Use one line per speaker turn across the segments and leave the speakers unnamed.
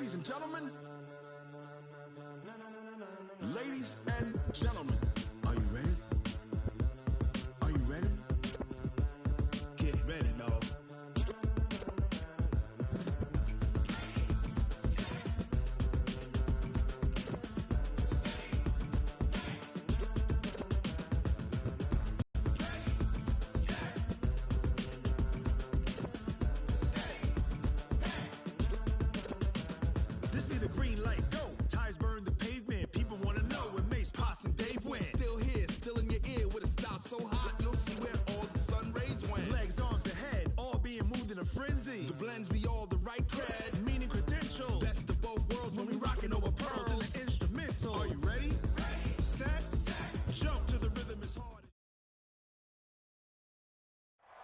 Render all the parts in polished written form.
Ladies and gentlemen. Ladies and gentlemen. Are you ready? Are you ready? Get ready, dog. This be the green light, go. Tires burn the pavement. People want to know where Mace, Poss, and Dave went. Still here, still in your ear with a style so hot, you'll see where all the sun rays went. Legs, arms, and head, all being moved in a frenzy. The blends be all the right cred, meaning credentials. Best of both worlds when we rockin' over pearls in the instrumental. Are you ready? Set, jump to the rhythm is hard.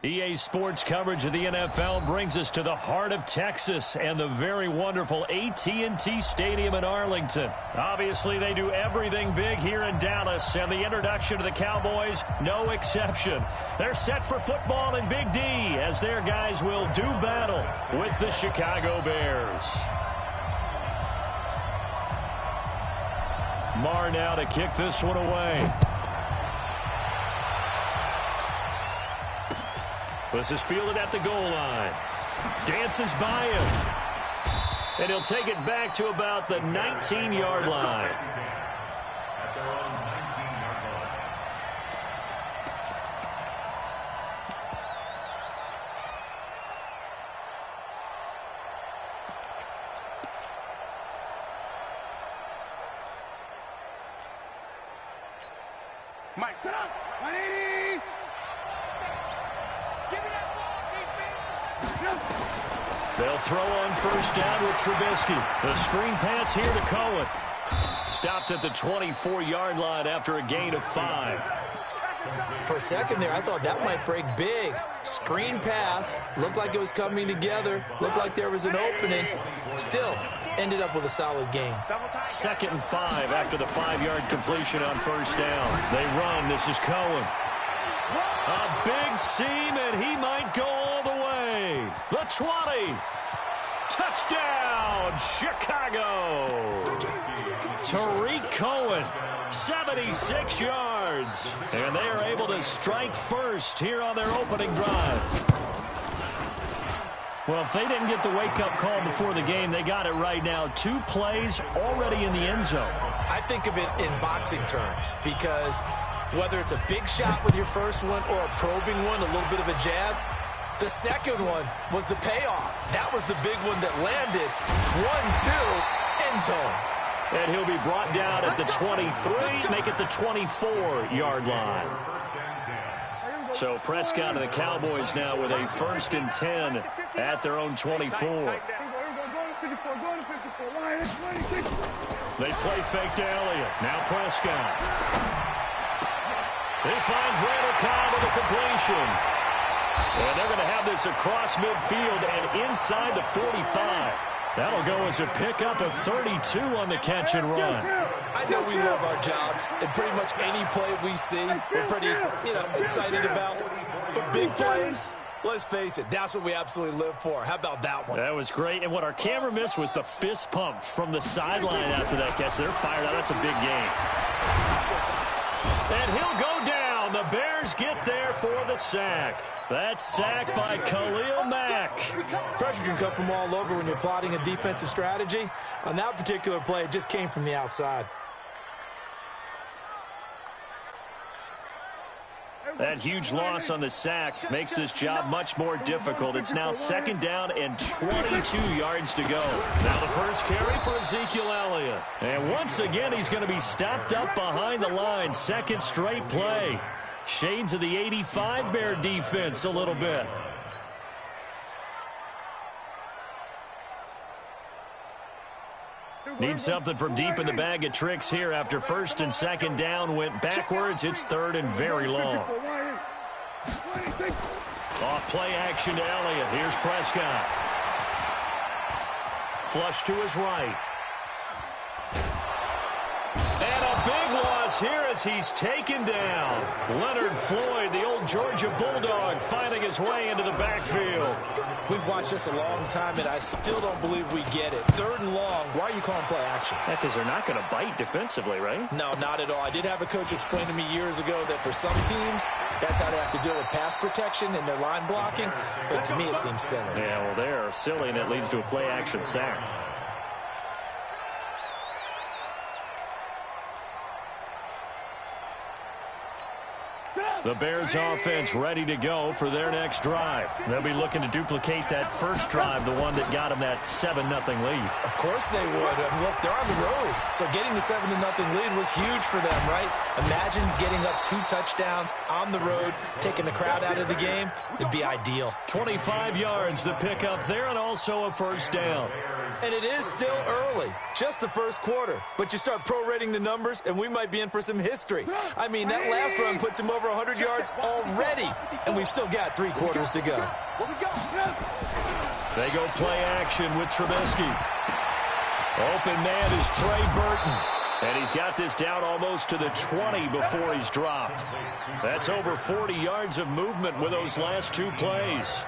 EA Sports coverage of the NFL brings us to the heart of Texas and the very wonderful AT&T Stadium in Arlington. Obviously, they do everything big here in Dallas, and the introduction to the Cowboys, no exception. They're set for football in Big D as their guys will do battle with the Chicago Bears. Marr now to kick this one away. This is fielded at the goal line. Dances by him. And he'll take it back to about the 19-yard line.
Mike, set up. 180. Give me that ball,
They'll throw on first down with Trubisky. The screen pass here to Cohen. Stopped at the 24-yard line after a gain of 5.
For a second there, I thought that might break big. Screen pass. Looked like it was coming together. Looked like there was an opening. Still, ended up with a solid gain.
2nd and 5 after the 5-yard completion on first down. They run. This is Cohen. A big seam, and he might go all the way. The 20. Touchdown, Chicago. Tariq Cohen, 76 yards. And they are able to strike first here on their opening drive. Well, if they didn't get the wake-up call before the game, they got it right now. 2 plays already in the end zone.
I think of it in boxing terms because whether it's a big shot with your first one or a probing one, a little bit of a jab, the second one was the payoff. That was the big one that landed. 1-2, end zone.
And he'll be brought down at the 23, make it the 24-yard line. So Prescott and the Cowboys now with a 1st and 10 at their own 24. They play fake to Elliott. Now Prescott. He finds Randall Cobb with a completion. And they're going to have this across midfield and inside the 45. That'll go as a pickup of 32 on the catch and run.
I know we love our jobs, and pretty much any play we see, we're pretty, excited about. But big plays, let's face it, that's what we absolutely live for. How about that one?
That was great. And what our camera missed was the fist pump from the sideline after that catch. They're fired out. That's a big game. And he'll go down. The Bears get there for the sack. That sack by Khalil Mack.
Pressure can come from all over when you're plotting a defensive strategy. On that particular play, it just came from the outside.
That huge loss on the sack makes this job much more difficult. It's now 2nd down and 22 yards to go. Now the first carry for Ezekiel Elliott. And once again, he's going to be stopped up behind the line. 2nd straight play. Shades of the 85 Bear defense a little bit. Need something from deep in the bag of tricks here after 1st and 2nd down went backwards. It's 3rd and very long. Off play action to Elliott. Here's Prescott. Flush to his right. And a big loss is here as he's taken down. Leonard Floyd, the old Georgia Bulldog, finding his way into the backfield.
We've watched this a long time, and I still don't believe we get it. 3rd and long. Why are you calling play action?
Yeah, because they're not going to bite defensively, right?
No, not at all. I did have a coach explain to me years ago that for some teams, that's how they have to deal with pass protection and their line blocking. But to me, it seems silly.
Yeah, well, they're silly, and it leads to a play action sack. The Bears offense ready to go for their next drive. They'll be looking to duplicate that first drive, the one that got them that 7-0 lead.
Of course they would. I mean, look, they're on the road. So getting the 7-0 lead was huge for them, right? Imagine getting up 2 touchdowns on the road, taking the crowd out of the game. It'd be ideal.
25 yards to pick up there, and also a first down.
And it is still early, just the first quarter. But you start prorating the numbers, and we might be in for some history. I mean, that last run puts him over 100 yards already, and we've still got 3 quarters to go.
They go play action with Trubisky. Open man is Trey Burton. And he's got this down almost to the 20 before he's dropped. That's over 40 yards of movement with those last 2 plays.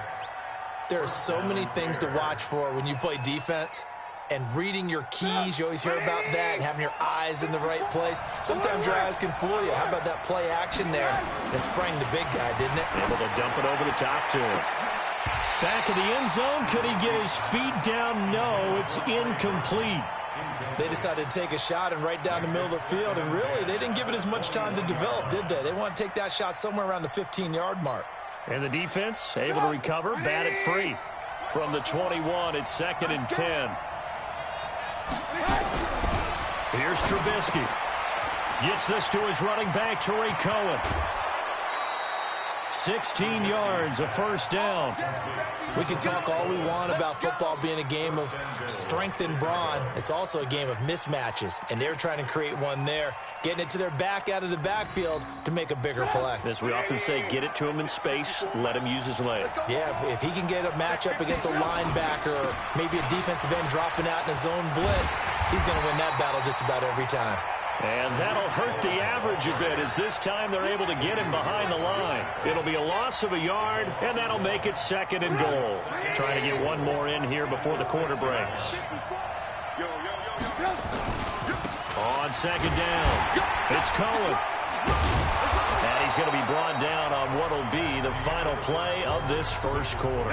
There are so many things to watch for when you play defense. And reading your keys, you always hear about that, and having your eyes in the right place. Sometimes your eyes can fool you. How about that play action there? And it sprang the big guy, didn't it?
Able to dump it over the top to him. Back of the end zone. Could he get his feet down? No, it's incomplete.
They decided to take a shot and right down the middle of the field. And really, they didn't give it as much time to develop, did they? They want to take that shot somewhere around the 15-yard mark.
And the defense able to recover, bat it free. From the 21, it's 2nd and 10. Here's Trubisky. Gets this to his running back, Tariq Cohen. 16 yards, a first down.
We can talk all we want about football being a game of strength and brawn. It's also a game of mismatches, and they're trying to create one there, getting it to their back out of the backfield to make a bigger play.
As we often say, get it to him in space, let him use his leg.
Yeah, if he can get a matchup against a linebacker or maybe a defensive end dropping out in a zone blitz, he's going to win that battle just about every time.
And that'll hurt the average a bit as this time they're able to get him behind the line. It'll be a loss of a yard, and that'll make it 2nd and goal. Trying to get one more in here before the quarter breaks. On 2nd down, it's Cohen. And he's going to be brought down on what'll be the final play of this first quarter.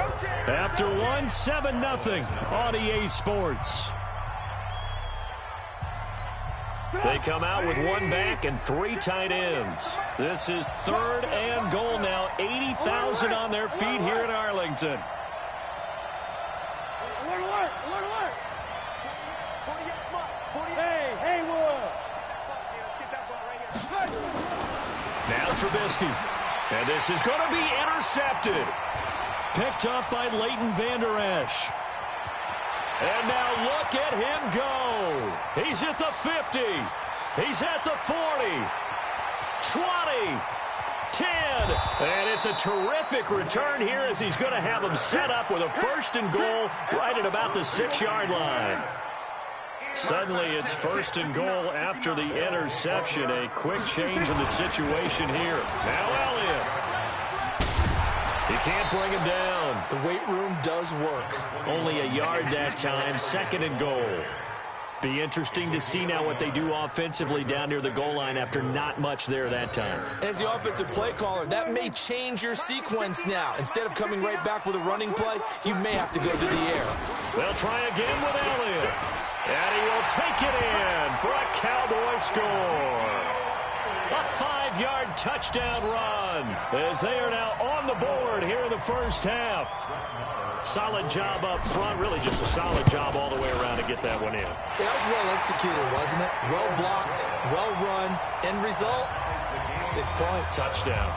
After 7-0 on EA Sports. They come out with 1 back and 3 tight ends. This is 3rd and goal now. 80,000 on their feet here in Arlington.
Alert, alert, alert, alert. Hey, Haywood.
Now Trubisky. And this is going to be intercepted. Picked up by Leighton Vander Esch. And now look at him go. He's at the 50. He's at the 40. 20. 10. And it's a terrific return here as he's going to have them set up with a 1st and goal right at about the 6-yard line. Suddenly it's 1st and goal after the interception. A quick change in the situation here. Now Elliott. You can't bring him down.
The weight room does work.
Only a yard that time, 2nd and goal. Be interesting to see now what they do offensively down near the goal line after not much there that time.
As the offensive play caller, that may change your sequence now. Instead of coming right back with a running play, you may have to go to the air.
They'll try again with Elliott. And he will take it in for a Cowboy score. A 5-yard touchdown run as they are now on the board here in the first half. Solid job up front, really just a solid job all the way around to get that one in.
Yeah, that was well executed, wasn't it? Well blocked, well run. End result, 6 points.
Touchdown.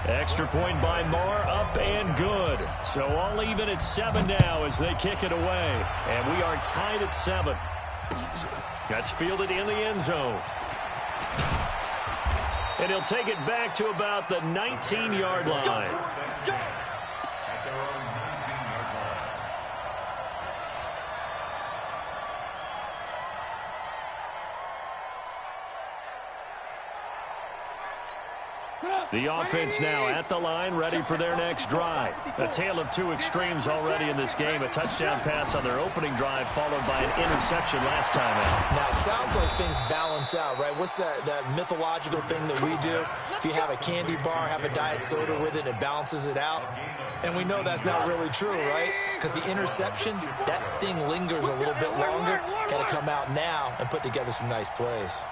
Extra point by Moore, up and good. So all even at 7 now as they kick it away. And we are tied at 7. That's fielded in the end zone. And he'll take it back to about the 19-yard line. The offense now at the line, ready for their next drive. A tale of two extremes already in this game. A touchdown pass on their opening drive, followed by an interception last time out.
Now, it sounds like things balance out, right? What's that mythological thing that we do? If you have a candy bar, have a diet soda with it, it balances it out. And we know that's not really true, right? Because the interception, that sting lingers a little bit longer. Got to come out now and put together some nice plays.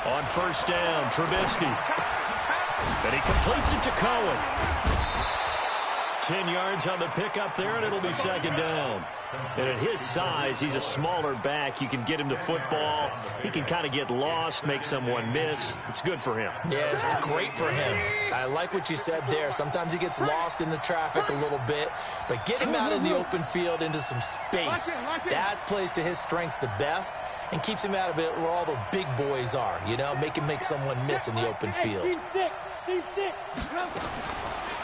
On first down, Trubisky. And he completes it to Cohen. 10 yards on the pickup there, and it'll be second down. And at his size, he's a smaller back. You can get him to football. He can kind of get lost, make someone miss. It's good for him.
Yeah, it's great for him. I like what you said there. Sometimes he gets lost in the traffic a little bit, but get him out in the open field into some space. That plays to his strengths the best and keeps him out of it where all the big boys are, you know, make someone miss in the open field.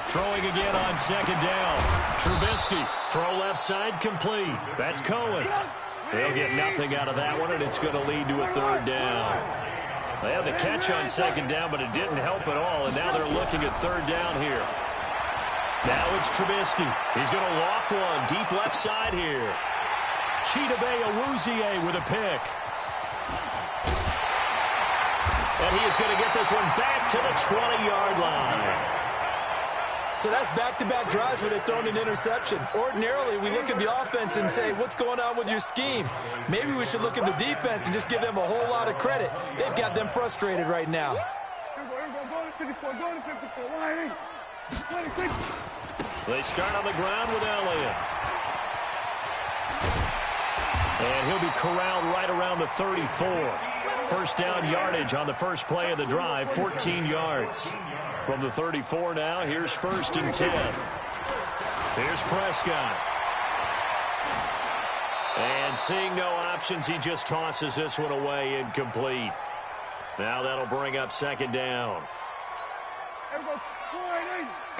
Throwing again on second down. Trubisky, throw left side, complete. That's Cohen. They'll get nothing out of that one, and it's going to lead to a third down. They had the catch on second down, but it didn't help at all, and now they're looking at third down here. Now it's Trubisky. He's going to loft one deep left side here. Chidobe Awuzie with a pick. And he is going to get this one back to the 20-yard line.
So that's back-to-back drives where they've thrown an interception. Ordinarily, we look at the offense and say, what's going on with your scheme? Maybe we should look at the defense and just give them a whole lot of credit. They've got them frustrated right now.
They start on the ground with Elliott. And he'll be corralled right around the 34. First down yardage on the first play of the drive, 14 yards. From the 34 now, here's first and 10. Here's Prescott. And seeing no options, he just tosses this one away, incomplete. Now that'll bring up second down.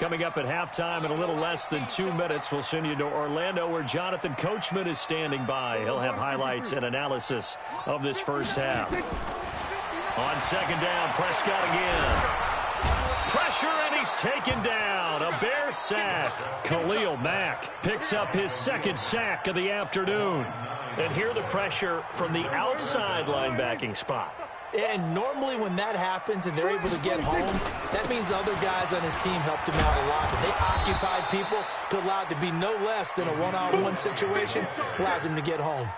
Coming up at halftime in a little less than 2 minutes, we'll send you to Orlando where Jonathan Coachman is standing by. He'll have highlights and analysis of this first half. On second down, Prescott again. Pressure, and he's taken down. A Bear sack. Khalil Mack picks up his second sack of the afternoon. And here the pressure from the outside linebacking spot.
And normally when that happens and they're able to get home, that means other guys on his team helped him out a lot. But they occupied people to allow it to be no less than a one-on-one situation, allows him to get home.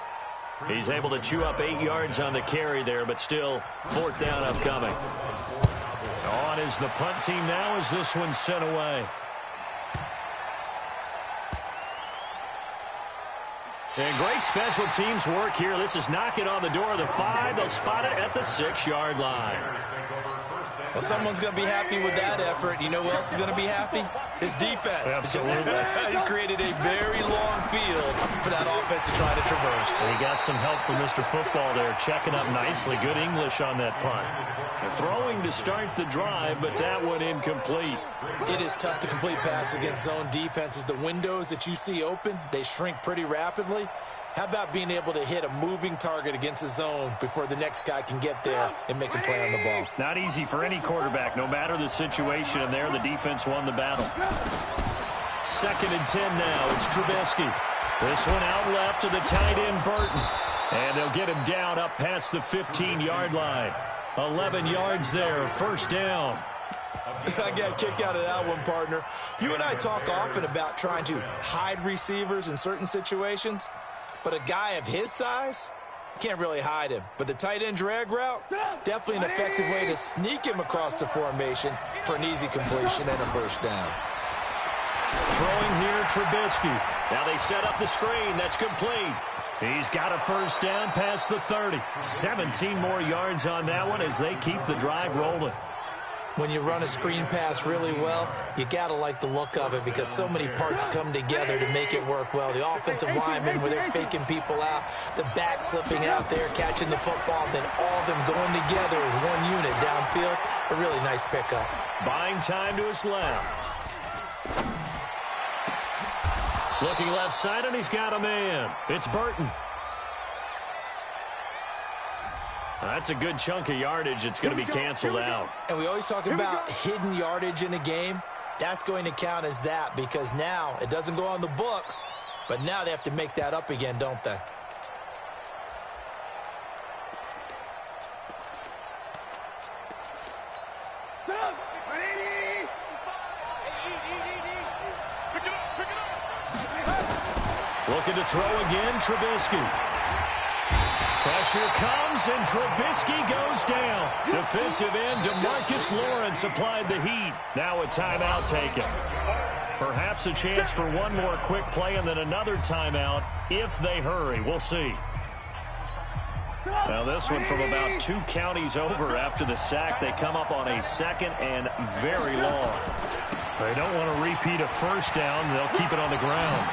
He's able to chew up 8 yards on the carry there, but still fourth down upcoming. On is the punt team now as this one's sent away. And great special teams work here. This is knocking on the door of the 5. They'll spot it at the 6-yard line.
Well, someone's going to be happy with that effort. You know who else is going to be happy? His defense.
Absolutely.
He's created a very long field for that offense to try to traverse.
And he got some help from Mr. Football there, checking up nicely. Good English on that punt. Throwing to start the drive, but that one incomplete.
It is tough to complete passes against zone defenses. The windows that you see open, they shrink pretty rapidly. How about being able to hit a moving target against a zone before the next guy can get there and make a play on the ball?
Not easy for any quarterback, no matter the situation, and there the defense won the battle. Second and 10 now. It's Trubisky. This one out left to the tight end, Burton. And they'll get him down up past the 15-yard line. 11 yards there, first down.
I got a kick out of that one, partner. You and I talk often about trying to hide receivers in certain situations, but a guy of his size, can't really hide him. But the tight end drag route, definitely an effective way to sneak him across the formation for an easy completion and a first down.
Throwing here, Trubisky. Now they set up the screen. That's complete. He's got a first down past the 30. 17 more yards on that one as they keep the drive rolling.
When you run a screen pass really well, you got to like the look of it because so many parts come together to make it work well. The offensive linemen, where they're faking people out, the back slipping out there, catching the football, then all of them going together as one unit downfield. A really nice pickup.
Buying time to his left. Looking left side, and he's got a man. It's Burton. That's a good chunk of yardage. It's going to be canceled out.
And we always talk about hidden yardage in a game. That's going to count as that because now it doesn't go on the books, but now they have to make that up again, don't they?
Looking to throw again, Trubisky. Pressure comes, and Trubisky goes down. Defensive end DeMarcus Lawrence applied the heat. Now a timeout taken. Perhaps a chance for one more quick play and then another timeout if they hurry. We'll see. Now this one from about 2 counties over after the sack. They come up on a 2nd and very long. They don't want to repeat a first down. They'll keep it on the ground.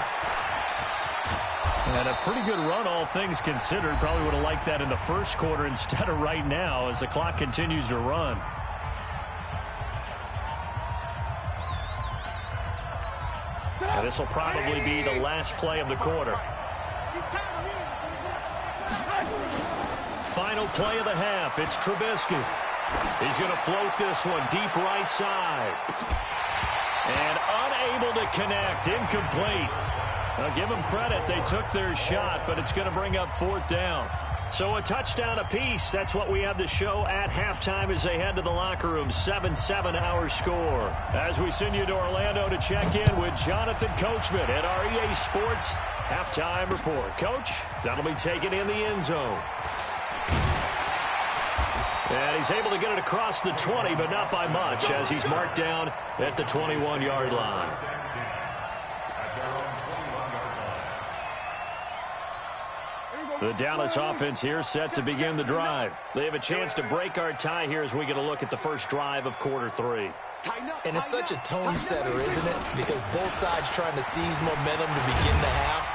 And a pretty good run, all things considered. Probably would have liked that in the first quarter instead of right now as the clock continues to run. And this will probably be the last play of the quarter. Final play of the half. It's Trubisky. He's going to float this one deep right side. And unable to connect. Incomplete. Now, give them credit. They took their shot, but it's going to bring up 4th down. So a touchdown apiece. That's what we have to show at halftime as they head to the locker room. 7-7 our score. As we send you to Orlando to check in with Jonathan Coachman at our EA Sports Halftime Report. Coach, that'll be taken in the end zone. And he's able to get it across the 20, but not by much as he's marked down at the 21-yard line. The Dallas offense here set to begin the drive. They have a chance to break our tie here as we get a look at the first drive of quarter 3.
And it's such a tone setter, isn't it? Because both sides trying to seize momentum to begin the half.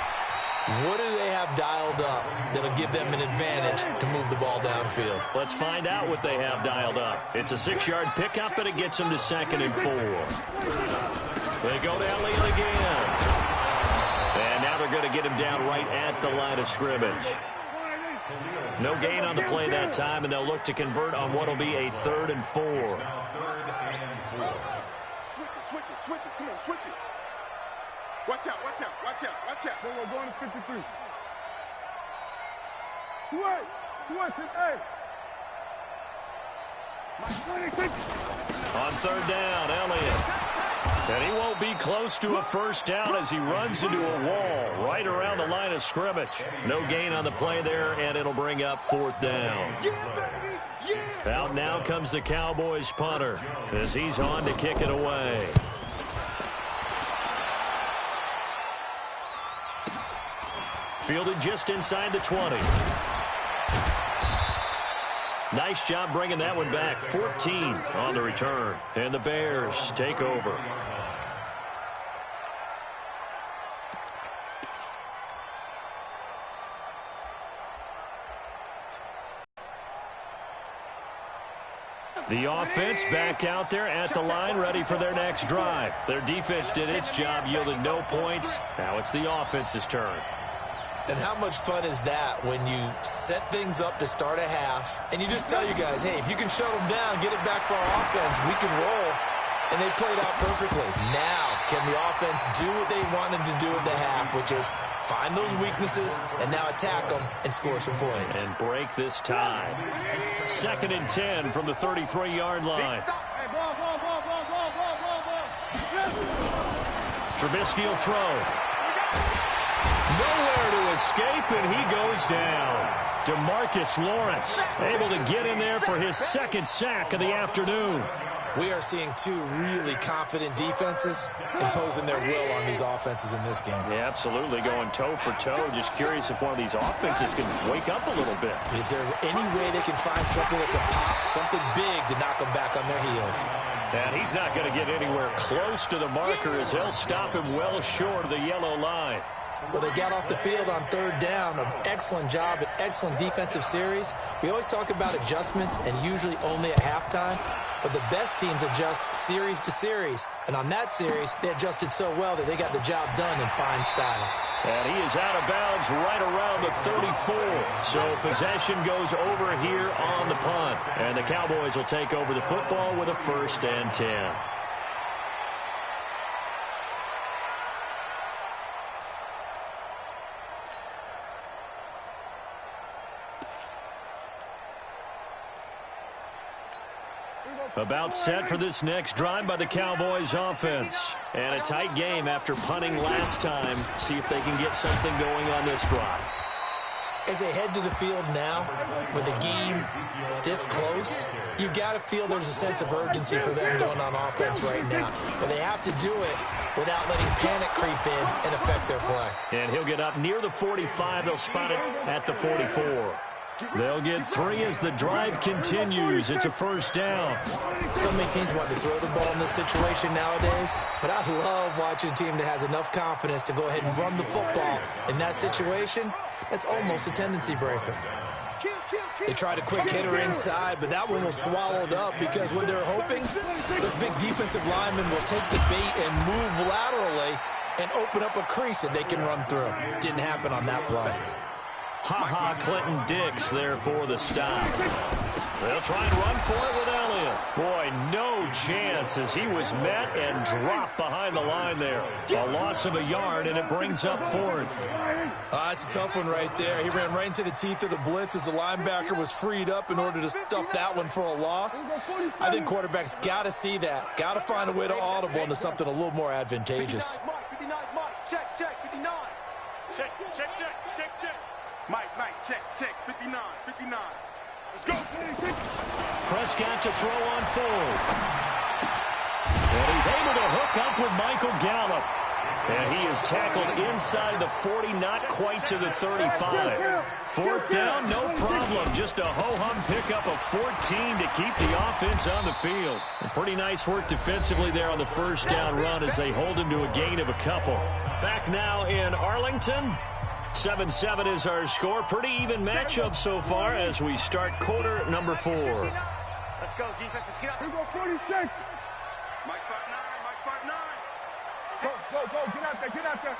What do they have dialed up that'll give them an advantage to move the ball downfield?
Let's find out what they have dialed up. It's a 6-yard pickup, and it gets them to 2nd and 4. They go to Elliott again. And now they're going to get him down right at the line of scrimmage. No gain on the play that time, and they'll look to convert on what will be a 3rd and 4.
Switch it. Come on, switch it. Watch out. We're going to 53. Switch it, hey.
On 3rd down, Elliott. And he won't be close to a first down as he runs into a wall right around the line of scrimmage. No gain on the play there, and it'll bring up 4th down. Out now comes the Cowboys punter as he's on to kick it away. Fielded just inside the 20. Nice job bringing that one back. 14 on the return. And the Bears take over. The offense back out there at the line, ready for their next drive. Their defense did its job, yielded no points. Now it's the offense's turn.
And how much fun is that when you set things up to start a half and you just tell your guys, hey, if you can shut them down, get it back for our offense, we can roll. And they played out perfectly. Now, can the offense do what they wanted to do at the half, which is find those weaknesses and now attack them and score some points.
And break this tie. 2nd and 10 from the 33-yard line. Trubisky will throw. Nowhere to escape, and he goes down. DeMarcus Lawrence able to get in there for his 2nd sack of the afternoon.
We are seeing 2 really confident defenses imposing their will on these offenses in this game.
Yeah, absolutely, going toe for toe. Just curious if one of these offenses can wake up a little bit.
Is there any way they can find something that can pop, something big to knock them back on their heels?
And he's not going to get anywhere close to the marker as they'll stop him well short of the yellow line.
Well, they got off the field on 3rd down. An excellent job, an excellent defensive series. We always talk about adjustments and usually only at halftime. but the best teams adjust series to series. And on that series, they adjusted so well that they got the job done in fine style.
And he is out of bounds right around the 34. So possession goes over here on the punt. And the Cowboys will take over the football with a 1st and 10. About set for this next drive by the Cowboys offense. And a tight game after punting last time. See if they can get something going on this drive.
As they head to the field now, with the game this close, you've got to feel there's a sense of urgency for them going on offense right now. But they have to do it without letting panic creep in and affect their play.
And he'll get up near the 45. They'll spot it at the 44. They'll get 3 as the drive continues. It's a 1st down.
So many teams want to throw the ball in this situation nowadays, but I love watching a team that has enough confidence to go ahead and run the football. In that situation, that's almost a tendency breaker. They tried a quick hitter inside, but that one was swallowed up because what they're hoping, this big defensive lineman will take the bait and move laterally and open up a crease that they can run through. Didn't happen on that play.
Ha-ha, Clinton Dix there for the stop. They'll try and run for it with Elliott. Boy, no chance as he was met and dropped behind the line there. A loss of a yard, and it brings up 4th.
That's a tough one right there. He ran right into the teeth of the blitz as the linebacker was freed up in order to stuff that one for a loss. I think quarterbacks got to see that. Got to find a way to audible into something a little more advantageous.
Check, 59. Check. Mike, check, 59. Let's go.
Prescott to throw on 4th. And he's able to hook up with Michael Gallup. And he is tackled inside the 40, not quite to the 35. 4th down, no problem. Just a ho-hum pickup of 14 to keep the offense on the field. And pretty nice work defensively there on the 1st down run as they hold him to a gain of a couple. Back now in Arlington. 7-7 is our score. Pretty even matchup so far as we start quarter number 4.
Let's go, defense. Let's get out. Here go 46. Mike 5'9". Go. Get out there.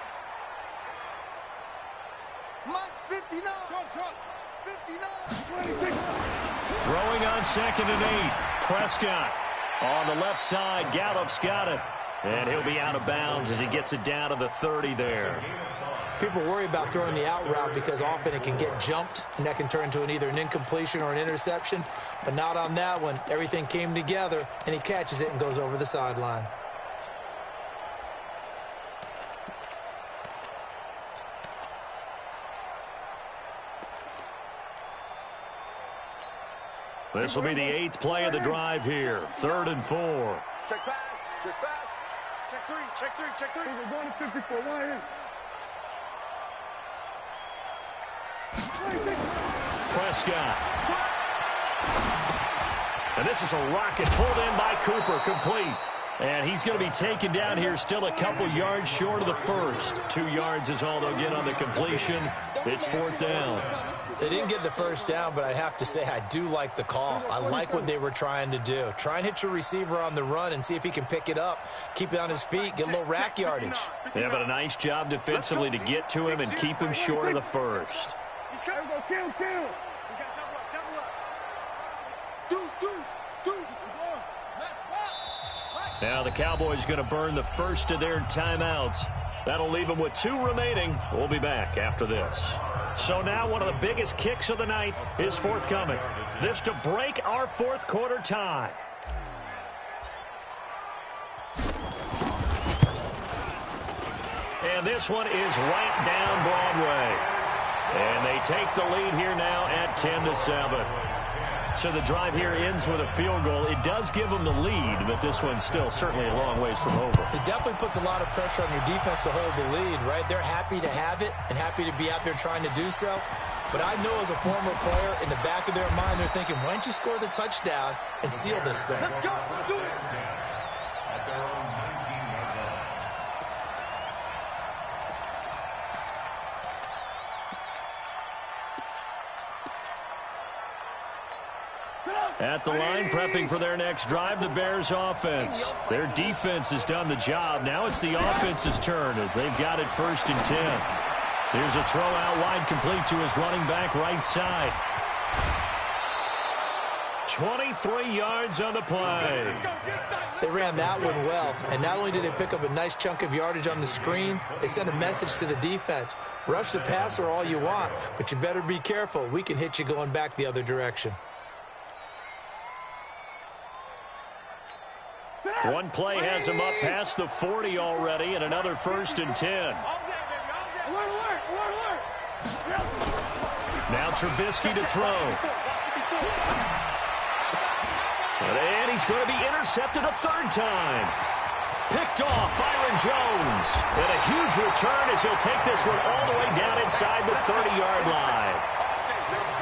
Mike's 59. Shot. 59. 26.
Throwing on 2nd and 8. Prescott on the left side. Gallup's got it. And he'll be out of bounds as he gets it down to the 30 there.
People worry about throwing the out route because often it can get jumped, and that can turn into either an incompletion or an interception. But not on that one. Everything came together, and he catches it and goes over the sideline.
This will be the 8th play of the drive here. 3rd and 4.
Check pass. Check 3. We're going to 54. Why here?
Prescott. And this is a rocket pulled in by Cooper, complete. And he's going to be taken down here still a couple yards short of the 1st. 2 yards is all they'll get on the completion. It's 4th down.
They didn't get the 1st down, but I have to say I do like the call. I like what they were trying to do. Try and hit your receiver on the run and see if he can pick it up, keep it on his feet, get a little rack yardage.
Yeah, but a nice job defensively to get to him and keep him short of the 1st.
Kill.
Now the Cowboys going to burn the first of their timeouts. That'll leave them with 2 remaining. We'll be back after this. So now one of the biggest kicks of the night is forthcoming. This to break our 4th quarter tie. And this one is right down Broadway. And they take the lead here now at 10-7. So the drive here ends with a field goal. It does give them the lead, but this one's still certainly a long ways from over.
It definitely puts a lot of pressure on your defense to hold the lead, right? They're happy to have it and happy to be out there trying to do so. But I know as a former player, in the back of their mind, they're thinking, why don't you score the touchdown and seal this thing?
Let's go. Do it.
At the line, prepping for their next drive, the Bears offense. Their defense has done the job. Now it's the offense's turn as they've got it 1st and 10. Here's a throw out wide, complete to his running back right side. 23 yards on the play.
They ran that one well, and not only did they pick up a nice chunk of yardage on the screen, they sent a message to the defense. Rush the passer all you want, but you better be careful. We can hit you going back the other direction.
One play has him up past the 40 already, and another 1st and 10. Now Trubisky to throw. And he's going to be intercepted a 3rd time. Picked off Byron Jones. And a huge return as he'll take this one all the way down inside the 30-yard line.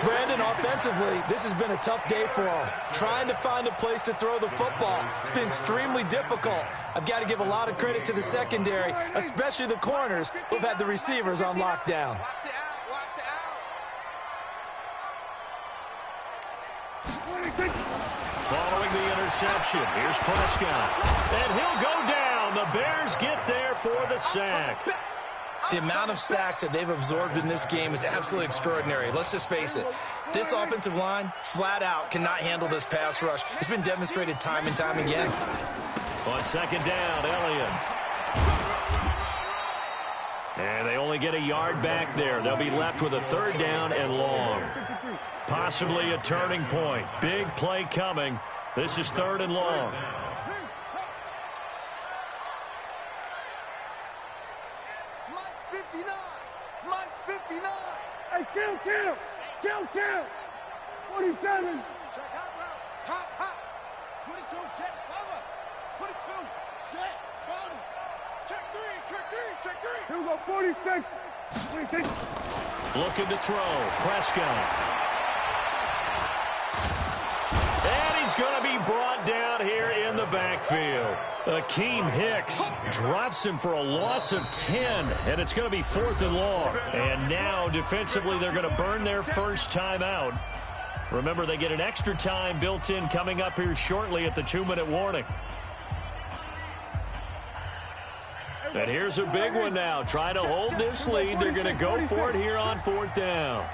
Brandon, offensively, this has been a tough day for him. Trying to find a place to throw the football. It's been extremely difficult. I've got to give a lot of credit to the secondary, especially the corners who've had the receivers on lockdown.
Following the interception, here's Prescott. And he'll go down. The Bears get there for the sack.
The amount of sacks that they've absorbed in this game is absolutely extraordinary. Let's just face it. This offensive line, flat out, cannot handle this pass rush. It's been demonstrated time and time again.
On 2nd down, Elliott. And they only get a yard back there. They'll be left with a 3rd down and long. Possibly a turning point. Big play coming. This is 3rd and long.
Hey, kill! 47. Check hot. 22, check, cover. 22, check, bottom. Check three. Here we go, 46.
Looking to throw. Prescott. And he's going to be brought down here in the backfield. Akeem Hicks drops him for a loss of 10, and it's going to be 4th and long. And now, defensively, they're going to burn their first time out. Remember, they get an extra time built in coming up here shortly at the 2-minute warning. And here's a big one now. Trying to hold this lead. They're going to go for it here on 4th down.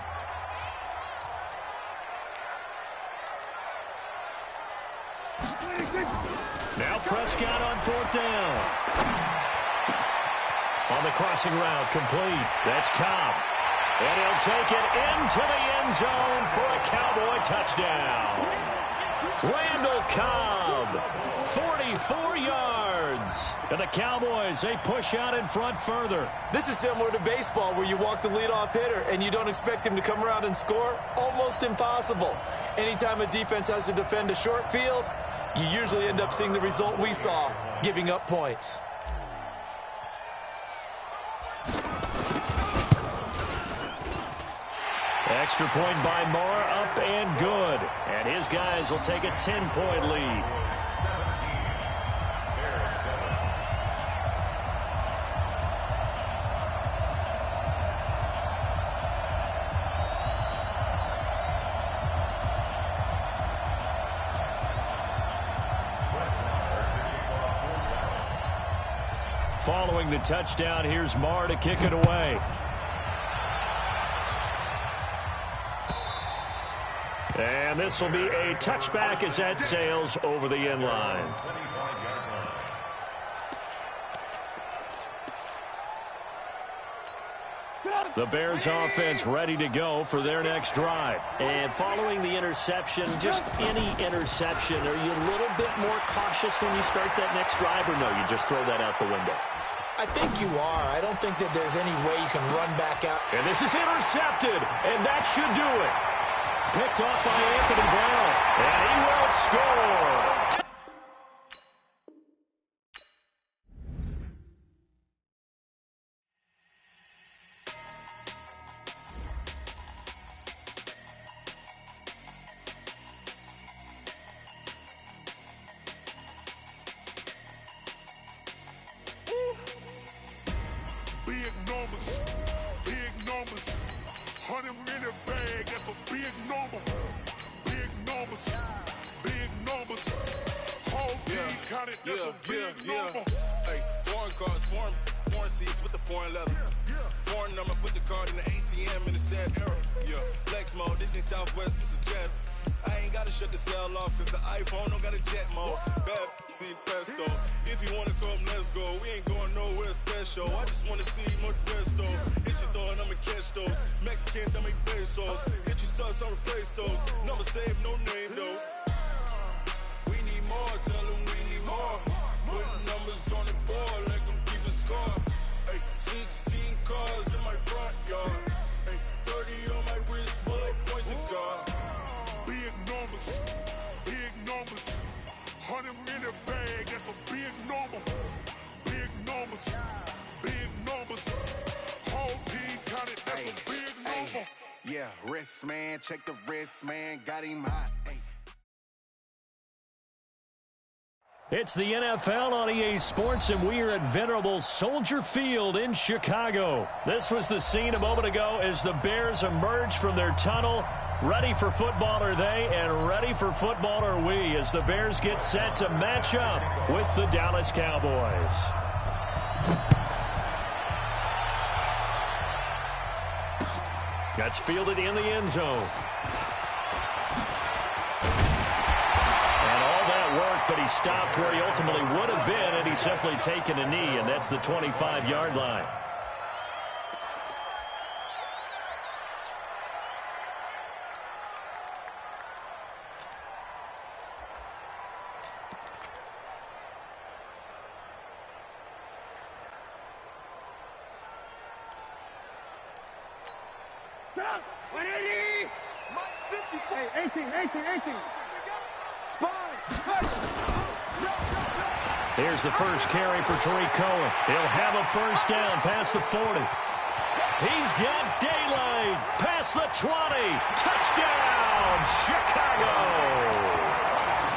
Now Prescott on 4th down. On the crossing route, complete. That's Cobb. And he'll take it into the end zone for a Cowboy touchdown. Randall Cobb, 44 yards. And the Cowboys, they push out in front further.
This is similar to baseball where you walk the leadoff hitter and you don't expect him to come around and score. Almost impossible. Anytime a defense has to defend a short field, you usually end up seeing the result we saw, giving up points.
Extra point by Moore, up and good. And his guys will take a 10-point lead. Following the touchdown, here's Marr to kick it away. And this will be a touchback as that sails over the end line. The Bears offense ready to go for their next drive. And following the interception, just any interception, are you a little bit more cautious when you start that next drive, or no, you just throw that out the window?
I think you are. I don't think that there's any way you can run back out.
And this is intercepted, and that should do it. Picked off by Anthony Brown, and he will score.
Big numbers, 100 in a bag, that's a big number, big numbers. counted, that's a big number.
Hey, foreign cars, foreign seats with the foreign leather. Foreign number, put the card in the ATM in the sad era. Yeah, flex mode, this ain't Southwest, this is jet. I ain't gotta shut the cell off, cause the iPhone don't got a jet mode. Bad pesto. If you wanna come, let's go. We ain't going nowhere special. I just wanna see Modesto. Hit your thought, I'ma catch those. Mexican, I make pesos. Hit your sus, I'll replace those. Number saved, no name though. We need more, tell them we need more. Putting numbers on the board, like them keep a score. Hey, 16 cars in my front yard. Hey, 30 on my wrist, bullet points of God.
Big numbers, big numbers. 100 in the bag, that's a big number. Big numbers, big numbers. Whole team counted, that's a big number.
Yeah, wrist man, check the wrist man, got him hot. Ay.
It's the NFL on EA Sports, and we are at venerable Soldier Field in Chicago. This was the scene a moment ago as the Bears emerged from their tunnel. Ready for football are they, and ready for football are we, as the Bears get set to match up with the Dallas Cowboys. That's fielded in the end zone. But he stopped where he ultimately would have been, and he's simply taken a knee, and that's the 25-yard line.
Stop! 180! 50! Hey, 18!
Here's the first carry for Tariq Cohen. He'll have a first down past the 40. He's got daylight past the 20. Touchdown, Chicago!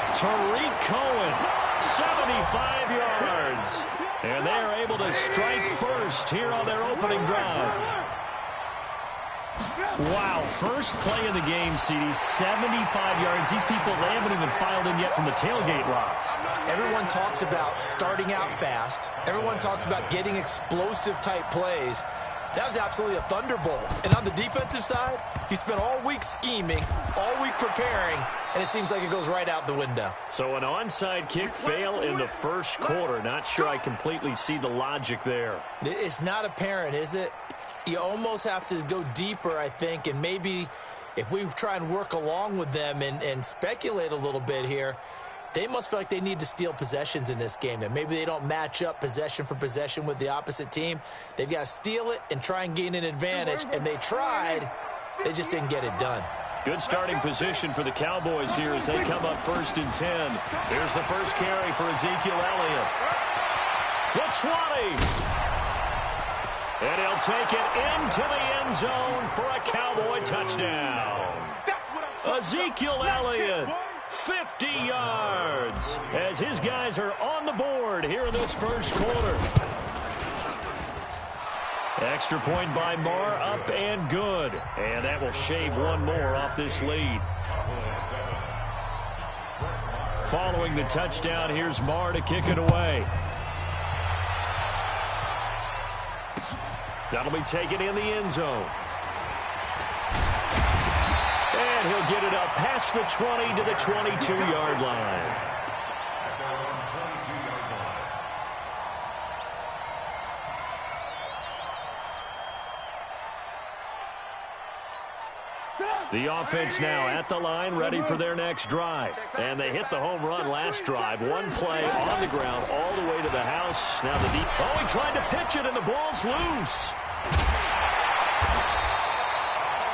Tariq Cohen, 75 yards. And they are able to strike first here on their opening drive. Wow, first play of the game, CD, 75 yards. These people, they haven't even filed in yet from the tailgate lots.
Everyone talks about starting out fast. Everyone talks about getting explosive-type plays. That was absolutely a thunderbolt. And on the defensive side, you spent all week scheming, all week preparing, and it seems like it goes right out the window.
So an onside kick fail in the first quarter. Not sure I completely see the logic there.
It's not apparent, is it? You almost have to go deeper, I think, and maybe if we try and work along with them and speculate a little bit here, they must feel like they need to steal possessions in this game, and maybe they don't match up possession for possession with the opposite team. They've got to steal it and try and gain an advantage, and they tried. They just didn't get it done.
Good starting position for the Cowboys here as they come up 1st and 10. Here's the first carry for Ezekiel Elliott. The 20. And he'll take it into the end zone for a Cowboy touchdown. Ezekiel Elliott, 50 yards, as his guys are on the board here in this first quarter. Extra point by Marr, up and good. And that will shave one more off this lead. Following the touchdown, here's Marr to kick it away. That'll be taken in the end zone. And he'll get it up past the 20 to the 22-yard line. The offense now at the line, ready for their next drive. And they hit the home run last drive. One play on the ground all the way to the house. Now the deep. Oh, he tried to pitch it, and the ball's loose.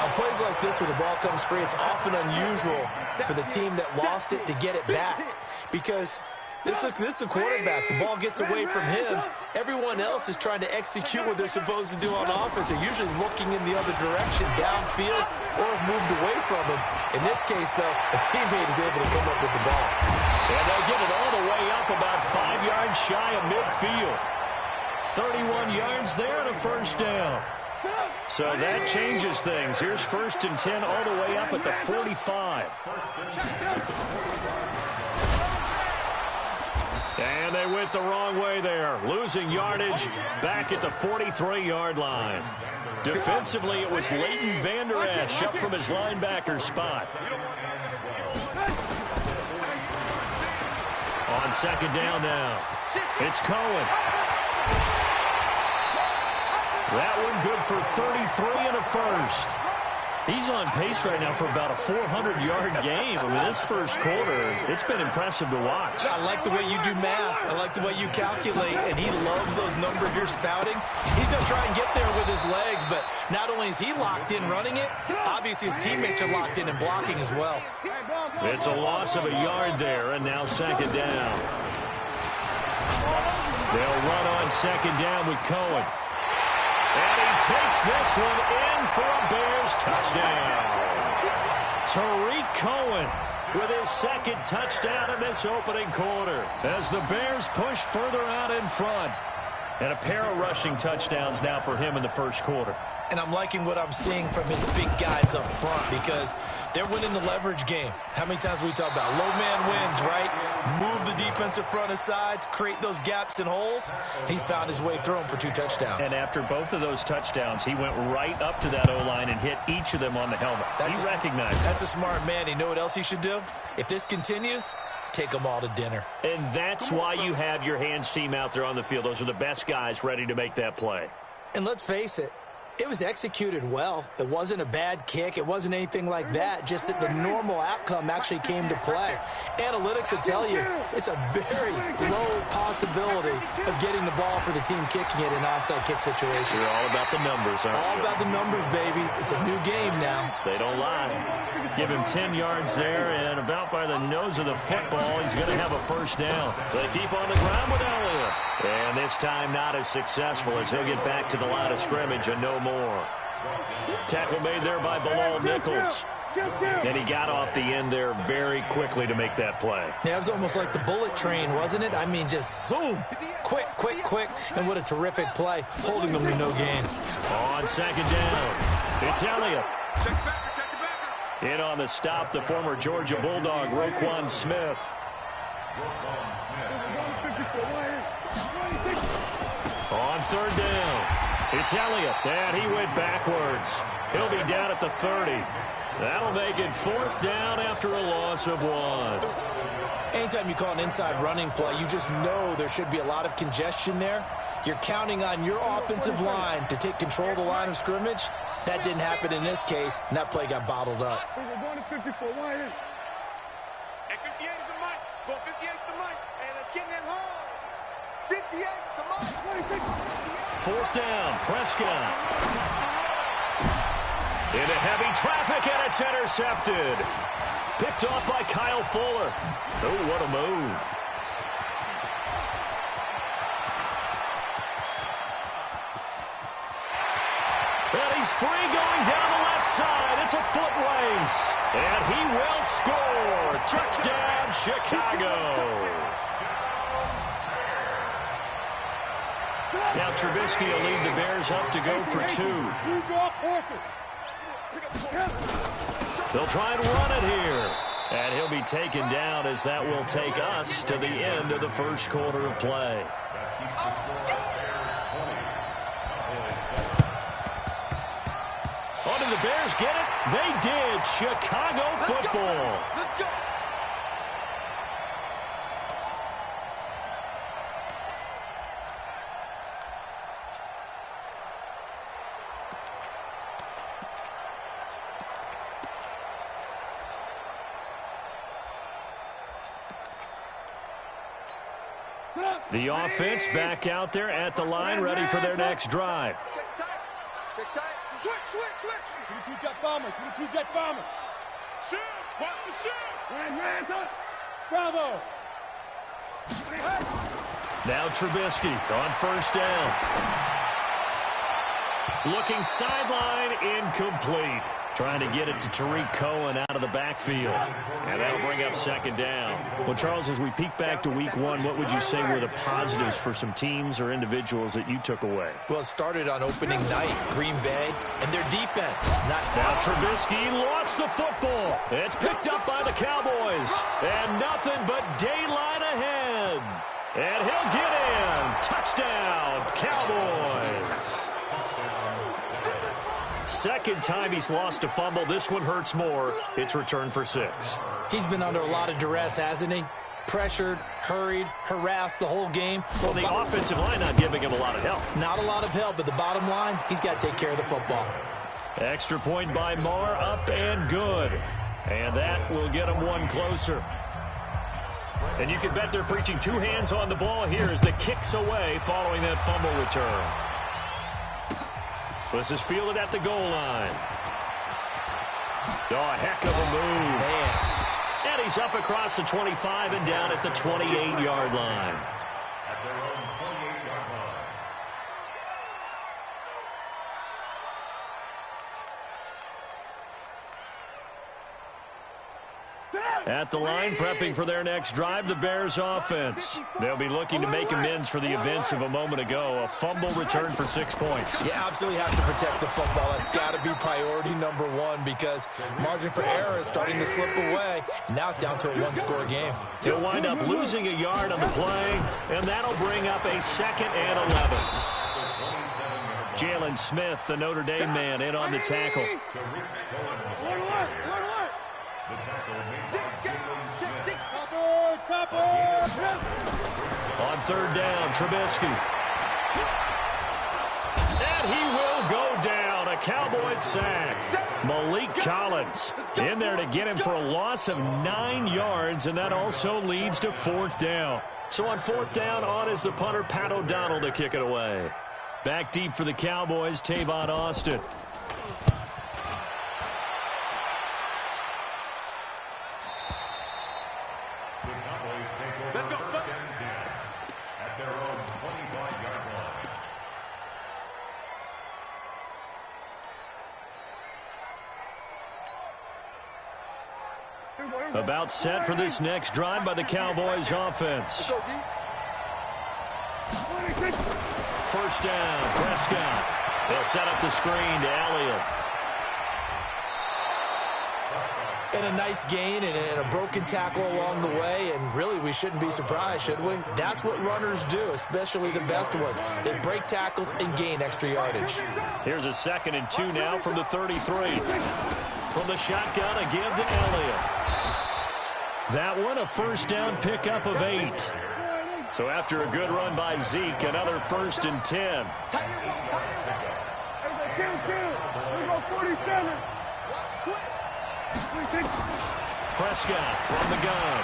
On plays like this where the ball comes free, it's often unusual for the team that lost it to get it back. Because this is a quarterback. The ball gets away from him. Everyone else is trying to execute what they're supposed to do on offense. They're usually looking in the other direction, downfield, or have moved away from him. In this case, though, a teammate is able to come up with the ball.
And they get it all the way up about 5 yards shy of midfield. 31 yards there and a first down. So that changes things. Here's 1st and 10 all the way up at the 45. And they went the wrong way there, losing yardage back at the 43-yard line. Defensively, it was Leighton Vander Esch up from his linebacker spot. On second down now, it's Cohen. That one good for 33 and a first. He's on pace right now for about a 400-yard game. I mean, this first quarter, it's been impressive to watch.
I like the way you do math. I like the way you calculate, and he loves those numbers you're spouting. He's going to try and get there with his legs, but not only is he locked in running it, obviously his teammates are locked in and blocking as well.
It's a loss of a yard there, and now second down. They'll run on second down with Cohen. And he takes this one in for a Bears touchdown. Tariq Cohen with his second touchdown in this opening quarter as the Bears push further out in front. And a pair of rushing touchdowns now for him in the first quarter.
And I'm liking what I'm seeing from his big guys up front because they're winning the leverage game. How many times we talk about low man wins, right? Move the defensive front aside, create those gaps and holes. He's found his way through them for 2 touchdowns.
And after both of those touchdowns, he went right up to that O-line and hit each of them on the helmet. He recognized it.
That's a smart man. You know what else he should do? If this continues, take them all to dinner.
And that's why you have your hands team out there on the field. Those are the best guys ready to make that play.
And let's face it, it was executed well. It wasn't a bad kick. It wasn't anything like that. Just that the normal outcome actually came to play. Analytics will tell you it's a very low possibility of getting the ball for the team kicking it in an onside kick situation.
You're all about the numbers, aren't you?
All about the numbers, baby. It's a new game now.
They don't lie. Give him 10 yards there, and about by the nose of the football, he's going to have a first down. They keep on the ground with Elliott. And this time not as successful as he'll get back to the line of scrimmage and no more. Tackle made there by Bilal Nichols. And he got off the end there very quickly to make that play.
Yeah, it was almost like the bullet train, wasn't it? I mean, just zoom. Quick, quick, quick. And what a terrific play, holding them to no gain.
On second down, it's Elliott. In on the stop, the former Georgia Bulldog, Roquan Smith. On third down, it's Elliott, and he went backwards. He'll be down at the 30. That'll make it 4th down after a loss of 1.
Anytime you call an inside running play, you just know there should be a lot of congestion there. You're counting on your offensive line to take control of the line of scrimmage. That didn't happen in this case, and that play got bottled up.
Hey, 58 is the mic. Go 58 is the mic. Hey, let's get in that hole. 58 is the mic.
4th down, Prescott. Into heavy traffic, and it's intercepted. Picked off by Kyle Fuller. Oh, what a move. And he's free going down the left side. It's a foot race. And he will score. Touchdown, Chicago. Now Trubisky will lead the Bears up to go for 2. They'll try and run it here. And he'll be taken down as that will take us to the end of the first quarter of play. Oh, did the Bears get it? They did. Chicago football.
Let's go.
The offense back out there at the line, ready for their next drive.
Check tight. Switch. 22 jet bomber. 22 jet bomber. Shoot. Watch the shoot. Ran. Bravo.
Now Trubisky on first down. Looking sideline, incomplete. Trying to get it to Tariq Cohen out of the backfield. And that'll bring up second down. Well, Charles, as we peek back to week 1, what would you say were the positives for some teams or individuals that you took away?
Well, it started on opening night, Green Bay, and their defense.
Now Trubisky lost the football. It's picked up by the Cowboys. And nothing but daylight ahead. And he'll get in. Touchdown, Cowboys. Second time he's lost a fumble. This one hurts more. It's returned for 6.
He's been under a lot of duress, hasn't he? Pressured, hurried, harassed the whole game.
Well, the offensive line not giving him a lot of help.
Not a lot of help, but the bottom line, he's got to take care of the football.
Extra point by Marr, up and good. And that will get him one closer. And you can bet they're preaching 2 hands on the ball here as the kick's away following that fumble return. This is fielded at the goal line. Oh, a heck of a move.
Man.
And he's up across the 25 and down at the 28-yard line. At the line, prepping for their next drive, the Bears offense. They'll be looking to make amends for the events of a moment ago. A fumble return for 6 points.
You absolutely have to protect the football. That's got to be priority number 1 because margin for error is starting to slip away. And now it's down to a 1-score game.
He'll wind up losing a yard on the play, and that'll bring up a 2nd and 11. Jalen Smith, the Notre Dame man, in on the tackle. On 3rd down, Trubisky. And he will go down. A Cowboys sack. Malik Collins in there to get him for a loss of 9 yards, and that also leads to 4th down. So on 4th down, on is the punter, Pat O'Donnell, to kick it away. Back deep for the Cowboys, Tavon Austin.
Let's go.
At their own 25-yard line.
About set for this next drive by the Cowboys offense. First down, Prescott. They'll set up the screen to Elliott.
And a nice gain and a broken tackle along the way, and really we shouldn't be surprised, should we? That's what runners do, especially the best ones. They break tackles and gain extra yardage.
Here's a 2nd and 2 now from the 33. From the shotgun, a give to Elliott. That one, a first down pickup of 8. So after a good run by Zeke, another 1st and 10. Prescott from the gun.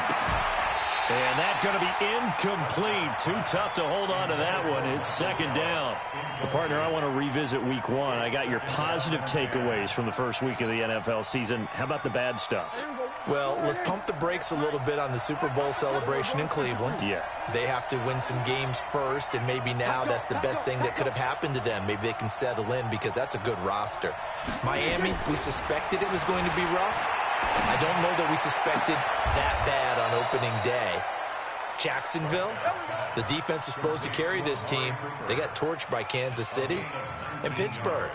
And that's going to be incomplete. Too tough to hold on to that one. It's 2nd down. Well, partner, I want to revisit week 1. I got your positive takeaways from the first week of the NFL season. How about the bad stuff?
Well, let's pump the brakes a little bit on the Super Bowl celebration in Cleveland.
Yeah.
They have to win some games first, and maybe now that's the best thing that could have happened to them. Maybe they can settle in because that's a good roster. Miami, we suspected it was going to be rough. I don't know that we suspected that bad on opening day. Jacksonville, the defense is supposed to carry this team. They got torched by Kansas City. And Pittsburgh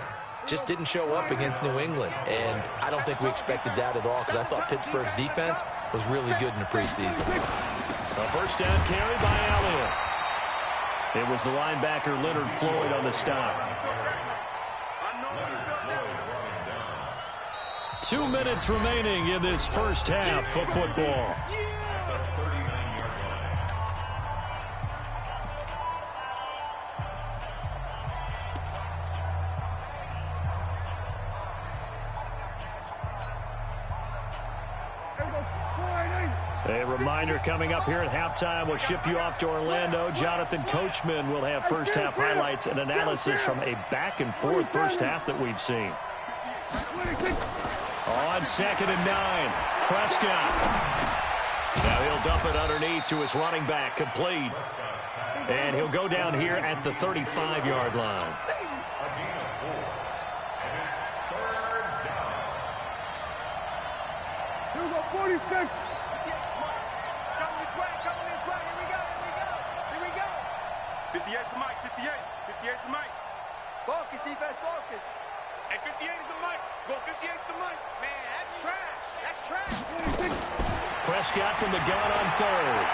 just didn't show up against New England. And I don't think we expected that at all because I thought Pittsburgh's defense was really good in the preseason.
A first down carry by Elliott. It was the linebacker Leonard Floyd on the stop. 2 minutes remaining in this first half of football. A reminder coming up here at halftime. We'll ship you off to Orlando. Jonathan Coachman will have first half highlights and analysis from a back-and-forth first half that we've seen. On 2nd and 9, Prescott. Now he'll dump it underneath to his running back, complete. And he'll go down here at the 35-yard line.
Here we go, 46. Coming this way, here we go. 58 for Mike, 58 for Mike. Focus, defense, focus. And 58 is the Mike. Go 58 is the Mike. Man, that's trash. That's trash.
Prescott from the gun on 3rd.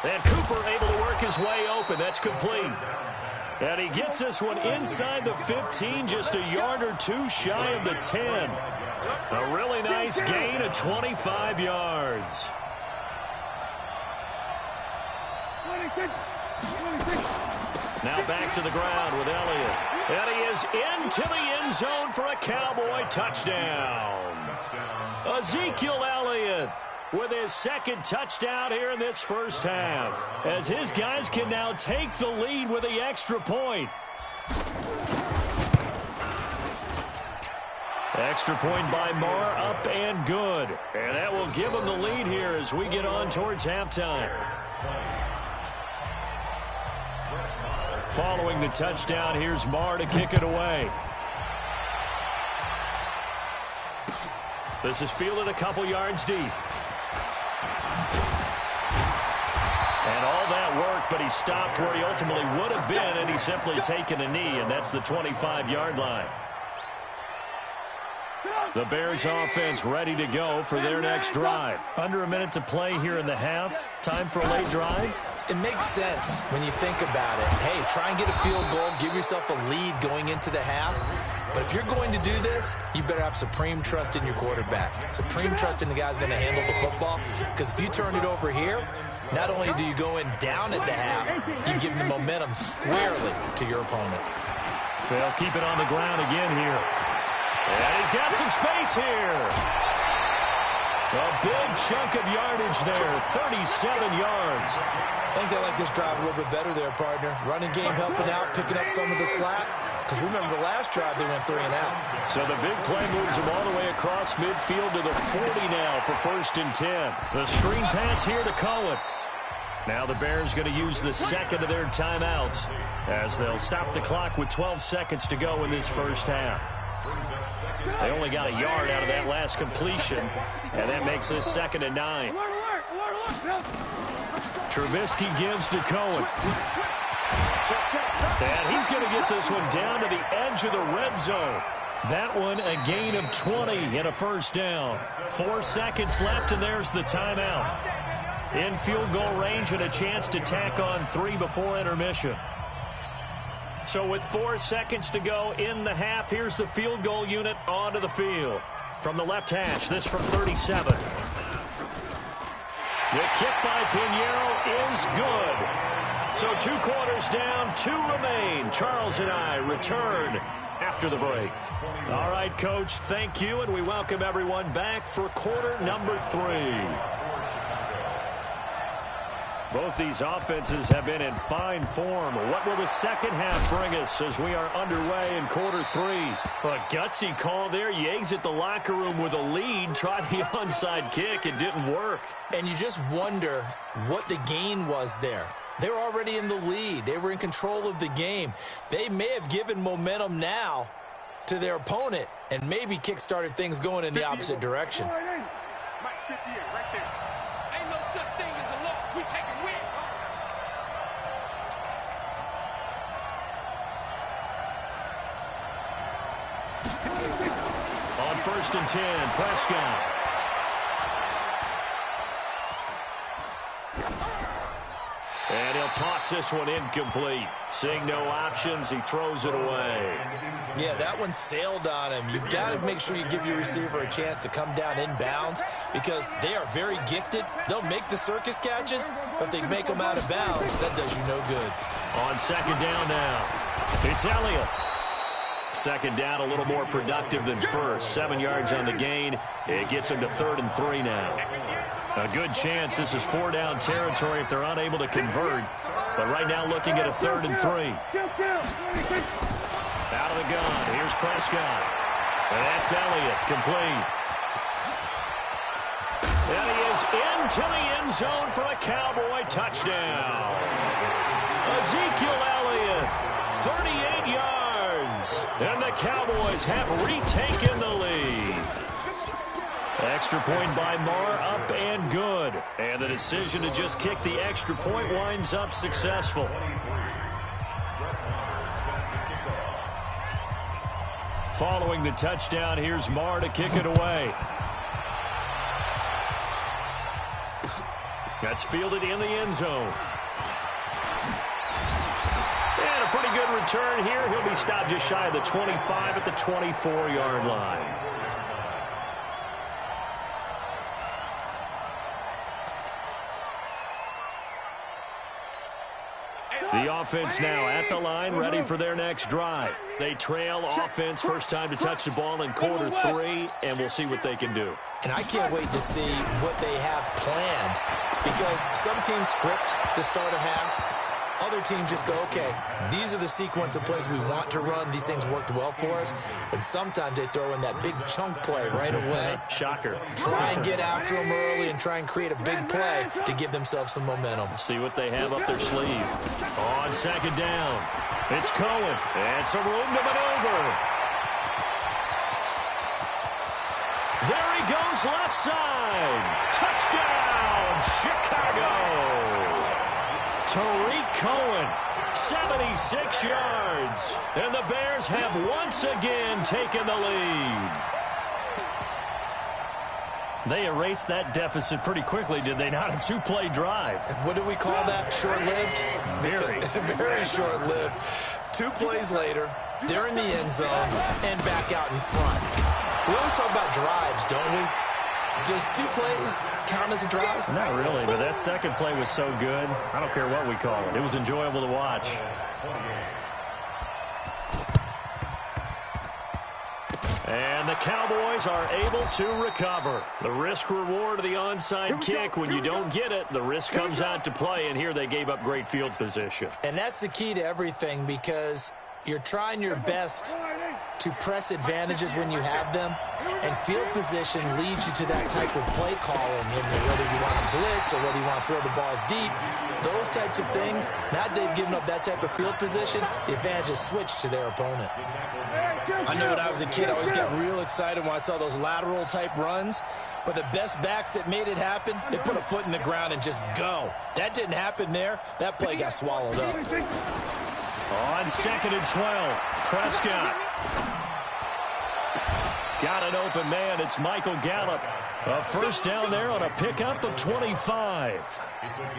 And Cooper able to work his way open. That's complete. And he gets this one inside the 15, just a yard or two shy of the 10. A really nice gain of 25 yards. Now back to the ground with Elliott. And he is into the end zone for a Cowboy touchdown. Ezekiel Elliott with his second touchdown here in this first half, as his guys can now take the lead with the extra point. Extra point by Marr, up and good. And that will give them the lead here as we get on towards halftime. Following the touchdown, here's Marr to kick it away. This is fielded a couple yards deep. And all that work, but he stopped where he ultimately would have been, and he's simply taken a knee, and that's the 25-yard line. The Bears offense ready to go for their next drive. Under a minute to play here in the half. Time for a late drive.
It makes sense when you think about it. Hey, try and get a field goal, give yourself a lead going into the half. But if you're going to do this, you better have supreme trust in your quarterback. Supreme trust in the guy's going to handle the football. Because if you turn it over here, not only do you go in down at the half, you give the momentum squarely to your opponent.
They'll keep it on the ground again here. And he's got some space here. A big chunk of yardage there, 37 yards.
I think they like this drive a little bit better there, partner. Running game helping out, picking up some of the slack. Because remember, the last drive, they went 3 and out.
So the big play moves them all the way across midfield to the 40 now for 1st and 10. The screen pass here to Cohen. Now the Bears going to use the second of their timeouts as they'll stop the clock with 12 seconds to go in this first half. They only got a yard out of that last completion, and that makes this 2nd and 9. Trubisky gives to Cohen. And he's going to get this one down to the edge of the red zone. That one a gain of 20 and a first down. 4 seconds left, and there's the timeout. In field goal range and a chance to tack on 3 before intermission. So with 4 seconds to go in the half, here's the field goal unit onto the field. From the left hash, this from 37. The kick by Pinheiro is good. So 2 quarters down, 2 remain. Charles and I return after the break. All right, Coach, thank you, and we welcome everyone back for quarter number 3. Both these offenses have been in fine form. What will the second half bring us as we are underway in quarter 3? A gutsy call there. You exit the locker room with a lead. Tried the onside kick. It didn't work.
And you just wonder what the gain was there. They were already in the lead. They were in control of the game. They may have given momentum now to their opponent and maybe kick-started things going in the opposite direction.
Mike 58 right there. Ain't no such thing as a loss. We take a win.
On 1st and 10, Prescott. And he'll toss this one incomplete. Seeing no options, he throws it away.
Yeah, that one sailed on him. You've got to make sure you give your receiver a chance to come down inbounds because they are very gifted. They'll make the circus catches, but if they make them out of bounds, that does you no good.
On 2nd down now, it's Elliott. 2nd down, a little more productive than first. 7 yards on the gain. It gets him to 3rd and 3 now. A good chance this is 4-down territory if they're unable to convert. But right now looking at a 3rd and 3. Out of the gun. Here's Prescott. And that's Elliott. Complete. And he is into the end zone for a Cowboy touchdown. Ezekiel Elliott, 38 yards. And the Cowboys have retaken the lead. Extra point by Marr, up and good. And the decision to just kick the extra point winds up successful. Following the touchdown, here's Marr to kick it away. That's fielded in the end zone. And a pretty good return here. He'll be stopped just shy of the 25 at the 24-yard line. The offense now at the line, ready for their next drive. They trail offense, first time to touch the ball in quarter 3, and we'll see what they can do.
And I can't wait to see what they have planned, because some teams script to start a half. Other teams just go, okay, these are the sequence of plays we want to run. These things worked well for us. And sometimes they throw in that big chunk play right away.
Shocker.
Try and get after them early and try and create a big play to give themselves some momentum.
See what they have up their sleeve. On second down, it's Cohen. And some room to maneuver. There he goes, left side. Touchdown, Chicago. Tariq Cohen, 76 yards. And the Bears have once again taken the lead. They erased that deficit pretty quickly, did they not? A 2-play drive.
What do we call that? Short-lived?
Very.
Very short-lived. 2 plays later, they're in the end zone and back out in front. We always talk about drives, don't we? Does 2 plays count as a drive?
Not really, but that second play was so good. I don't care what we call it. It was enjoyable to watch. And the Cowboys are able to recover. The risk-reward of the onside kick. When you don't get it, the risk comes out to play, and here they gave up great field position.
And that's the key to everything, because you're trying your best to press advantages when you have them, and field position leads you to that type of play calling, in whether you want to blitz or whether you want to throw the ball deep. Those types of things, now they've given up that type of field position, the advantage is switched to their opponent. I know when I was a kid, I always got real excited when I saw those lateral type runs, but the best backs that made it happen, they put a foot in the ground and just go. That didn't happen there. That play got swallowed up.
On second and 12, Prescott. Got an open man. It's Michael Gallup. A first down there on a pickup of 25.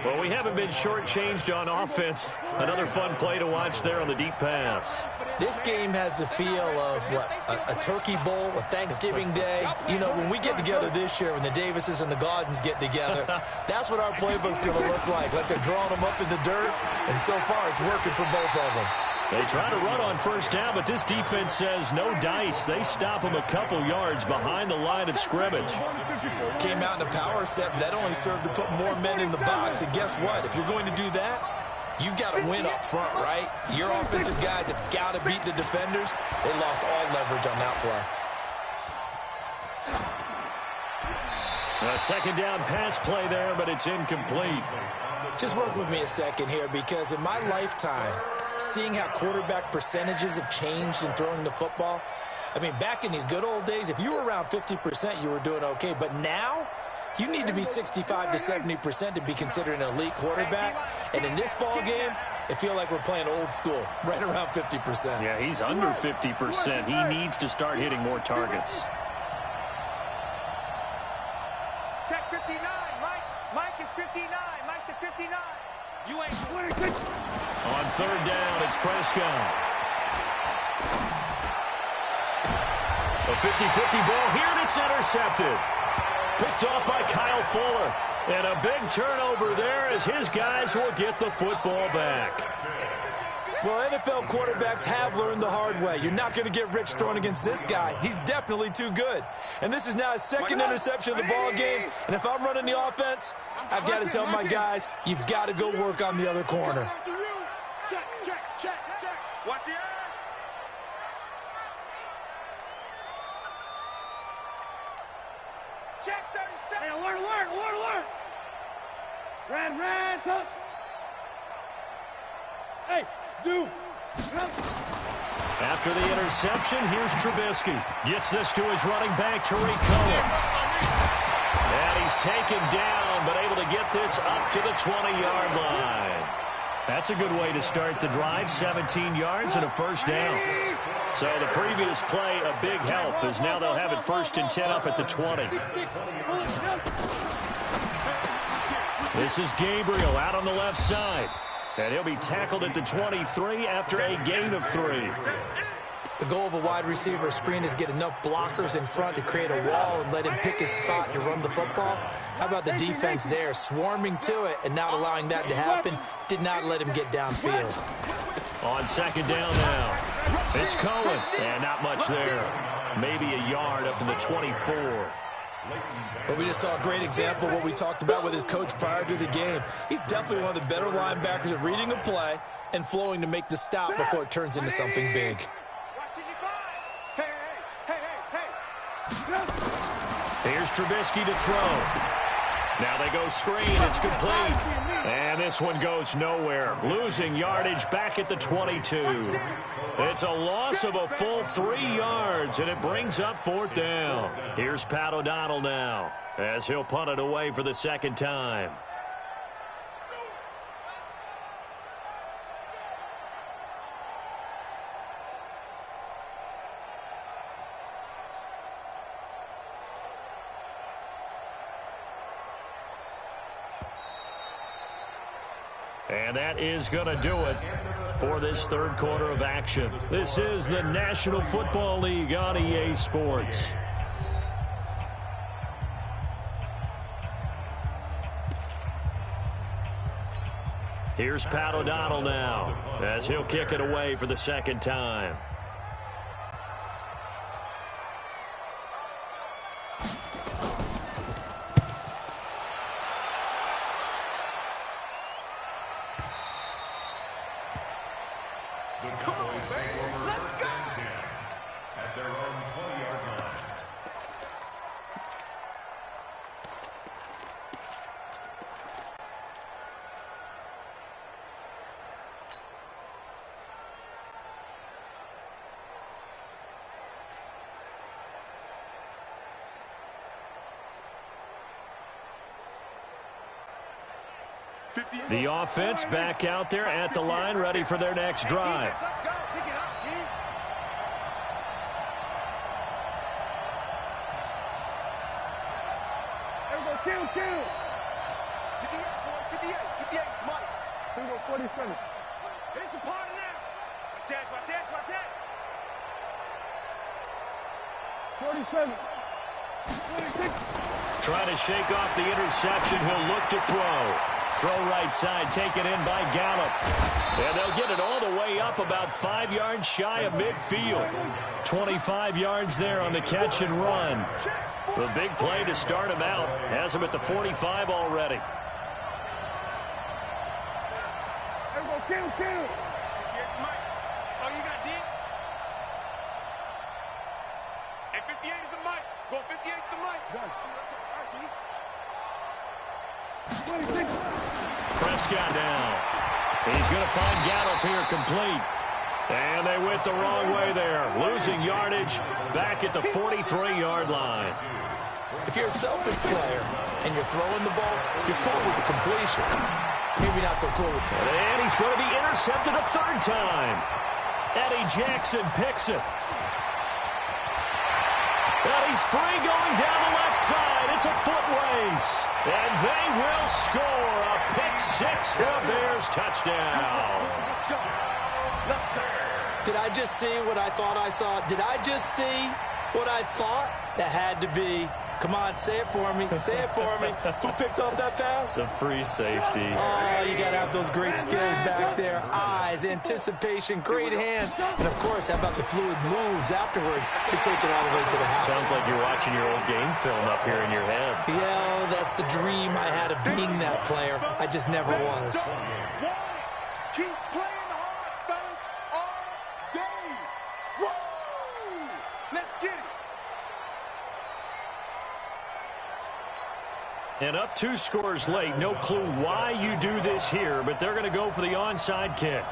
Well, we haven't been shortchanged on offense. Another fun play to watch there on the deep pass.
This game has the feel of, what, a turkey bowl, a Thanksgiving day. You know, when we get together this year, when the Davises and the Gaudens get together, that's what our playbook's going to look like they're drawing them up in the dirt, and so far it's working for both of them.
They try to run on first down, but this defense says no dice. They stop them a couple yards behind the line of scrimmage.
Came out in a power set, but that only served to put more men in the box, and guess what? If you're going to do that, you've got to win up front, right? Your offensive guys have got to beat the defenders. They lost all leverage on that play.
A second down pass play there, but it's incomplete.
Just work with me a second here, because in my lifetime, seeing how quarterback percentages have changed in throwing the football, I mean, back in the good old days, if you were around 50%, you were doing okay. But now, you need to be 65 to 70% to be considered an elite quarterback. And in this ball game, I feel like we're playing old school, right around 50%.
Yeah, he's under 50%. He needs to start hitting more targets.
Check 59, Mike. Mike is 59. Mike to 59. You ain't.
On third down, it's Prescott. A 50-50 ball here, and it's intercepted. Picked off by Kyle Fuller. And a big turnover there as his guys will get the football back.
Well, NFL quarterbacks have learned the hard way. You're not going to get rich throwing against this guy. He's definitely too good. And this is now his second interception of the ball game. And if I'm running the offense, I've got to tell my guys, you've got to go work on the other corner.
Check, check, check, check. Watch the eye. Check 37. Hey, alert. Red, top. Hey, zoom.
After the interception, here's Trubisky. Gets this to his running back, Tariq Cohen. And he's taken down, but able to get this up to the 20-yard line. That's a good way to start the drive, 17 yards and a first down. So the previous play, a big help, as now they'll have it 1st and 10 up at the 20. This is Gabriel out on the left side. And he'll be tackled at the 23 after a gain of 3.
The goal of a wide receiver screen is get enough blockers in front to create a wall and let him pick his spot to run the football. How about the defense there, swarming to it and not allowing that to happen? Did not let him get downfield.
On second down now, it's Cohen, and not much there. Maybe a yard up to the 24.
But we just saw a great example of what we talked about with his coach prior to the game. He's definitely one of the better linebackers at reading a play and flowing to make the stop before it turns into something big.
Here's Trubisky to throw. Now they go screen. It's complete. And this one goes nowhere. Losing yardage back at the 22. It's a loss of a full 3 yards, and it brings up 4th down. Here's Pat O'Donnell now as he'll punt it away for the second time. And that is going to do it for this third quarter of action. This is the National Football League on EA Sports. Here's Pat O'Donnell now as he'll kick it away for the second time. The offense back out there at the line, ready for their next drive.
Let's go. Pick it up, team. There we go. Kill. 58, boy. 58. 58. It's Mike. Here we go. 47. It's a party now. Watch that. 47. 26.
Trying to shake off the interception. He'll look to throw. Throw right side, taken in by Gallup. And they'll get it all the way up about 5 yards shy of midfield. 25 yards there on the catch and run. The big play to start him out. Has him at the 45 already.
Kill. Yes, Mike. Oh, you got D? And 58 is the Mike. Go 58 is the Mike. Done.
Prescott down. He's going to find Gallup here complete. And they went the wrong way there. Losing yardage back at the 43-yard line.
If you're a selfish player and you're throwing the ball, you're cool with the completion. Maybe not so cool with it.
And he's going to be intercepted a third time. Eddie Jackson picks it. And he's free going down the left side. It's a foot race. And they will score a pick-6 for a Bears touchdown.
Did I just see what I thought I saw? Did I just see what I thought? That had to be. Come on, say it for me. Say it for me. Who picked up that pass?
The free safety.
Oh, you got to have those great skills back there. Eyes, anticipation, great hands. And, of course, how about the fluid moves afterwards to take it all the way to the house?
Sounds like you're watching your old game film up here in your head.
Yeah, that's the dream I had of being that player. I just never was.
Keep playing hard, fellas, all day. Woo! Let's get it.
And up 2 scores late. No clue why you do this here, but they're going to go for the onside kick.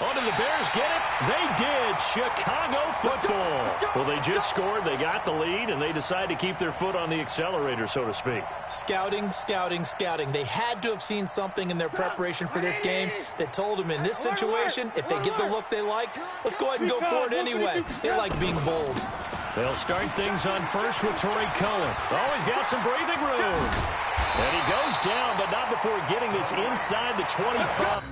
Oh, did the Bears get it? They did. Chicago football. Well, they just scored. They got the lead, and they decide to keep their foot on the accelerator, so to speak.
Scouting. They had to have seen something in their preparation for this game that told them in this situation, if they get the look they like, let's go ahead and go for it anyway. They like being bold.
They'll start things on first with Tariq Cohen. Oh, he's got some breathing room. And he goes down, but not before getting this inside the 25.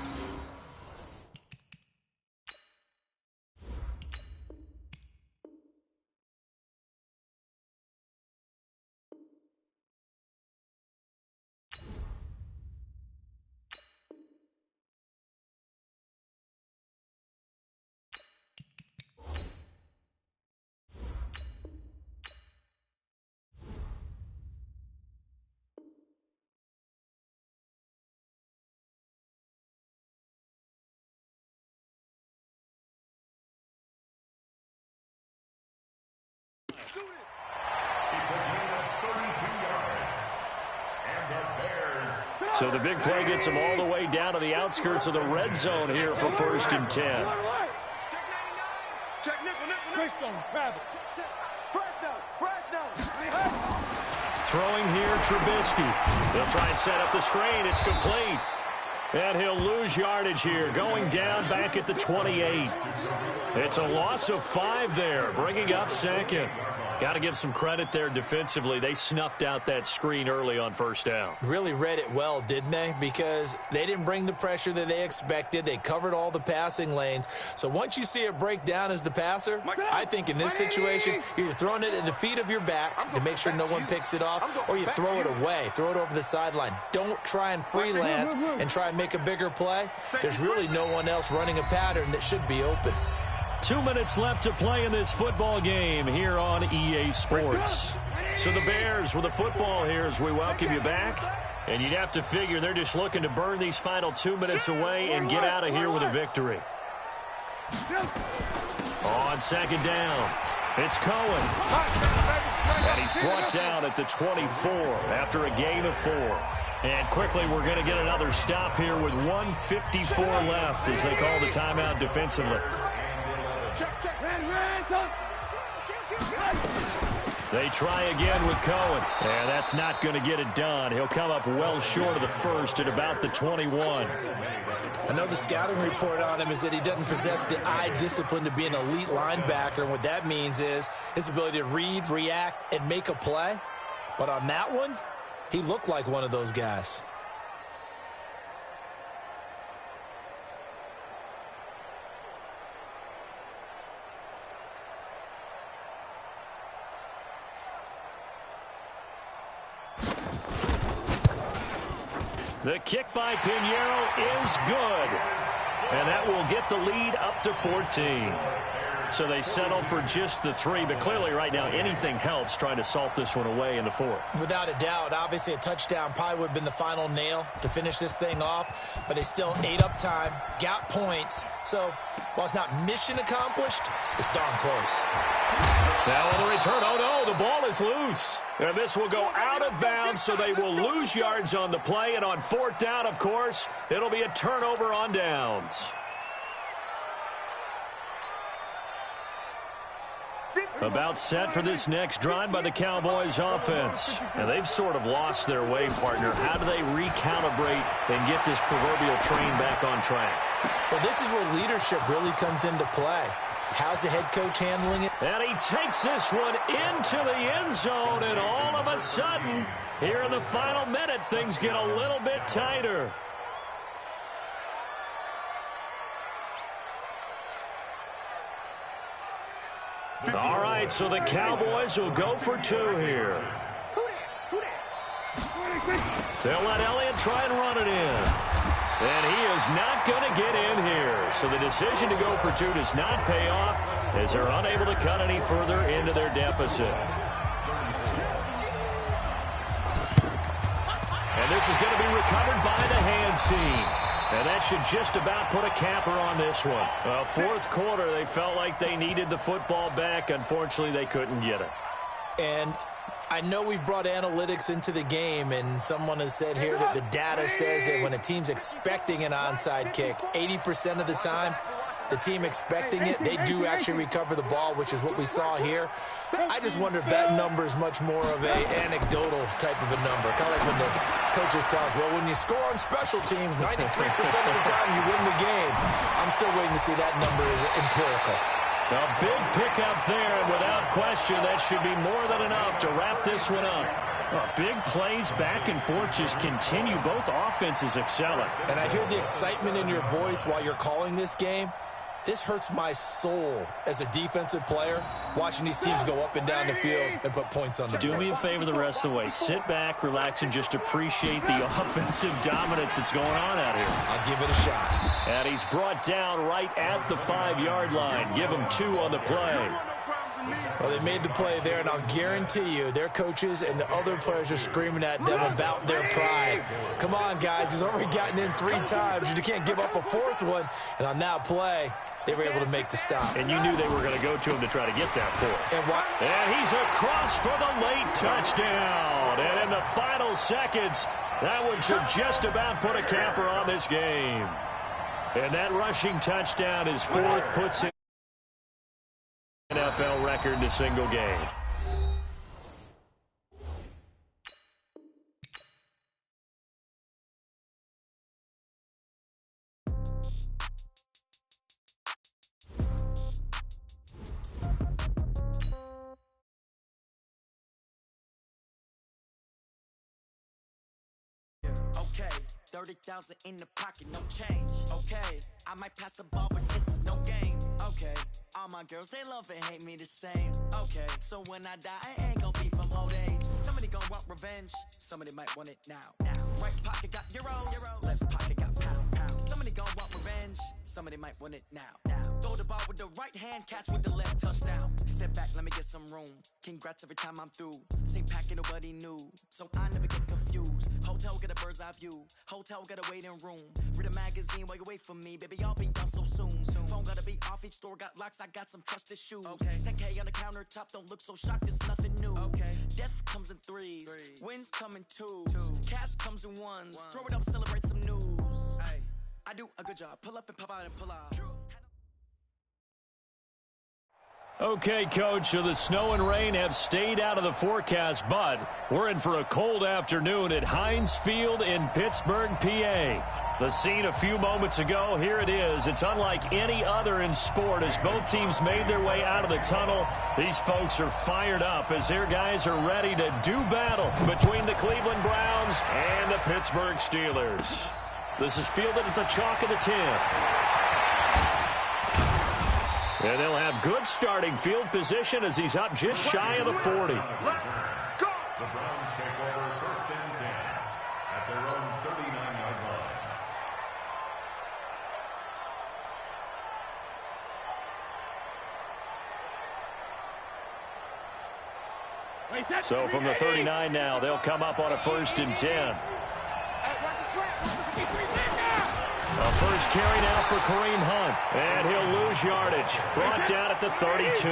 So the big play gets them all the way down to the outskirts of the red zone here for 1st and 10. Throwing here, Trubisky. They'll try and set up the screen. It's complete. And he'll lose yardage here, going down back at the 28. It's a loss of 5 there, bringing up 2nd. Got to give some credit there defensively. They snuffed out that screen early on 1st down.
Really read it well, didn't they? Because they didn't bring the pressure that they expected. They covered all the passing lanes. So once you see it break down as the passer, I think in this situation, you're throwing it at the feet of your back to make sure no one picks it off, or you throw it away, throw it over the sideline. Don't try and freelance and try and make a bigger play. There's really no one else running a pattern that should be open.
2 minutes left to play in this football game here on EA Sports. So the Bears with the football here as we welcome you back. And you'd have to figure they're just looking to burn these final 2 minutes away and get out of here with a victory. On 2nd down, it's Cohen. And he's brought down at the 24 after a gain of 4. And quickly, we're going to get another stop here with 1:54 left as they call the timeout defensively. They try again with Cohen. And that's not going to get it done. He'll come up well short of the first at about the 21.
I know the scouting report on him is that he doesn't possess the eye discipline to be an elite linebacker. And what that means is his ability to read, react, and make a play. But on that one, he looked like one of those guys.
The kick by Pinheiro is good. And that will get the lead up to 14. So they settle for just the 3, but clearly right now anything helps trying to salt this one away in the 4th.
Without a doubt, obviously a touchdown probably would have been the final nail to finish this thing off, but they still ate up time, got points. So while it's not mission accomplished, it's darn close.
Now on the return, oh no, the ball is loose. And this will go out of bounds, so they will lose yards on the play. And on 4th down, of course, it'll be a turnover on downs. About set for this next drive by the Cowboys offense. And they've sort of lost their way, partner. How do they recalibrate and get this proverbial train back on track?
Well, this is where leadership really comes into play. How's the head coach handling it?
And he takes this one into the end zone, and all of a sudden, here in the final minute, things get a little bit tighter. All right, so the Cowboys will go for 2 here. They'll let Elliott try and run it in. And he is not going to get in here. So the decision to go for 2 does not pay off as they're unable to cut any further into their deficit. And this is going to be recovered by the hands team. And that should just about put a capper on this one. Well, 4th quarter, they felt like they needed the football back. Unfortunately, they couldn't get it.
And I know we've brought analytics into the game, and someone has said here that the data says that when a team's expecting an onside kick, 80% of the time, the team expecting it, they do actually recover the ball, which is what we saw here. I just wonder if that number is much more of a anecdotal type of a number. Kind of like when the coaches tell us, well, when you score on special teams, 93% of the time you win the game. I'm still waiting to see that number is empirical.
A big pickup there, and without question, that should be more than enough to wrap this one up. Big plays back and forth just continue. Both offenses excelling.
And I hear the excitement in your voice while you're calling this game. This hurts my soul as a defensive player, watching these teams go up and down the field and put points on the board.
Do me a favor the rest of the way. Sit back, relax, and just appreciate the offensive dominance that's going on out here.
I'll give it a shot.
And he's brought down right at the 5-yard line. Give him 2 on the play.
Well, they made the play there, and I'll guarantee you their coaches and the other players are screaming at them about their pride. Come on, guys. He's already gotten in 3 times. You can't give up a 4th one. And on that play, they were able to make the stop.
And you knew they were going to go to him to try to get that 4th. And he's across for the late touchdown. And in the final seconds, that one should just about put a capper on this game. And that rushing touchdown is 4th, puts it NFL record in a single game.
Okay, 30,000 in the pocket, no change. Okay, I might pass the ball, but this is no game. Okay, all my girls, they love and hate me the same. Okay, so when I die, I ain't gonna be from old age. Somebody gonna want revenge, somebody might want it now. Right pocket got euros, left pocket got pound. Somebody gonna want revenge, somebody might want it now. Throw the ball with the right hand, catch with the left, touchdown. Step back, let me get some room. Congrats every time I'm through. Same packet, nobody knew, so I never get confused. Hotel get a bird's eye view. Hotel got a waiting room. Read a magazine while you wait for me, baby. I'll be done so soon. Phone gotta be off. Each store got locks. I got some trusted shoes. Okay. 10K on the countertop. Don't look so shocked. It's nothing new. Okay. Death comes in threes. Wins come in twos. Cash comes in ones. Throw it up, celebrate some news. Ay. I do a good job. Pull up and pop out and pull out.
Okay, Coach, so the snow and rain have stayed out of the forecast, but we're in for a cold afternoon at Heinz Field in Pittsburgh, PA. The scene a few moments ago, here it is. It's unlike any other in sport as both teams made their way out of the tunnel. These folks are fired up as their guys are ready to do battle between the Cleveland Browns and the Pittsburgh Steelers. This is fielded at the chalk of the 10. And they'll have good starting field position as he's up just shy of the 40.
The Browns take over 1st and 10 at their own 39-yard line.
So from the 39 now, they'll come up on a 1st and 10. A first carry now for Kareem Hunt. And he'll lose yardage. Brought down at the 32.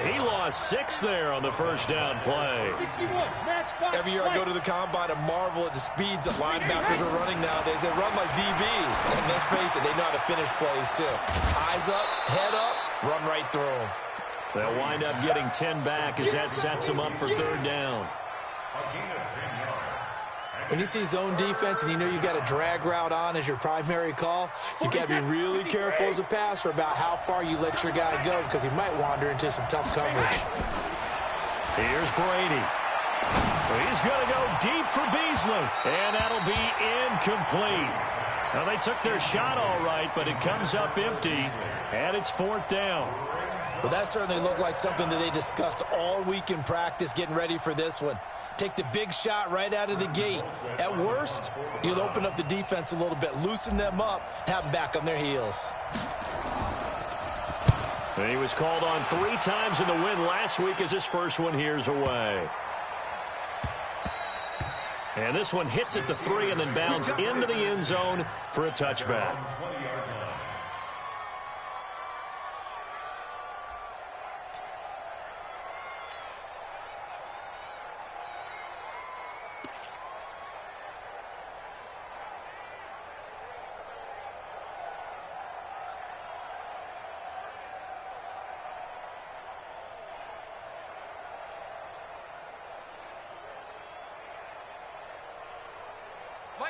He lost 6 there on the first down play.
Every year I go to the combine and marvel at the speeds that linebackers are running nowadays. They run like DBs. And let's face it, they know how to finish plays too. Eyes up, head up, run right through them.
They'll wind up getting 10 back as that sets them up for 3rd down.
When you see zone defense and you know you got a drag route on as your primary call, you got to be really careful as a passer about how far you let your guy go because he might wander into some tough coverage.
Here's Brady. He's going to go deep for Beasley, and that'll be incomplete. Now, they took their shot all right, but it comes up empty, and it's 4th down.
Well, that certainly looked like something that they discussed all week in practice getting ready for this one. Take the big shot right out of the gate. At worst, you'll open up the defense a little bit, loosen them up, have them back on their heels.
And he was called on 3 times in the win last week as his first one here's away. And this one hits at the 3 and then bounds into the end zone for a touchback.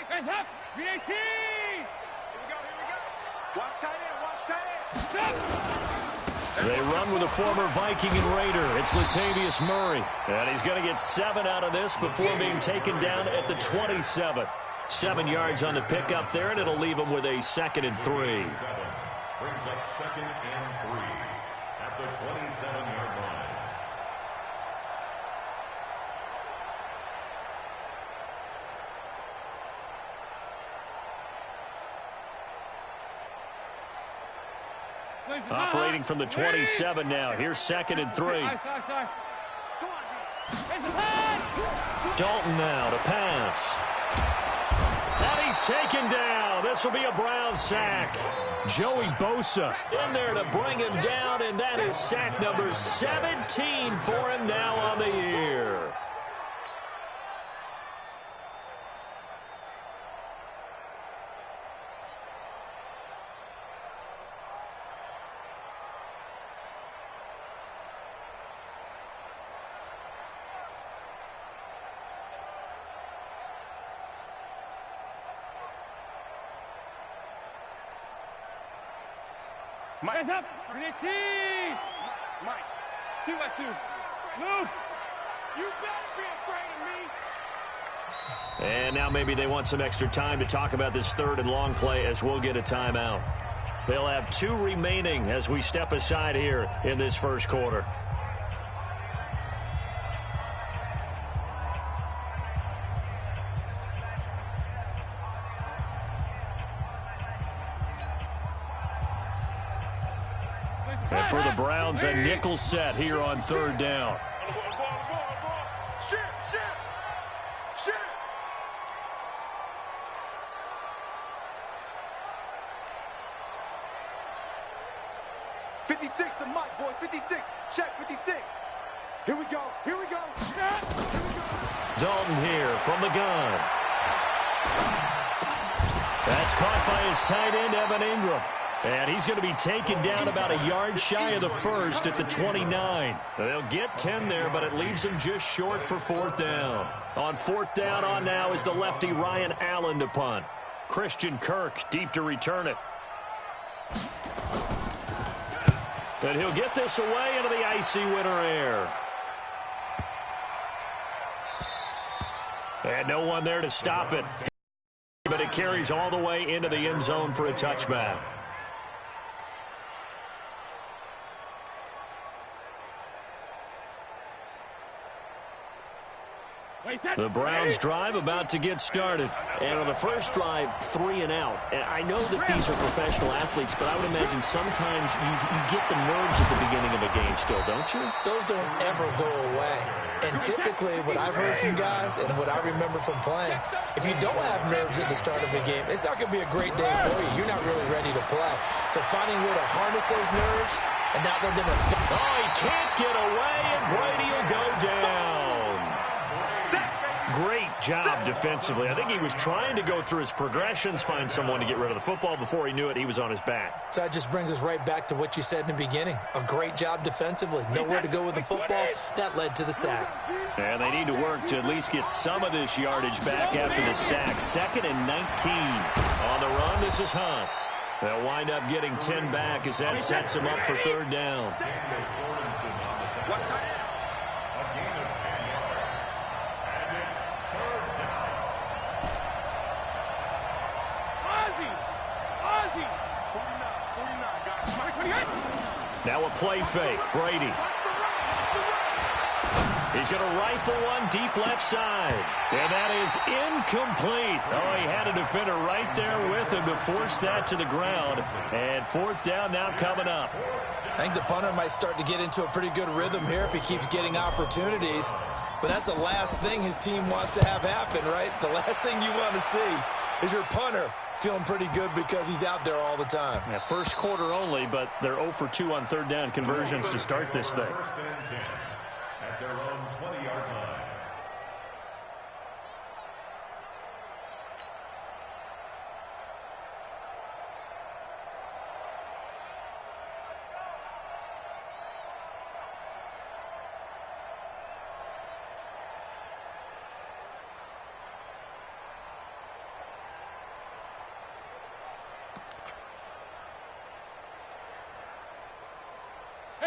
Hands up! GAT! Here we go, here we go. Watch tight end, watch tight end. Stop!
They run with a former Viking and Raider. It's Latavius Murray. And he's going to get 7 out of this before being taken down at the 27. 7 yards on the pickup there, and it'll leave him with a 2nd and 3.
Brings up 2nd and 3 at the 27-yard line.
Operating from the 27 now. Here's 2nd and 3. Dalton now to pass. And he's taken down. This will be a Brown sack. Joey Bosa in there to bring him down, and that is sack number 17 for him now on the year.
Mike. Up. Mike. 2-2. Move. You better be afraid of me.
And now maybe they want some extra time to talk about this 3rd and long play as we'll get a timeout. They'll have 2 remaining as we step aside here in this first quarter. And for the Browns, a nickel set here on 3rd down.
Shit. 56 to Mike, boys. 56. Check 56. Here we go.
Dalton here from the gun. That's caught by his tight end, Evan Ingram. And he's going to be taken down about a yard shy of the 1st at the 29. They'll get 10 there, but it leaves them just short for 4th down. On 4th down on now is the lefty Ryan Allen to punt. Christian Kirk deep to return it. And he'll get this away into the icy winter air. And no one there to stop it. But it carries all the way into the end zone for a touchback. The Browns drive about to get started. And on the first drive, 3 and out. And I know that these are professional athletes, but I would imagine sometimes you get the nerves at the beginning of a game still, don't you?
Those don't ever go away. And typically what I've heard from guys and what I remember from playing, if you don't have nerves at the start of a game, it's not going to be a great day for you. You're not really ready to play. So finding a way to harness those nerves and not let them affect.
Oh, he can't get away, and Brady will go down. Great job defensively. I think he was trying to go through his progressions, find someone to get rid of the football. Before he knew it, he was on his back.
So that just brings us right back to what you said in the beginning. A great job defensively. Nowhere to go with the football. That led to the sack.
And they need to work to at least get some of this yardage back after the sack. 2nd and 19. On the run, this is Hunt. They'll wind up getting 10 back as that sets them up for 3rd down. Now a play fake. Brady. He's going to rifle one deep left side. And that is incomplete. Oh, he had a defender right there with him to force that to the ground. And 4th down now coming up.
I think the punter might start to get into a pretty good rhythm here if he keeps getting opportunities. But that's the last thing his team wants to have happen, right? The last thing you want to see is your punter feeling pretty good because he's out there all the time.
Yeah, first quarter only, but they're 0 for 2 on 3rd down conversions to start this thing.
1st and 10 at their own 20-yard line.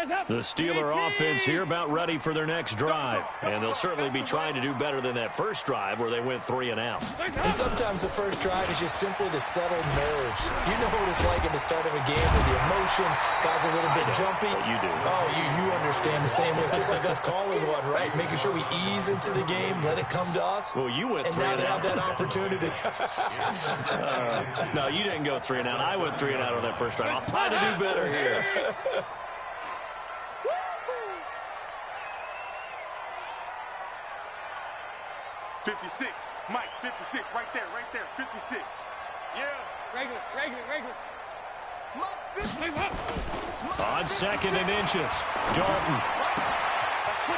The Steeler offense here about ready for their next drive. And they'll certainly be trying to do better than that first drive where they went 3 and out.
And sometimes the first drive is just simply to settle nerves. You know what it's like at the start of a game with the emotion. Guys are a little bit jumpy.
You do.
Oh, you understand the same way. It's just like us calling one, right? Making sure we ease into the game, let it come to us.
Well, you went 3
and
and out.
now they have that opportunity.
No, you didn't go 3 and out. I went 3 and out on that first drive. I'll try to do better here.
56. Mike, 56. Right there. 56. Yeah.
Regular.
On 2nd and inches. Dalton.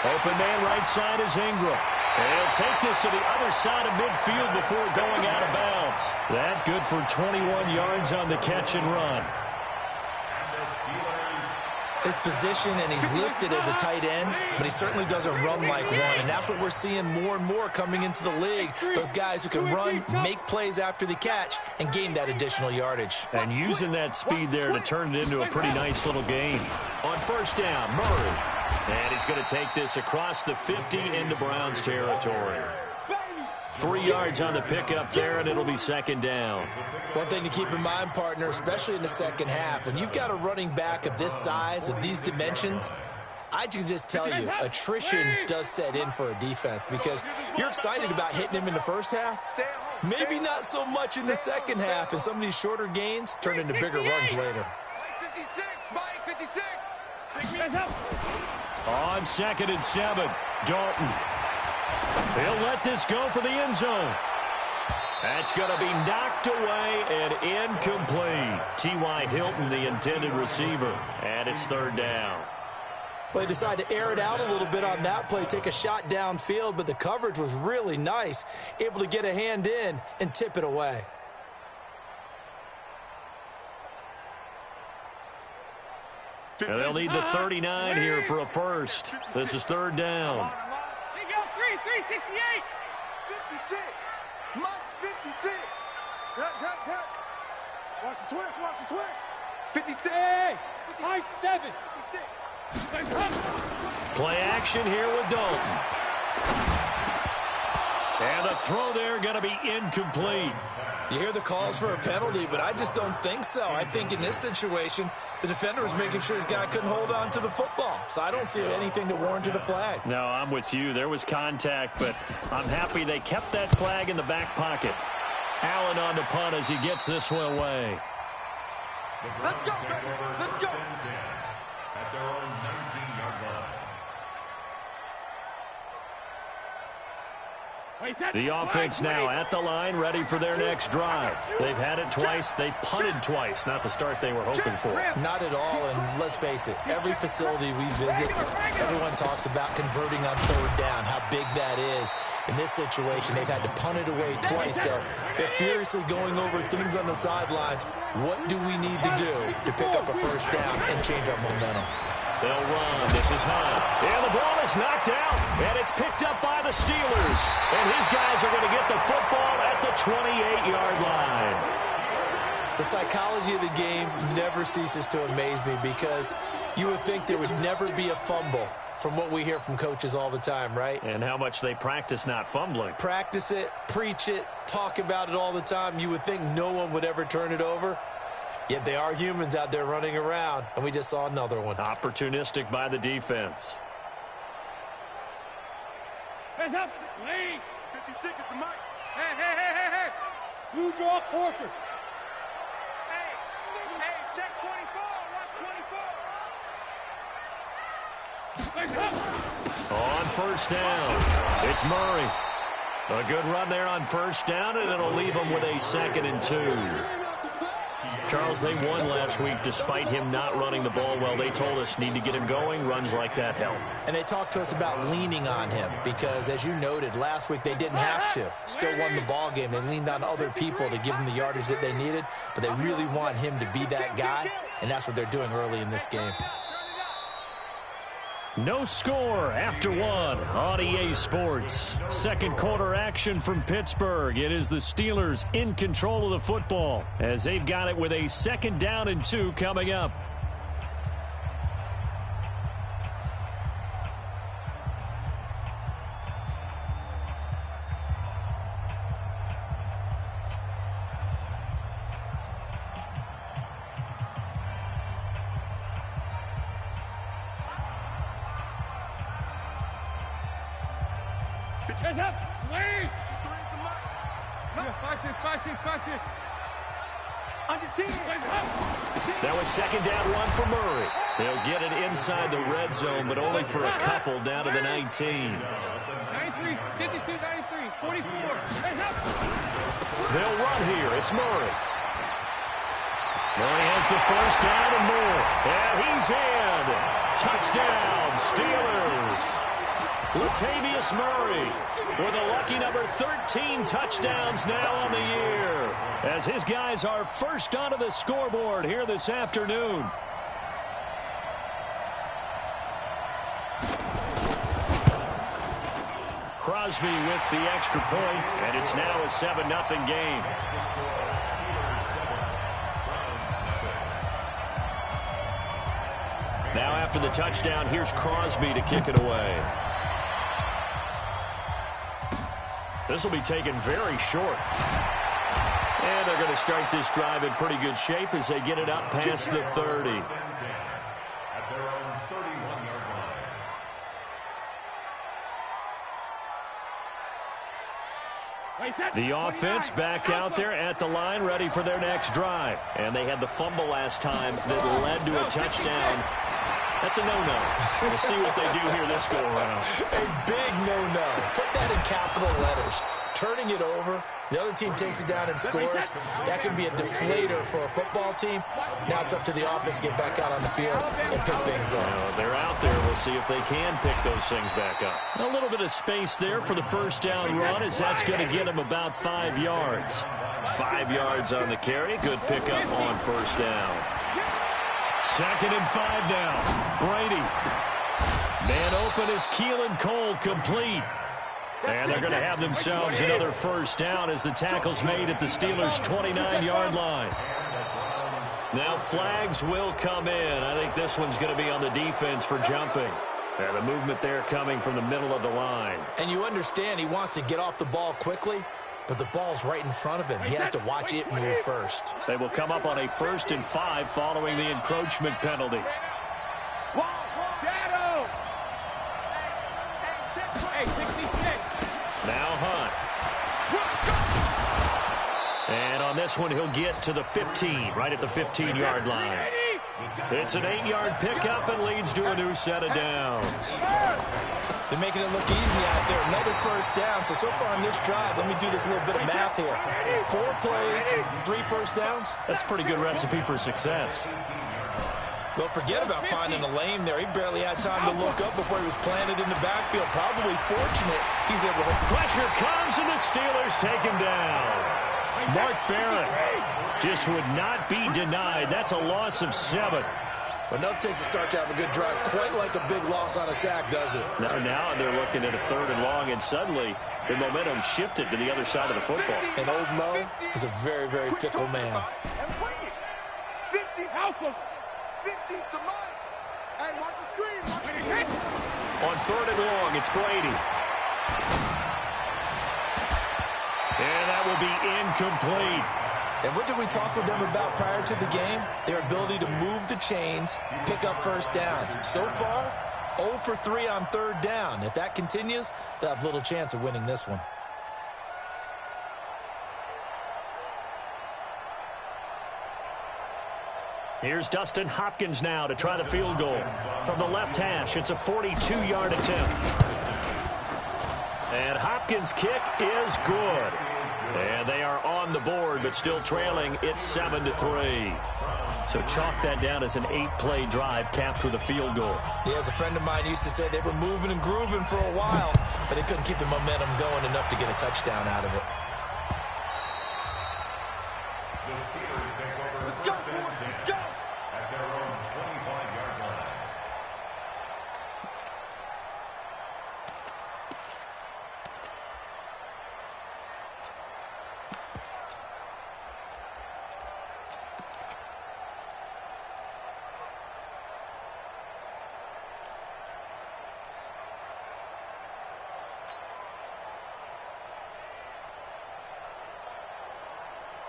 Open man right side is Ingram. And he'll take this to the other side of midfield before going out of bounds. That good for 21 yards on the catch and run.
His position, and he's listed as a tight end, but he certainly doesn't run like one. And that's what we're seeing more and more coming into the league. Those guys who can run, make plays after the catch, and gain that additional yardage.
And using that speed there to turn it into a pretty nice little game. On first down, Murray. And he's going to take this across the 50 into Browns territory. 3 yards on the pickup there, and it'll be 2nd down.
One thing to keep in mind, partner, especially in the second half, when you've got a running back of this size, of these dimensions, I can just tell you, attrition does set in for a defense because you're excited about hitting him in the first half. Maybe not so much in the second half, and some of these shorter gains turn into bigger runs later.
56. Mike, 56.
On 2nd and 7, Dalton. He'll let this go for the end zone. That's going to be knocked away and incomplete. T.Y. Hilton, the intended receiver, and it's 3rd down.
Well, he decided to air it out a little bit on that play, take a shot downfield, but the coverage was really nice, able to get a hand in and tip it away.
And they'll need the 39 here for a first. This is 3rd down.
368. 56. Mike's 56. Cut. Watch the twist. 56.
Hey, high 7.
56.
Play action here with Dalton. And the throw there going to be incomplete.
You hear the calls for a penalty, but I just don't think so. I think in this situation, the defender was making sure his guy couldn't hold on to the football. So I don't see anything to warrant the flag.
No, I'm with you. There was contact, but I'm happy they kept that flag in the back pocket. Allen on the punt as he gets this one away.
Let's go, baby. Let's go.
At their own 19-yard line.
The offense now at the line, ready for their next drive. They've had it twice. They've punted twice. Not the start they were hoping for.
Not at all, and let's face it, every facility we visit, everyone talks about converting on 3rd down, how big that is. In this situation, they've had to punt it away twice, so they're furiously going over things on the sidelines. What do we need to do to pick up a first down and change our momentum?
They'll run. This is Hunt. And the ball is knocked out. And it's picked up by the Steelers. And his guys are going to get the football at the 28-yard line.
The psychology of the game never ceases to amaze me because you would think there would never be a fumble from what we hear from coaches all the time, right?
And how much they practice not fumbling.
Practice it, preach it, talk about it all the time. You would think no one would ever turn it over. Yet they are humans out there running around, and we just saw another one.
Opportunistic by the defense.
Hands up. Lee.
56 is the Mike.
Hey. You draw Corker.
Hey, check 24. Watch 24.
On first down, it's Murray. A good run there on first down, and it'll leave them with a 2nd and 2. Charles, they won last week despite him not running the ball well. They told us need to get him going. Runs like that help.
And they talked to us about leaning on him because, as you noted, last week they didn't have to. Still won the ball game. They leaned on other people to give them the yardage that they needed, but they really want him to be that guy, and that's what they're doing early in this game.
No score after one on EA Sports. Second quarter action from Pittsburgh. It is the Steelers in control of the football as they've got it with a 2nd down and 2 coming up.
Hands up. Lean.
53's the mic.
Yeah, 5-6.
Under 10.
Hands up.
That was second down 1 for Murray. They'll get it inside the red zone, but only for a couple down to the 19.
93, 52, 93, 44. Hands up.
They'll run here. It's Murray. Murray has the first down and more. And he's in. Touchdown, Steelers. Latavius Murray with a lucky number 13 touchdowns now on the year, as his guys are first onto the scoreboard here this afternoon. Crosby with the extra point, and it's now a 7-0 game. Now after the touchdown, here's Crosby to kick it away. This will be taken very short. And they're going to start this drive in pretty good shape as they get it up past the 30.
At their own 31-yard line.
The offense back out there at the line, ready for their next drive. And they had the fumble last time that led to a touchdown. That's a no-no. We'll see what they do here this go-around.
A big no-no. Put that in capital letters. Turning it over, the other team takes it down and scores. That can be a deflator for a football team. Now it's up to the offense to get back out on the field and pick things up.
They're out there. We'll see if they can pick those things back up. A little bit of space there for the first down run, as that's going to get them about 5 yards. 5 yards on the carry. Good pickup on first down. 2nd and 5 now. Brady. Man open is Keelan Cole, complete. And they're going to have themselves another first down as the tackle's made at the Steelers' 29-yard line. Now flags will come in. I think this one's going to be on the defense for jumping. And the movement there coming from the middle of the line.
And you understand he wants to get off the ball quickly, but the ball's right in front of him. He has to watch it move first.
They will come up on a 1st and 5 following the encroachment penalty.
Shadow. Hey, 66.
Now Hunt. And on this one, he'll get to the 15, right at the 15-yard line. It's an 8-yard pickup and leads to a new set of downs.
They're making it look easy out there. Another first down. So far on this drive, let me do this little bit of math here. 4 plays, 3 first downs.
That's a pretty good recipe for success.
Well, forget about finding a lane there. He barely had time to look up before he was planted in the backfield. Probably fortunate he's able to...
Pressure comes, and the Steelers take him down. Mark Barrett just would not be denied. That's a loss of 7.
But enough takes to start to have a good drive. Quite like a big loss on a sack, does it?
Now they're looking at a 3rd and long, and suddenly the momentum shifted to the other side of the football.
And old Mo is a very, very fickle man.
50. Help him. 50's the mic. And watch the screen.
On 3rd and long, it's Brady. And that will be incomplete.
And what did we talk with them about prior to the game? Their ability to move the chains, pick up first downs. So far, 0 for 3 on 3rd down. If that continues, they'll have little chance of winning this one.
Here's Dustin Hopkins now to try the field goal. From the left hash, it's a 42-yard attempt. And Hopkins' kick is good. And they are on the board, but still trailing. It's 7-3. So chalk that down as an 8-play drive capped with a field goal.
Yeah, as a friend of mine used to say, they were moving and grooving for a while, but they couldn't keep the momentum going enough to get a touchdown out of it.
The Steelers take over
Let's
first
go,
and
boys.
10
Let's go.
at their own 25-yard line.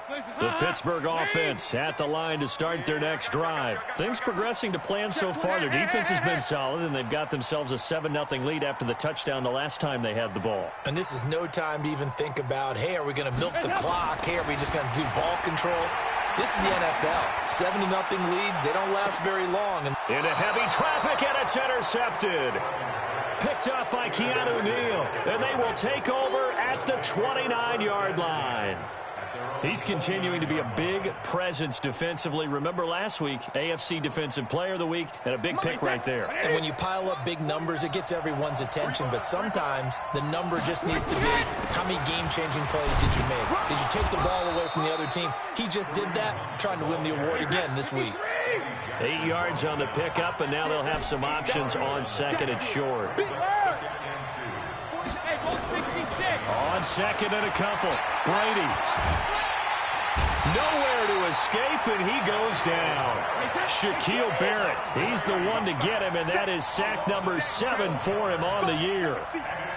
The Pittsburgh offense at the line to start their next drive. Things progressing to plan so far. Their defense has been solid, and they've got themselves a 7-0 lead after the touchdown the last time they had the ball.
And this is no time to even think about, hey, are we going to milk the clock? Hey, are we just going to do ball control? This is the NFL. 7-0 leads, they don't last very long.
Into heavy traffic, and it's intercepted. Picked up by Keanu Neal, and they will take over at the 29-yard line. He's continuing to be a big presence defensively. Remember last week, AFC Defensive Player of the Week, and a big pick right there.
And when you pile up big numbers, it gets everyone's attention. But sometimes the number just needs to be, how many game-changing plays did you make? Did you take the ball away from the other team? He just did that, trying to win the award again this week.
8 yards on the pickup, and now they'll have some options on second and short. On second and a couple. Brady. Nowhere to escape, and he goes down. Shaquille Barrett, he's the one to get him, and that is sack number 7 for him on the year.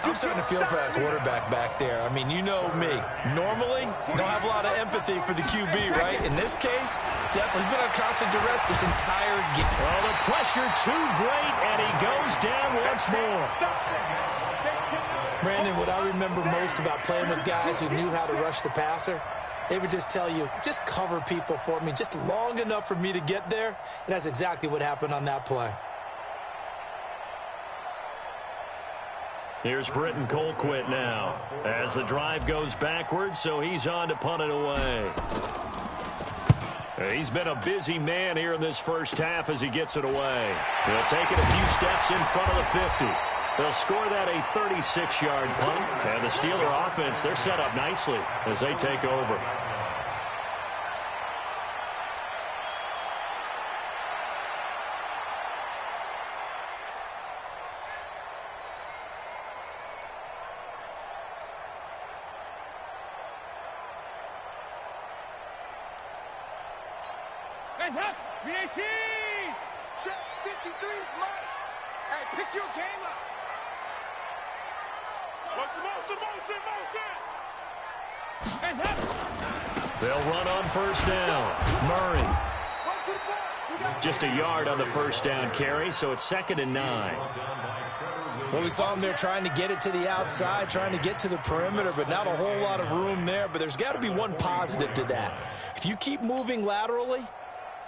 I'm starting to feel for that quarterback back there. I mean, you know me. Normally, don't have a lot of empathy for the QB, right? In this case, definitely been on constant duress this entire game.
Well, the pressure too great, and he goes down once more.
Brandon, what I remember most about playing with guys who knew how to rush the passer, they would just tell you, just cover people for me, just long enough for me to get there. And that's exactly what happened on that play.
Here's Britton Colquitt now as the drive goes backwards, so he's on to punt it away. He's been a busy man here in this first half as he gets it away. He'll take it a few steps in front of the 50. They'll score that a 36-yard punt. And the Steeler offense, they're set up nicely as they take over.
Guys up! 318!
Check 53, Mike. Hey, pick your game up. Motion.
Guys up!
They'll run on first down. Murray. Just a yard on the first down carry, so it's 2nd and 9.
Well, we saw him there trying to get it to the outside, trying to get to the perimeter, but not a whole lot of room there. But there's got to be one positive to that. If you keep moving laterally,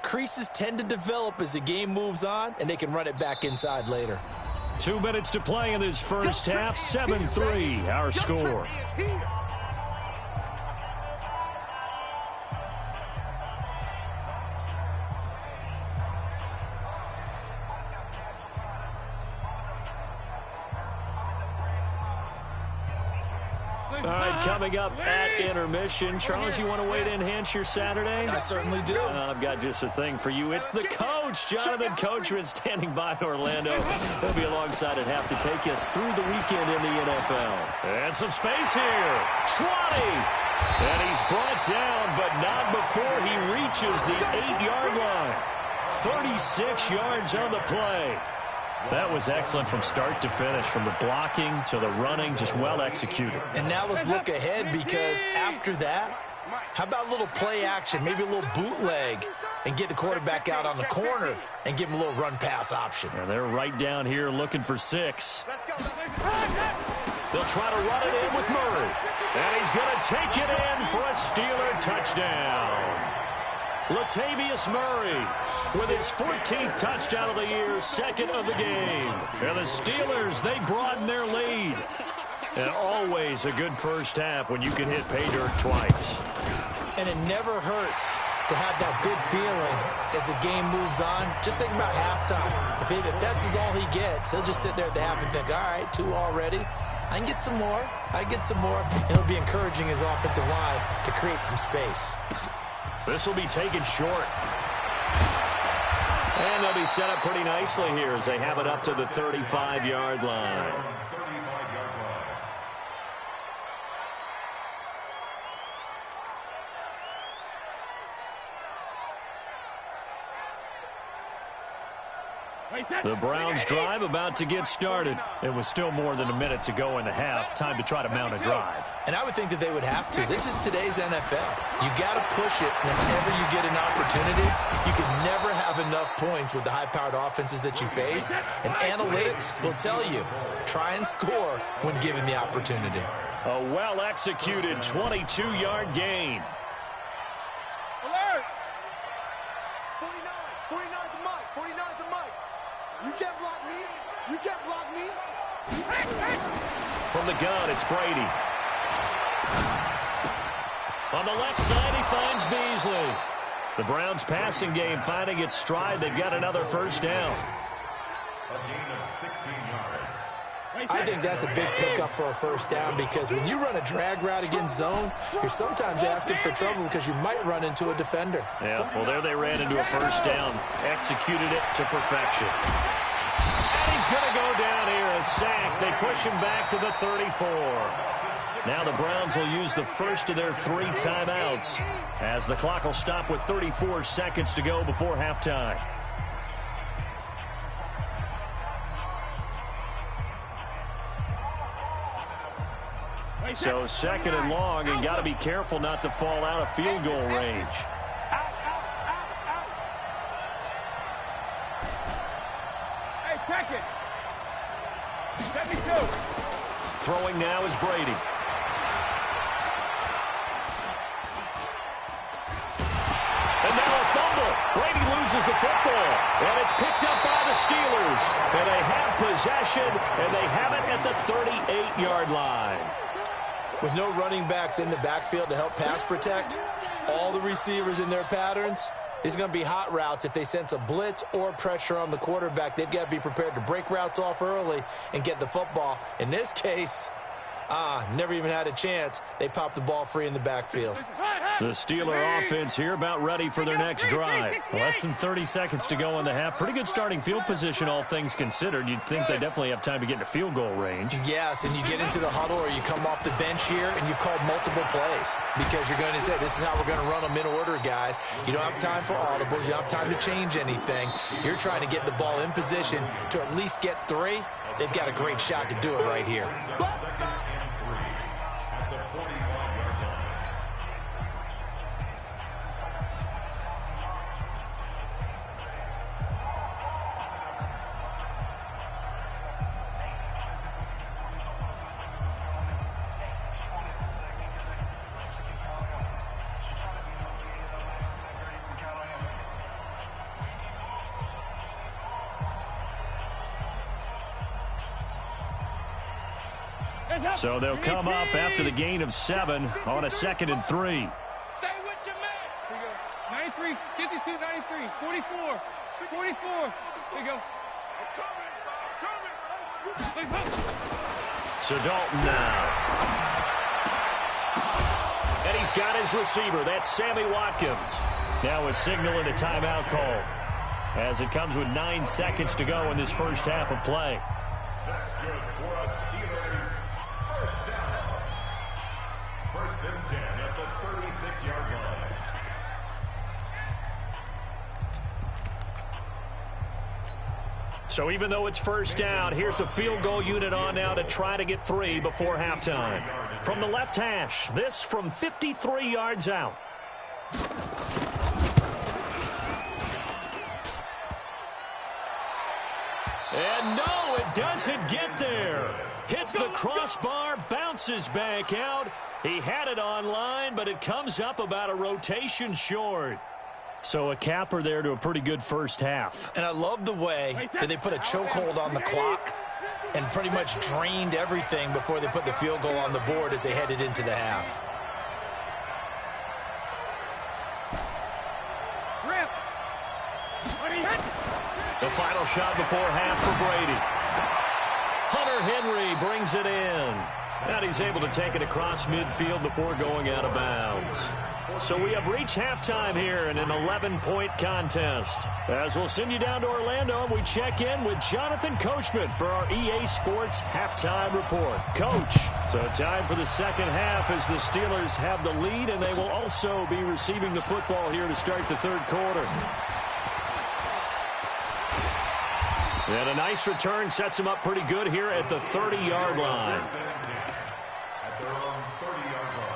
creases tend to develop as the game moves on, and they can run it back inside later.
2 minutes to play in this first half. 7-3, our score. All right, coming up at intermission. Charles, you want to wait to enhance your Saturday?
I certainly do.
I've got just a thing for you. It's the coach, Jonathan Coachman, standing by in Orlando. He'll be alongside at half to take us through the weekend in the NFL. And some space here. 20. And he's brought down, but not before he reaches the 8-yard line. 36 yards on the play. That was excellent from start to finish, from the blocking to the running, just well executed.
And now let's look ahead, because after that, how about a little play action, maybe a little bootleg, and get the quarterback out on the corner and give him a little run-pass option.
And they're right down here looking for 6. They'll try to run it in with Murray. And he's going to take it in for a Steeler touchdown. Latavius Murray with his 14th touchdown of the year, 2nd of the game. And the Steelers, they broaden their lead. And always a good first half when you can hit pay dirt twice.
And it never hurts to have that good feeling as the game moves on. Just think about halftime. If that's all he gets, he'll just sit there at the half and think, all right, 2 already. I can get some more. I get some more. And he'll be encouraging his offensive line to create some space.
This will be taken short. And they'll be set up pretty nicely here as they have it up to the 35-yard line. The Browns drive about to get started. It was still more than a minute to go in the half. Time to try to mount a drive.
And I would think that they would have to. This is today's NFL. You got to push it whenever you get an opportunity. You can never have enough points with the high-powered offenses that you face. And analytics will tell you, try and score when given the opportunity.
A well-executed 22-yard gain.
Alert! 49's a Mike. 49's a Mike. You can't block me. You can't block me.
From the gun, it's Brady. On the left side, he finds Beasley. The Browns passing game finding its stride. They've got another first down.
A gain of 16 yards.
I think that's a big pickup for a first down because when you run a drag route against zone, you're sometimes asking for trouble because you might run into a defender.
Yeah, well, there they ran into a first down. Executed it to perfection. And he's going to go down here, a sack. They push him back to the 34. Now the Browns will use the first of their 3 timeouts as the clock will stop with 34 seconds to go before halftime. So second and long, and got to be careful not to fall out of field goal range.
Hey, check it. 72.
Throwing now is Brady. And now a fumble. Brady loses the football, and it's picked up by the Steelers. And they have possession, and they have it at the 38-yard line.
With no running backs in the backfield to help pass protect, all the receivers in their patterns, it's going to be hot routes. If they sense a blitz or pressure on the quarterback, they've got to be prepared to break routes off early and get the football. In this case, never even had a chance. They popped the ball free in the backfield.
The Steeler offense here about ready for their next drive. Less than 30 seconds to go in the half. Pretty good starting field position, all things considered. You'd think they definitely have time to get into field goal range.
Yes, and you get into the huddle or you come off the bench here and you've called multiple plays because you're going to say, this is how we're going to run them in order, guys. You don't have time for audibles. You don't have time to change anything. You're trying to get the ball in position to at least get 3. They've got a great shot to do it right here.
So they'll come up after the gain of 7 on a 2nd and 3.
Stay with your man. Here you go. 93, 52, 93, 44, 44. Here you go.
So Dalton now. And he's got his receiver. That's Sammy Watkins. Now a signal and a timeout call as it comes with 9 seconds to go in this first half of play.
That's good for a Steelers first down. 1st and 10 at the 36-yard line.
So even though it's first down, here's the field goal unit on now to try to get 3 before halftime. From the left hash, this from 53 yards out. And no, it doesn't get there. Hits the crossbar, bounces back out. He had it online, but it comes up about a rotation short. So a capper there to a pretty good first half.
And I love the way that they put a chokehold on the clock and pretty much drained everything before they put the field goal on the board as they headed into the half.
The final shot before half for Brady. Hunter Henry brings it in. And he's able to take it across midfield before going out of bounds. So we have reached halftime here in an 11-point contest. As we'll send you down to Orlando, we check in with Jonathan Coachman for our EA Sports Halftime Report. Coach, so time for the second half as the Steelers have the lead, and they will also be receiving the football here to start the third quarter. And a nice return sets him up pretty good here at the 30-yard line.
At their own 30-yard line.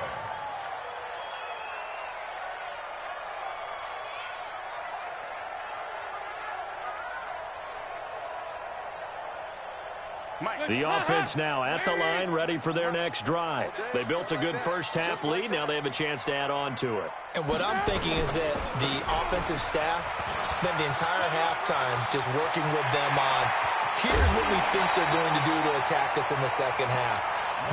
The offense now at the line, ready for their next drive. They built a good first-half lead. Now they have a chance to add on to it.
And what I'm thinking is that the offensive staff spent the entire halftime just working with them on, here's what we think they're going to do to attack us in the second half.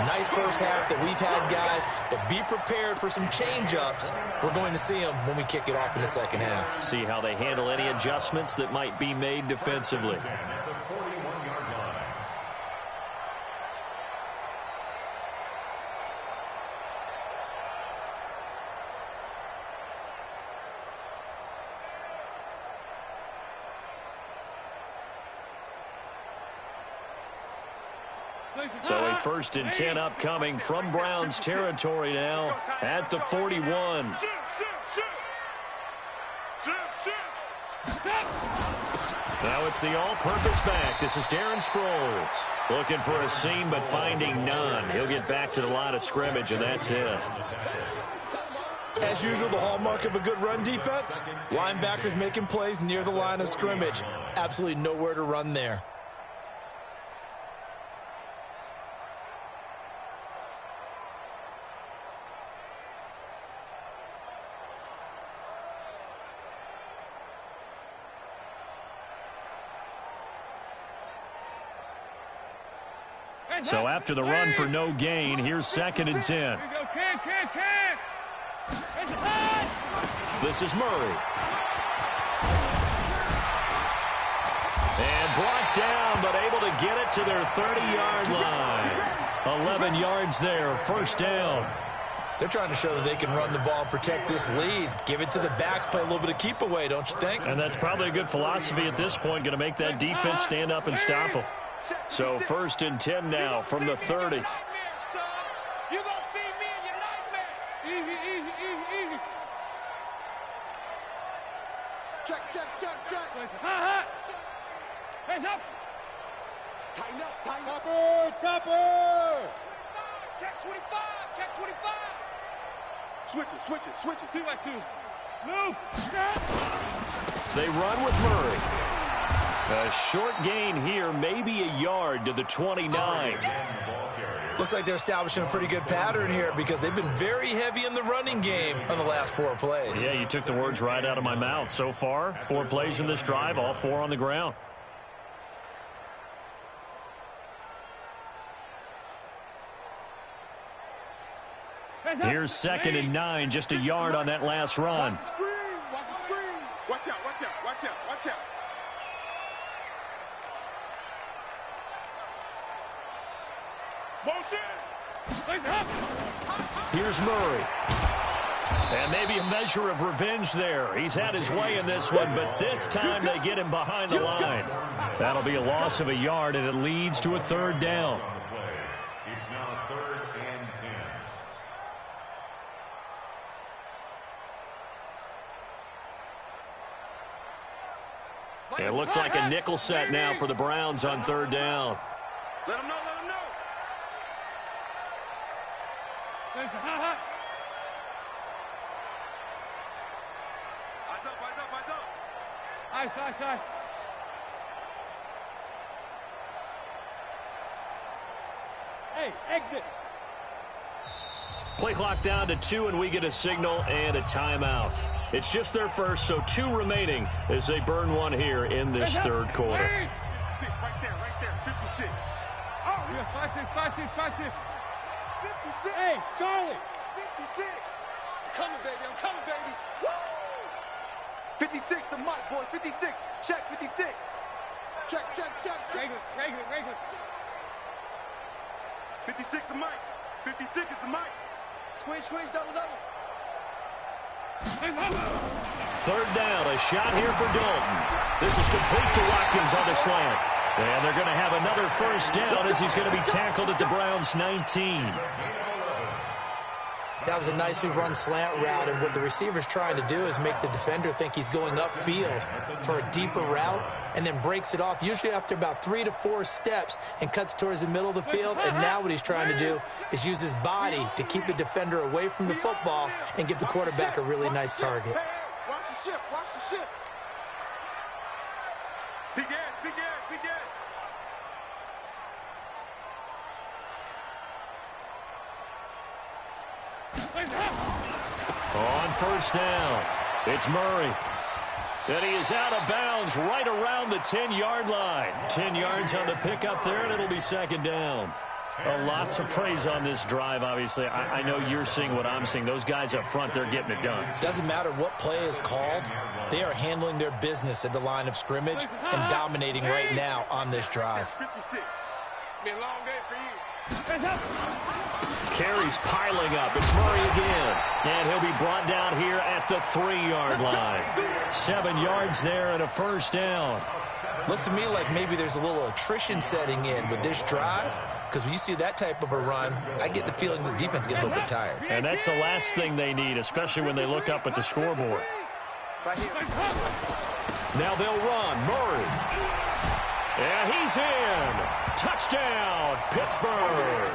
Nice first half that we've had, guys, but be prepared for some change-ups. We're going to see them when we kick it off in the second half.
See how they handle any adjustments that might be made defensively.
At the 41-yard line.
So a 1st and 10 upcoming from Browns territory now at the 41. Now it's the all-purpose back. This is Darren Sproles. Looking for a seam but finding none. He'll get back to the line of scrimmage, and that's it.
As usual, the hallmark of a good run defense, linebackers making plays near the line of scrimmage. Absolutely nowhere to run there.
So after the run for no gain, here's 2nd and 10. This is Murray. And brought down, but able to get it to their 30-yard line. 11 yards there, 1st down.
They're trying to show that they can run the ball and protect this lead. Give it to the backs, play a little bit of keep away, don't you think?
And that's probably a good philosophy at this point, going to make that defense stand up and stop them. So 1st and 10 now from the 30.
You're going to see me in your nightmares. Easy, easy, easy, easy.
Check.
Hands up.
Tighten up.
Topper. Check 25. Switch it. 2-by-2. Move.
They run with Murray. A short gain here, maybe a yard to the 29.
Looks like they're establishing a pretty good pattern here because they've been very heavy in the running game on the last 4 plays.
Yeah, you took the words right out of my mouth. So far, 4 plays in this drive, all 4 on the ground. Here's 2nd and 9, just a yard on that last run.
Watch the screen. Watch out.
Here's Murray. And maybe a measure of revenge there. He's had his way in this one, but this time they get him behind the line. That'll be a loss of a yard, and it leads to a 3rd down.
It's now 3rd and 10.
It looks like a nickel set now for the Browns on 3rd down.
Let him know.
Eyes up. Hey, exit.
Play clock down to 2, and we get a signal and a timeout. It's just their first, so 2 remaining as they burn one here in this 3rd quarter.
56, right there. 56. Oh,
Yeah, 5-6.
56.
Hey, Charlie.
56. I'm coming, baby. Woo! 56, the mic, boys. 56. Check, 56. Check.
Regular.
56, the mic. 56 is the mic. Squeeze, double.
3rd down, a shot here for Dalton. This is complete to Watkins on the slant. And they're going to have another 1st down as he's going to be tackled at the Browns' 19.
That was a nicely run slant route, and what the receiver's trying to do is make the defender think he's going upfield for a deeper route. and then breaks it off, usually after about 3 to 4 steps, and cuts towards the middle of the field. And now what he's trying to do is use his body to keep the defender away from the football and give the quarterback a really nice target.
Watch the ship, watch the ship. Big edge, big edge, big edge.
On first down, it's Murray. And he is out of bounds right around the 10-yard line. 10 yards on the pickup there, and it'll be second down. A lot to praise on this drive, obviously. I know you're seeing what I'm seeing. Those guys up front, they're getting it done.
Doesn't matter what play is called. They are handling their business at the line of scrimmage and dominating right now on this drive.
56. It's been a long day for you.
Carries piling up. It's Murray again. And he'll be brought down here at the 3-yard line. 7 yards there and a first down.
Looks to me like maybe there's a little attrition setting in with this drive, because when you see that type of a run, I get the feeling the defense gets a little bit tired.
And that's the last thing they need, especially when they look up at the scoreboard. Now they'll run. Murray. And he's in. Touchdown, Pittsburgh.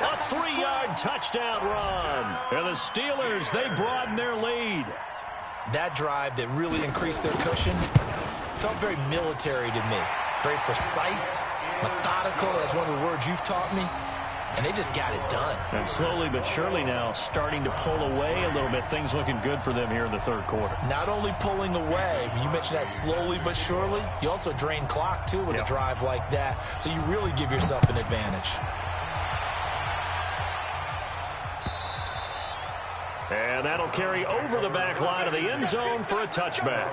A 3-yard touchdown run. And the Steelers, they broaden their lead.
That drive that really increased their cushion felt very military to me. Very precise, methodical. That's one of the words you've taught me. And they just got it done.
And slowly but surely now starting to pull away a little bit. Things looking good for them here in the third quarter.
Not only pulling away, but you mentioned that slowly but surely. You also drain clock, too, with a drive like that. So you really give yourself an advantage.
And that'll carry over the back line of the end zone for a touchback.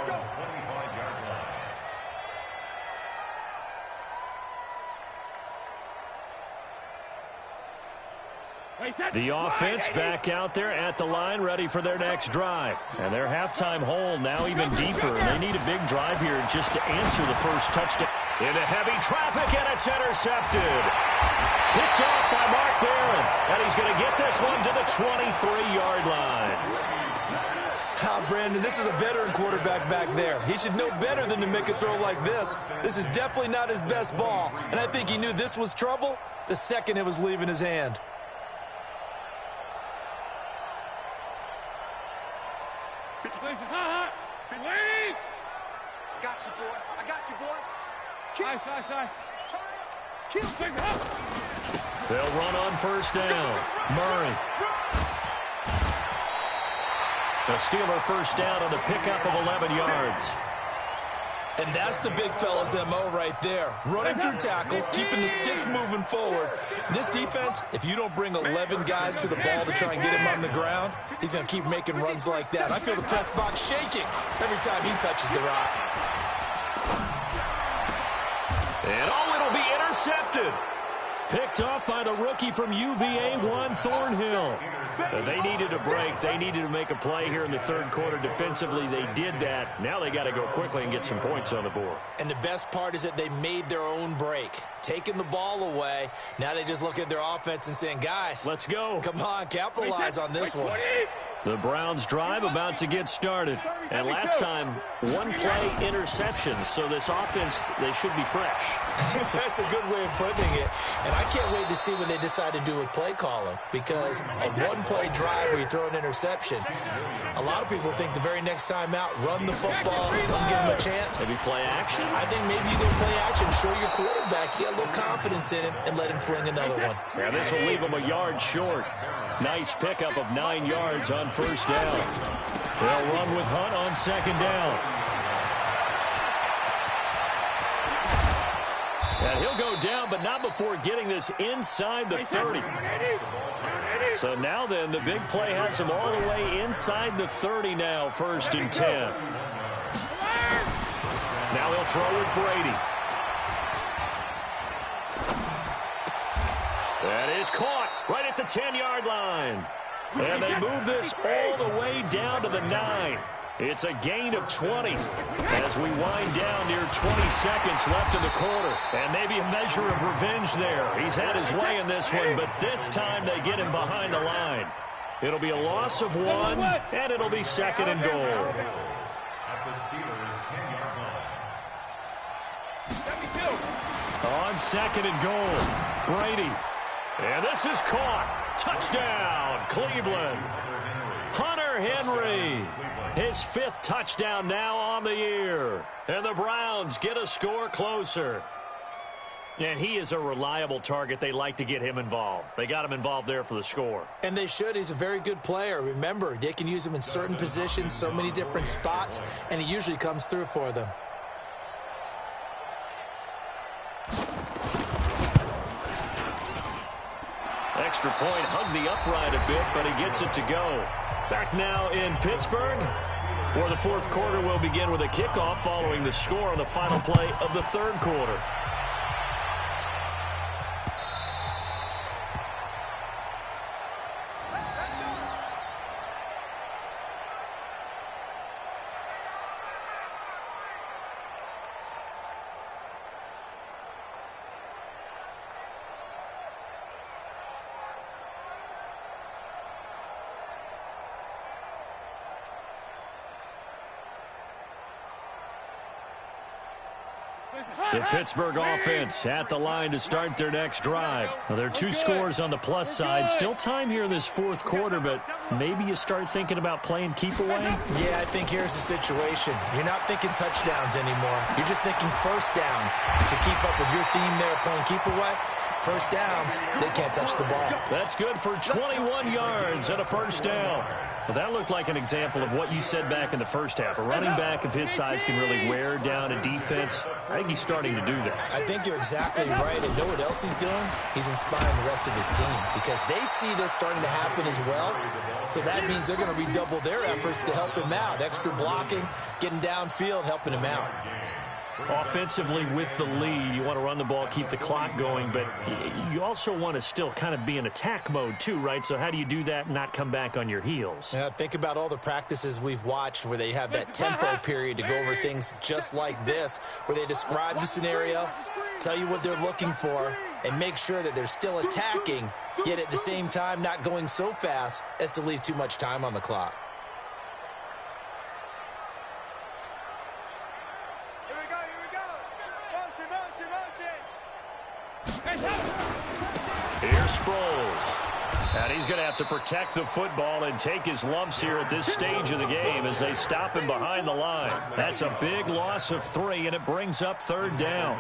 The offense back out there at the line, ready for their next drive. And their halftime hole now even deeper. And they need a big drive here just to answer the first touchdown. Into heavy traffic, and it's intercepted. Picked off by Mark Barron. And he's going to get this one to the 23-yard line.
Brandon, this is a veteran quarterback back there. He should know better than to make a throw like this. This is definitely not his best ball. And I think he knew this was trouble the second it was leaving his hand.
I got you, boy. I got you, boy.
They'll run on first down. Murray. The Steeler first down on the pickup of 11 yards.
And that's the big fella's MO right there. Running through tackles, keeping the sticks moving forward. This defense, if you don't bring 11 guys to the ball to try and get him on the ground, he's going to keep making runs like that. I feel the press box shaking every time he touches the rock.
And it'll be intercepted. Picked off by the rookie from UVA, Juan Thornhill. They needed a break. They needed to make a play here in the third quarter. Defensively, they did that. Now they got to go quickly and get some points on the board.
And the best part is that they made their own break. Taking the ball away. Now they just look at their offense and saying, guys,
let's go.
Come on, capitalize on this one.
The Browns drive about to get started. And last time, one play interception. So this offense, they should be fresh.
That's a good way of putting it. And I can't wait to see what they decide to do with play calling. Because a one-play drive where you throw an interception, a lot of people think the very next time out, run the football, don't give them a chance.
Maybe play action?
I think maybe you go play action, show your quarterback, get a little confidence in him, and let him fling another one.
Yeah, this will leave him a yard short. Nice pickup of 9 yards on first down. They'll run with Hunt on second down. And he'll go down, but not before getting this inside the 30. So now then, the big play has him all the way inside the 30 now, 1st and 10. Now he'll throw with Brady. That is caught right at the 10-yard line. And they move this all the way down to the 9. It's a gain of 20 as we wind down near 20 seconds left in the quarter. And maybe a measure of revenge there. He's had his way in this one, but this time they get him behind the line. It'll be a loss of 1, and it'll be 2nd and goal.
At the Steelers' 10-yard line.
On second and goal, Brady. And this is caught. Touchdown, Cleveland. Hunter Henry, his 5th touchdown now on the year. And the Browns get a score closer. And he is a reliable target. They like to get him involved. They got him involved there for the score.
And they should. He's a very good player. Remember, they can use him in certain positions, so many different spots, and he usually comes through for them.
Extra point, hung the upright a bit, but he gets it to go. Back now in Pittsburgh, where the 4th quarter will begin with a kickoff following the score on the final play of the 3rd quarter. The Pittsburgh offense at the line to start their next drive. Well, there are 2 scores on the plus side. Still time here in this 4th quarter, but maybe you start thinking about playing keep away?
Yeah, I think here's the situation. You're not thinking touchdowns anymore. You're just thinking first downs. To keep up with your theme there playing keep away, first downs, they can't touch the ball.
That's good for 21 yards and a first down. Well, that looked like an example of what you said back in the first half. A running back of his size can really wear down a defense. I think he's starting to do that.
I think you're exactly right. And know what else he's doing? He's inspiring the rest of his team because they see this starting to happen as well. So that means they're going to redouble their efforts to help him out. Extra blocking, getting downfield, helping him out.
Offensively with the lead, you want to run the ball, keep the clock going, but you also want to still kind of be in attack mode too, right? So how do you do that and not come back on your heels?
Yeah, think about all the practices we've watched where they have that tempo period to go over things just like this, where they describe the scenario, tell you what they're looking for, and make sure that they're still attacking, yet at the same time not going so fast as to leave too much time on the clock.
Here's Sproles. And he's going to have to protect the football and take his lumps here at this stage of the game as they stop him behind the line. That's a big loss of 3, and it brings up 3rd down.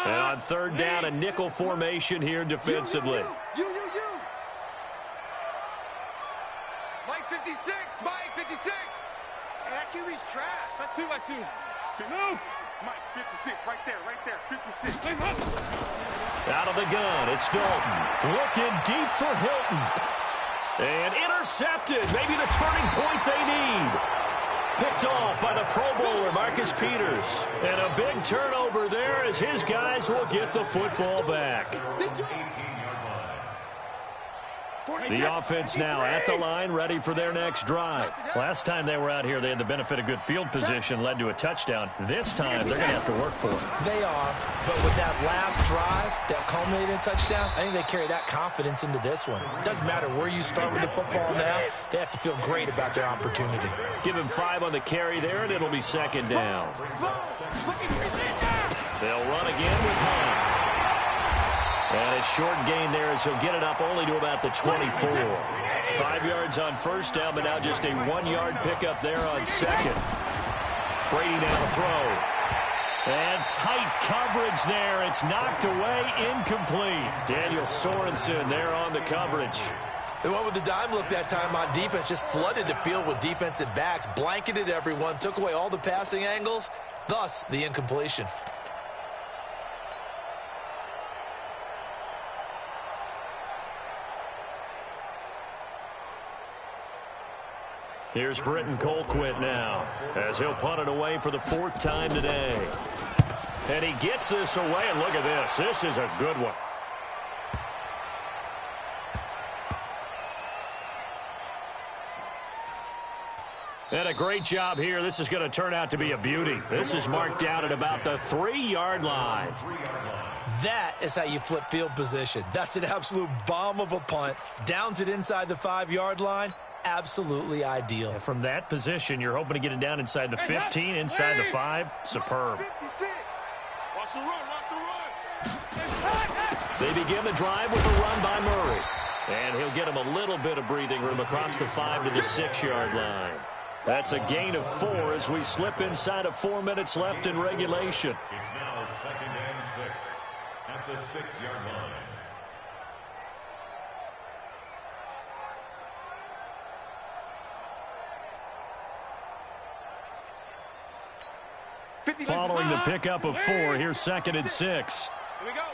And on 3rd down, a nickel formation here defensively.
You. Mike 56. Mike 56. Hey, that QB's trash. That's
2x2.
Mike 56. Right there. 56.
Out of the gun, it's Dalton. Looking deep for Hilton. And intercepted. Maybe the turning point they need. Picked off by the Pro Bowler, Marcus Peters. And a big turnover there as his guys will get the football back. The offense now at the line, ready for their next drive. Last time they were out here, they had the benefit of good field position, led to a touchdown. This time, they're going to have to work for it.
They are, but with that last drive that culminated in a touchdown, I think they carry that confidence into this one. It doesn't matter where you start with the football now. They have to feel great about their opportunity.
Give him 5 on the carry there, and it'll be 2nd down. They'll run again with Hunt. And a short gain there as he'll get it up only to about the 24. 5 yards on 1st down, but now just a 1-yard pickup there on 2nd. Brady now to throw. And tight coverage there. It's knocked away, incomplete. Daniel Sorensen there on the coverage.
They went with the dime look that time on defense, just flooded the field with defensive backs, blanketed everyone, took away all the passing angles, thus the incompletion.
Here's Britton Colquitt now as he'll punt it away for the 4th time today. And he gets this away, and look at this. This is a good one. And a great job here. This is going to turn out to be a beauty. This is marked out at about the 3-yard line.
That is how you flip field position. That's an absolute bomb of a punt. Downs it inside the 5-yard line. Absolutely ideal.
And from that position, you're hoping to get it down inside the 15, inside the 5. Superb.
Watch the run, watch the run.
They begin the drive with a run by Murray. And he'll get him a little bit of breathing room across the 5 to the 6-yard line. That's a gain of 4 as we slip inside of 4 minutes left in regulation.
It's now 2nd and 6 at the 6-yard line.
Following the pickup of 4, here's 2nd and 6.
Here we go.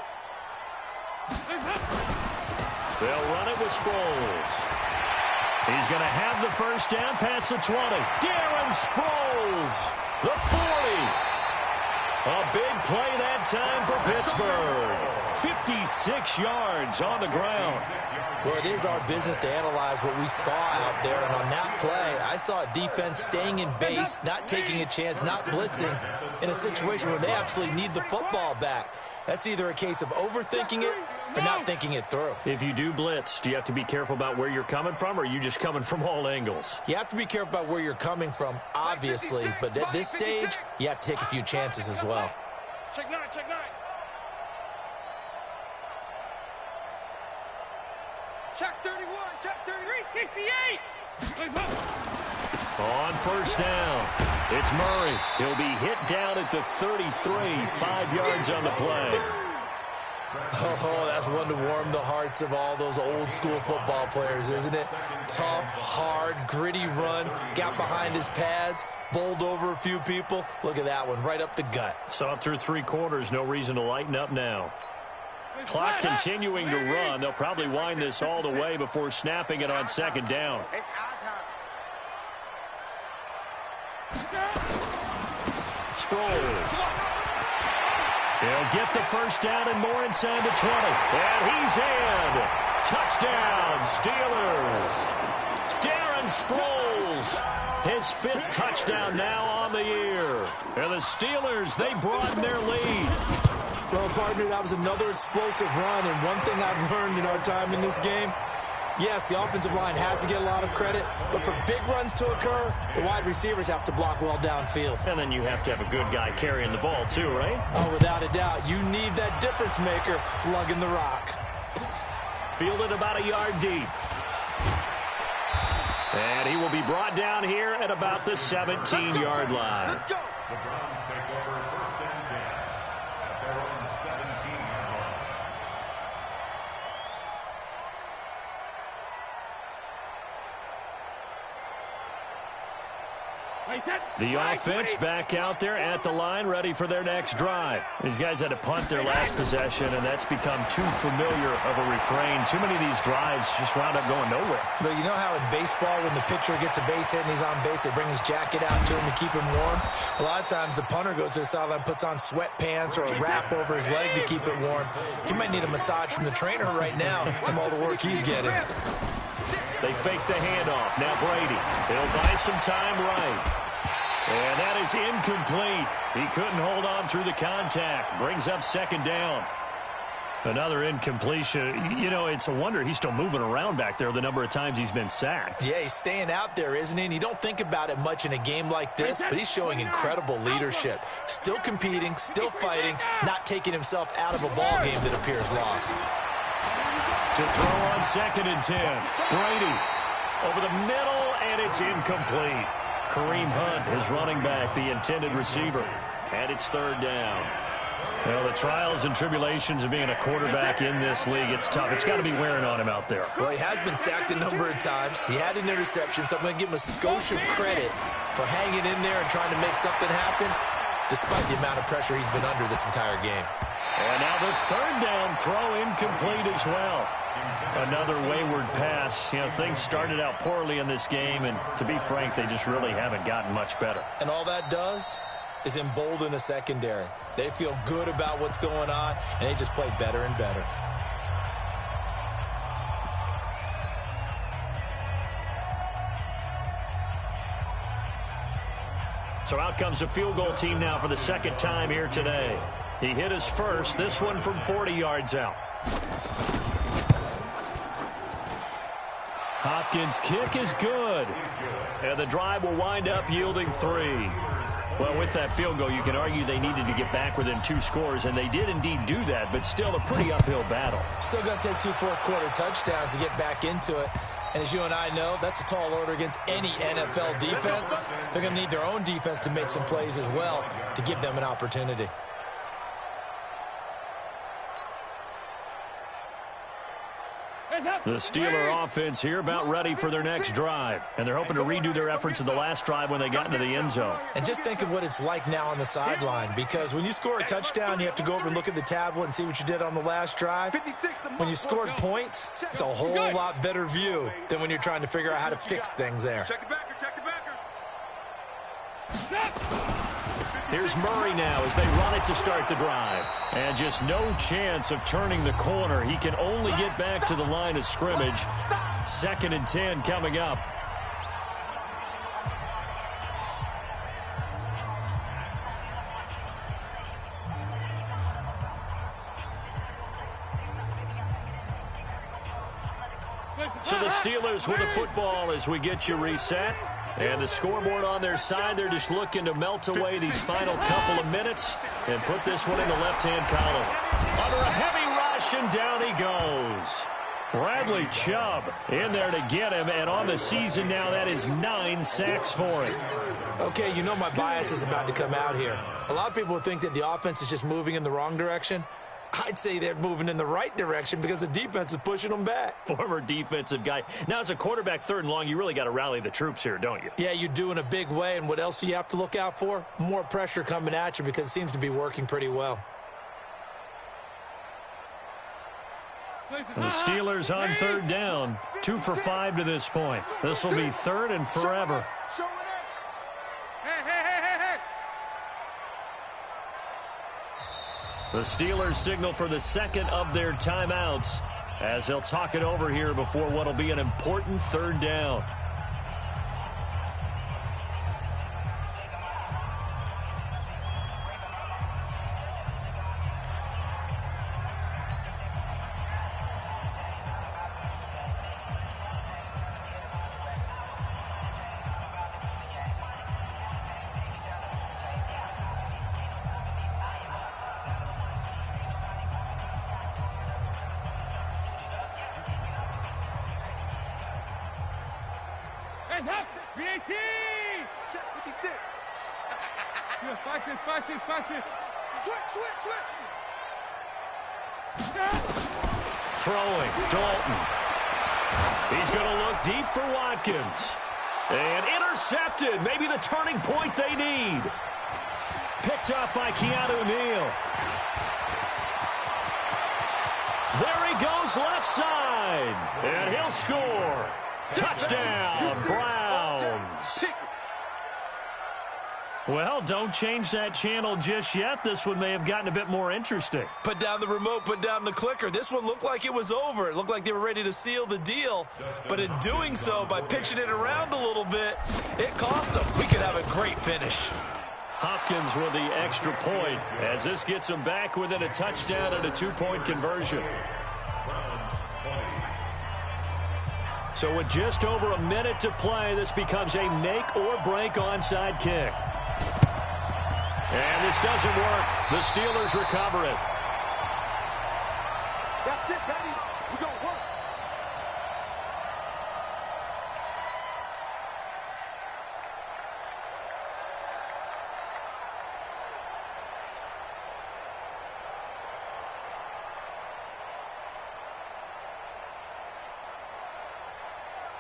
They'll run it with Sproles. He's going to have the first down past the 20. Darren Sproles, the 40. A big play that time for Pittsburgh. 56 yards on the ground.
Well, it is our business to analyze what we saw out there. And on that play, I saw a defense staying in base, not taking a chance, not blitzing in a situation where they absolutely need the football back. That's either a case of overthinking it or not thinking it through.
If you do blitz, do you have to be careful about where you're coming from, or are you just coming from all angles?
You have to be careful about where you're coming from, obviously. But at this stage, you have to take a few chances as well.
Check 9, check 9.
Check 31, check 33.
368.
On first down, it's Murray. He'll be hit down at the 33, 5 yards on the play.
Oh, that's one to warm the hearts of all those old school football players, isn't it? Tough, hard, gritty run, got behind his pads, bowled over a few people. Look at that one, right up the gut.
Saw it through 3 quarters, no reason to lighten up now. Clock continuing to run. They'll probably wind this all the way before snapping it on 2nd down.
It's our time.
Sproles. He'll get the first down and more inside the 20. And he's in. Touchdown, Steelers. Darren Sproles, his 5th touchdown now on the year. And the Steelers, they broaden their lead.
Well, partner, that was another explosive run, and one thing I've learned in our time in this game, yes, the offensive line has to get a lot of credit, but for big runs to occur, the wide receivers have to block well downfield.
And then you have to have a good guy carrying the ball too, right?
Oh, without a doubt. You need that difference maker lugging the rock.
Fielded about a yard deep. And he will be brought down here at about the 17-yard line.
Let's go.
The Browns take over 1st and 10 at their own 17-yard line.
The offense back out there at the line, ready for their next drive. These guys had to punt their last possession, and that's become too familiar of a refrain. Too many of these drives just wound up going nowhere.
But you know how in baseball, when the pitcher gets a base hit and he's on base, they bring his jacket out to him to keep him warm? A lot of times the punter goes to the sideline, puts on sweatpants or a wrap over his leg to keep it warm. He might need a massage from the trainer right now from all the work he's getting.
They fake the handoff. Now Brady. He'll buy some time right. And that is incomplete. He couldn't hold on through the contact. Brings up 2nd down. Another incompletion. You know, it's a wonder he's still moving around back there the number of times he's been sacked.
Yeah, he's staying out there, isn't he? And you don't think about it much in a game like this, but he's showing incredible leadership. Still competing, still fighting, not taking himself out of a ball game that appears lost.
To throw on 2nd and 10. Brady over the middle, and it's incomplete. Kareem Hunt is running back, the intended receiver. And it's 3rd down. Well, the trials and tribulations of being a quarterback in this league, it's tough. It's got to be wearing on him out there.
Well, he has been sacked a number of times. He had an interception, so I'm going to give him a skosh of credit for hanging in there and trying to make something happen, despite the amount of pressure he's been under this entire game.
And now the 3rd down throw incomplete as well. Another wayward pass. You know, things started out poorly in this game, and to be frank, they just really haven't gotten much better.
And all that does is embolden a secondary. They feel good about what's going on, and they just play better and better.
So out comes a field goal team now for the second time here today. He hit his first, this one from 40 yards out. Hopkins' kick is good. And the drive will wind up yielding 3. Well, with that field goal, you can argue they needed to get back within 2 scores, and they did indeed do that, but still a pretty uphill battle.
Still going to take 2 fourth-quarter touchdowns to get back into it. And as you and I know, that's a tall order against any NFL defense. They're going to need their own defense to make some plays as well to give them an opportunity.
The Steeler offense here about ready for their next drive. And they're hoping to redo their efforts in the last drive when they got into the end zone.
And just think of what it's like now on the sideline, because when you score a touchdown, you have to go over and look at the tablet and see what you did on the last drive. When you scored points, it's a whole lot better view than when you're trying to figure out how to fix things there.
Check the backer, check the backer.
Here's Murray now as they run it to start the drive. And just no chance of turning the corner. He can only get back to the line of scrimmage. 2nd and 10 coming up. So the Steelers with the football as we get you reset. And the scoreboard on their side, they're just looking to melt away these final couple of minutes and put this one in the left-hand column. Under a heavy rush, and down he goes. Bradley Chubb in there to get him, and on the season now, that is 9 sacks for him.
Okay, you know my bias is about to come out here. A lot of people would think that the offense is just moving in the wrong direction. I'd say they're moving in the right direction because the defense is pushing them back.
Former defensive guy. Now, as a quarterback 3rd and long, you really got to rally the troops here, don't you?
Yeah, you do in a big way. And what else do you have to look out for? More pressure coming at you because it seems to be working pretty well.
The Steelers on 3rd down. 2 for 5 to this point. This will be 3rd and forever. The Steelers signal for the second of their timeouts as they'll talk it over here before what will be an important 3rd down. Throwing, Dalton. He's going to look deep for Watkins. And intercepted. Maybe the turning point they need. Picked up by Keanu Neal. There he goes left side. And he'll score. Touchdown, Browns. Well, don't change that channel just yet. This one may have gotten a bit more interesting.
Put down the remote, put down the clicker. This one looked like it was over. It looked like they were ready to seal the deal. But in doing so, by pitching it around a little bit, it cost them. We could have a great finish.
Hopkins with the extra point as this gets them back within a touchdown and a 2-point conversion. So with just over a minute to play, this becomes a make-or-break onside kick. And this doesn't work. The Steelers recover it.
That's it, baby. We're going to work.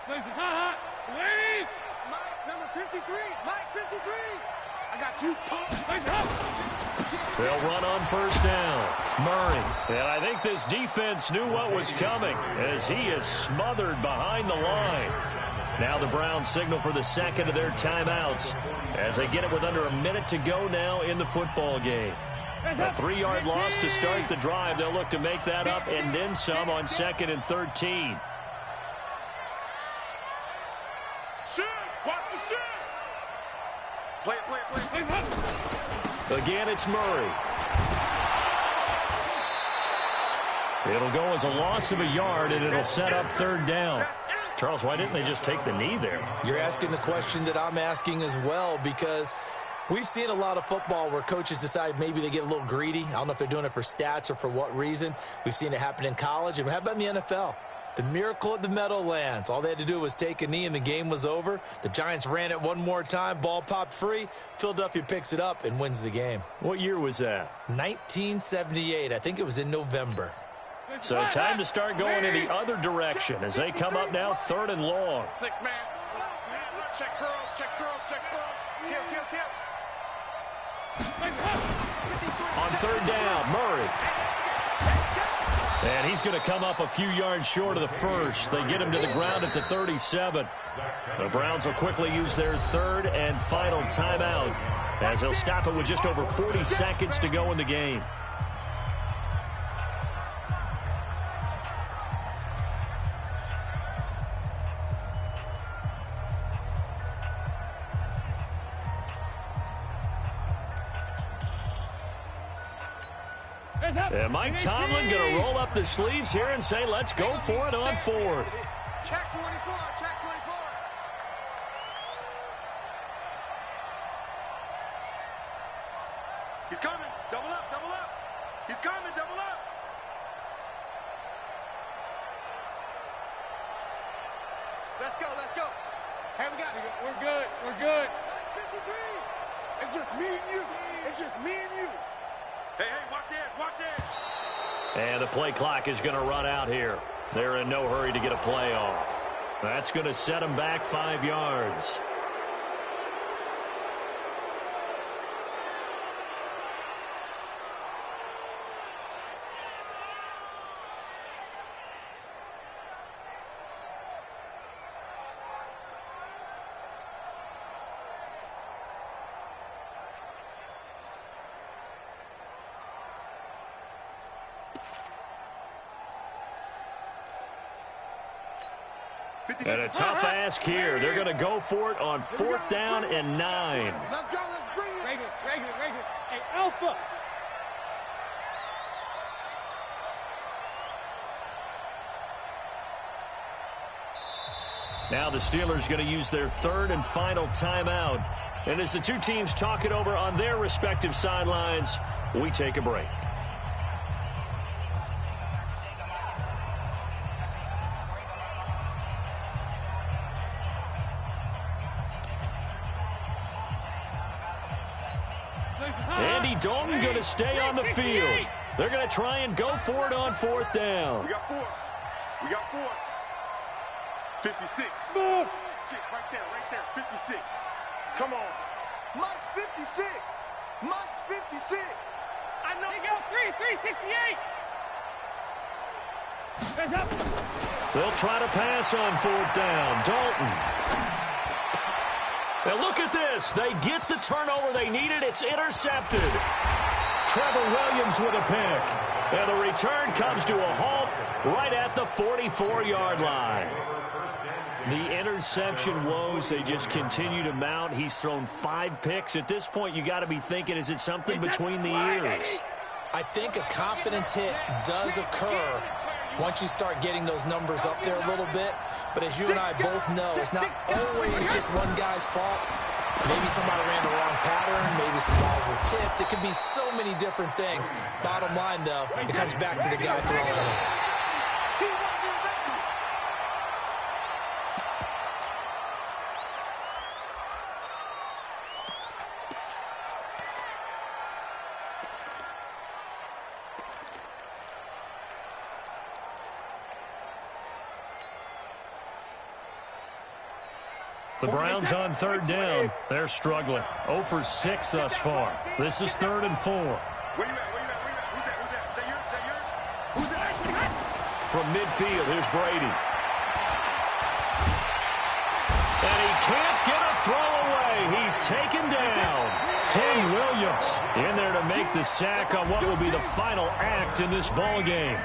Ladies!
Mike, number 53. Mike, 53. I got you, punk.
They'll run on 1st down. Murray. And I think this defense knew what was coming as he is smothered behind the line. Now the Browns signal for the second of their timeouts as they get it with under a minute to go now in the football game. A 3-yard loss to start the drive. They'll look to make that up and then some on 2nd and 13.
Watch the shit. Play it.
Again, it's Murray. It'll go as a loss of a yard, and it'll set up third down. Charles, why didn't they just take the knee there?
You're asking the question that I'm asking as well, because we've seen a lot of football where coaches decide maybe they get a little greedy. I don't know if they're doing it for stats or for what reason. We've seen it happen in college. And how about in the NFL? The miracle at the Meadowlands. All they had to do was take a knee and the game was over. The Giants ran it one more time. Ball popped free. Philadelphia picks it up and wins the game.
What year was that?
1978. I think it was in November.
So time to start going in the other direction as they come up now third and long.
6-man. Check curls, check curls, check curls. Kill.
On third down, Murray. And he's going to come up a few yards short of the first. They get him to the ground at the 37. The Browns will quickly use their third and final timeout as they'll stop it with just over 40 seconds to go in the game. And Mike Tomlin going to roll up the sleeves here and say, let's go for it on fourth.
Check 24, check 24. He's coming. Double up. He's coming. Double up. Let's go. Hey, we got it.
We're good.
53. It's just me and you. Hey, watch it.
And the play clock is going to run out here. They're in no hurry to get a play off. That's going to set them back 5 yards. And a tough ask here. They're going to go for it on fourth down and 9.
Let's go. Let's bring it.
Regular. Hey, Alpha.
Now the Steelers going to use their third and final timeout. And as the two teams talk it over on their respective sidelines, we take a break. Andy Dalton going to stay on the field. They're going to try and go for it on fourth down.
We got four. 56.
Move.
6 right there. 56. Come on. Mike's 56.
I know. They go 368. Hands up.
They'll try to pass on fourth down. Dalton. And look at this. They get the turnover they needed. It's intercepted. Trevor Williams with a pick. And the return comes to a halt right at the 44-yard line. The interception woes, they just continue to mount. He's thrown 5 picks. At this point, you got to be thinking, is it something between the ears?
I think a confidence hit does occur once you start getting those numbers up there a little bit. But as you and I both know, it's not always just one guy's fault. Maybe somebody ran the wrong pattern. Maybe some balls were tipped. It could be so many different things. Bottom line, though, it comes back to the guy throwing it.
The Browns on third down. They're struggling. 0 for 6 thus far. This is 3rd and 4.
Where you at? Who's that? Who's that?
From midfield, here's Brady. And he can't get a throw away. He's taken down. Tim Williams in there to make the sack on what will be the final act in this ball game.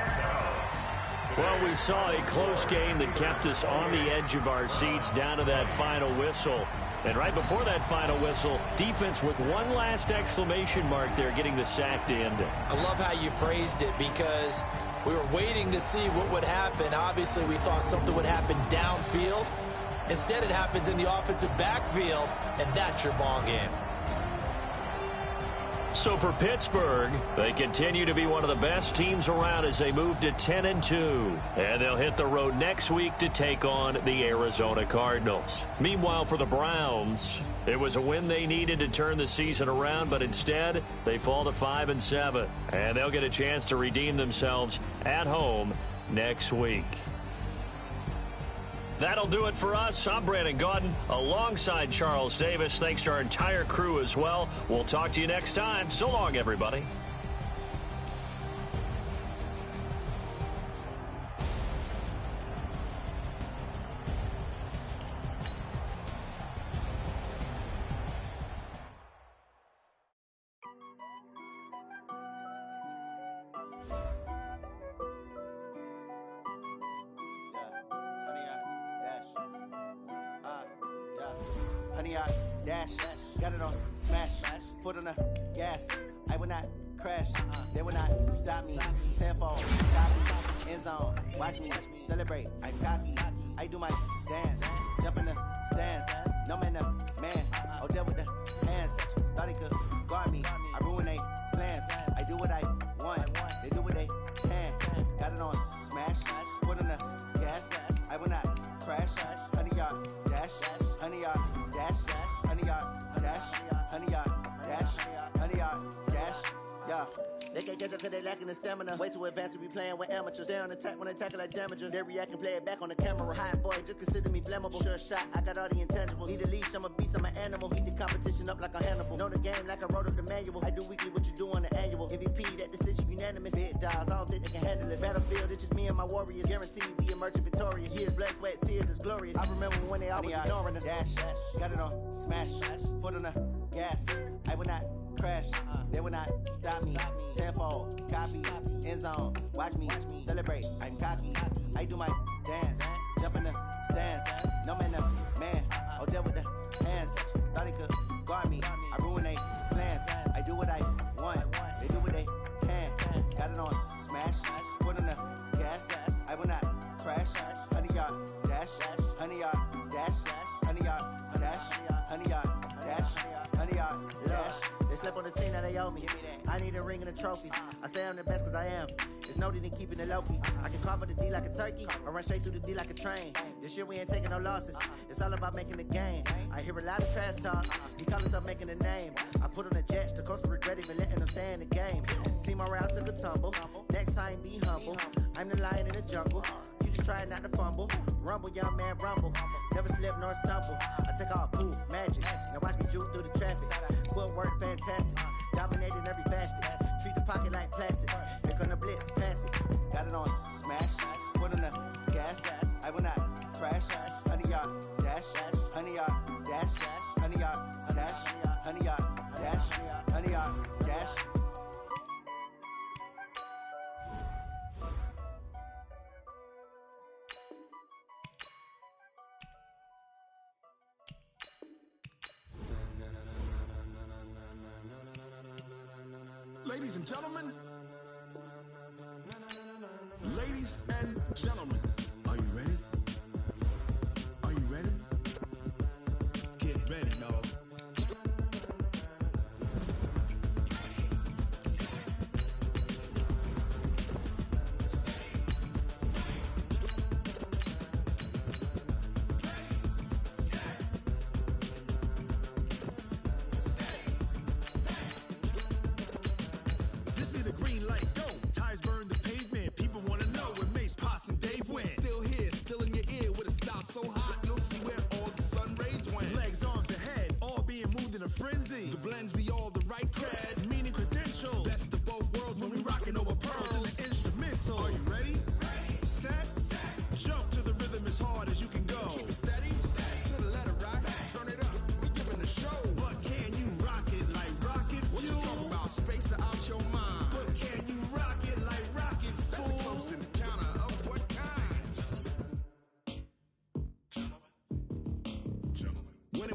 Well, we saw a close game that kept us on the edge of our seats down to that final whistle. And right before that final whistle, defense with one last exclamation mark there, getting the sack to end it.
I love how you phrased it, because we were waiting to see what would happen. Obviously, we thought something would happen downfield. Instead, it happens in the offensive backfield, and that's your ball game.
So for Pittsburgh, they continue to be one of the best teams around as they move to 10-2. And they'll hit the road next week to take on the Arizona Cardinals. Meanwhile, for the Browns, it was a win they needed to turn the season around, but instead, they fall to 5-7. And they'll get a chance to redeem themselves at home next week. That'll do it for us. I'm Brandon Gaudin alongside Charles Davis. Thanks to our entire crew as well. We'll talk to you next time. So long, everybody.
Honey, I dash, got it on smash, foot on the gas. I will not crash, they will not stop me. Tenfold, copy, end zone, watch me celebrate. I'm cocky, I do my dance, jump in the stands. No man, man, oh deal with the hands. Thought he could guard me, I ruin they plans. I do what I want, they do what they can. Got it on smash, foot on the gas. I will not crash, honey, y'all dash, honey, y'all dash, honey, y'all dash, honey, y'all dash, honey, y'all dash, yeah. They can't catch up cause they lacking the stamina. Way too advanced to be playing with amateurs. Stay on attack when they tackle like damager. They react and play it back on the camera. Hot boy, just consider me flammable. Sure shot, I got all the intangibles. Need a leash, I'm a beast, I'm an animal. Heat the competition up like a Hannibal. Know the game like I wrote up the manual. I do weekly what you do on the annual. MVP, that decision unanimous. Big dogs, I don't think they can handle it. Battlefield, it's just me and my warriors. Guaranteed we emerging victorious. Years, blood, sweat, tears is glorious. I remember when they always ignoring us. Dash, got it on smash, foot on the gas. I will not crash, they will not stop me. Tenfold, copy, end zone, watch me celebrate. I'm cocky, I do my dance, jump in the stands. No man, man, oh deal with the hands. Thought he could guard me, I ruin they plans. I do what I want, they do what they can. Got it on smash, foot on the gas. I will not crash, honey, y'all dash, honey, y'all dash, honey, y'all dash, honey, y'all dash, honey, y'all dash. They slept on the team that they owe me. I need a ring and a trophy. I say I'm the best cause I am. There's no need in keeping it low-key. I can call for the D like a turkey or run straight through the D like a train. This year we ain't taking no losses. It's all about making the game. I hear a lot of trash talk. He call himself making a name. I put on the Jets. The coach will regret even letting them stay in the game. Team morale took a tumble. Next time be humble. I'm the lion in the jungle. You just trying not to fumble. Rumble, young man, rumble. Never slip nor stumble. I take off, poof, magic. Now watch me juke through the traffic. Footwork fantastic. Dominating every facet. Treat the pocket like plastic. Here come the blitz, pass it. Got it on smash. Foot on the gas. I will not crash. Honey, y'all dash. Honey, y'all dash. Honey, y'all dash. Honey, y'all dash. Honey, y'all dash.
Ladies and gentlemen, ladies and gentlemen, are you ready? Are you ready? Get ready, dog.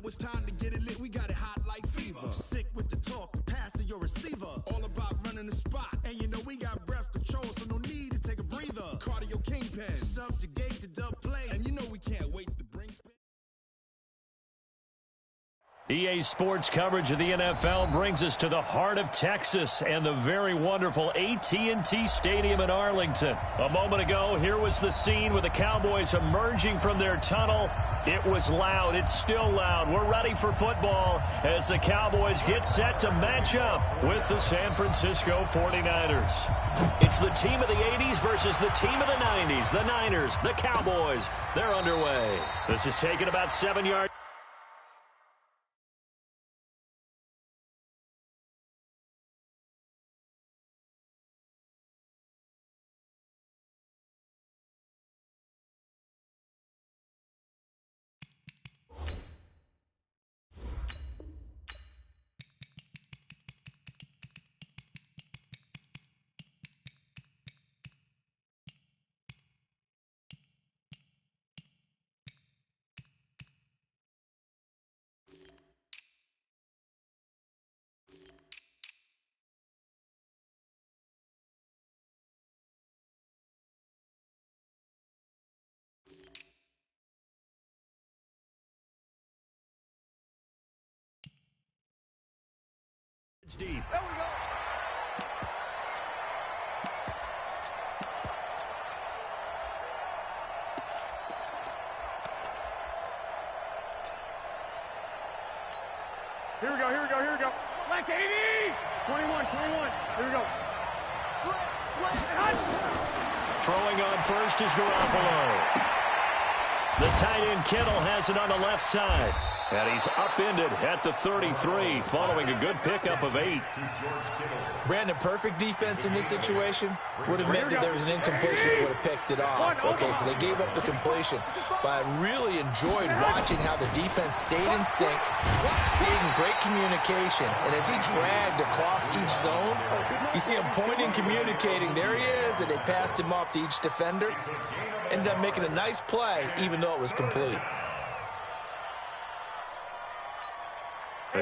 it's time to get it lit. We got it hot like fever. I'm sick with the talk, the pass to your receiver. All about running the spot. And you know we got breath control, so no need to take a breather. Cardio kingpin, subjugate the dub play. And you know we can't wait to bring...
EA Sports coverage of the NFL brings us to the heart of Texas and the very wonderful AT&T Stadium in Arlington. A moment ago, here was the scene with the Cowboys emerging from their tunnel. It was loud. It's still loud. We're ready for football as the Cowboys get set to match up with the San Francisco 49ers. It's the team of the 80s versus the team of the 90s. The Niners, the Cowboys, they're underway. This is taken about 7 yards. It's deep.
There we go.
Here we go, here we go, here we go. Black 80! 21, 21. Here we go.
Throwing on first is Garoppolo. The tight end Kittle has it on the left side. And he's upended at the 33 following a good pickup of 8.
Brandon, perfect defense in this situation would have meant that there was an incompletion that would have picked it off. Okay, so they gave up the completion. But I really enjoyed watching how the defense stayed in sync, stayed in great communication. And as he dragged across each zone, you see him pointing, communicating. There he is, and they passed him off to each defender. Ended up making a nice play, even though it was complete.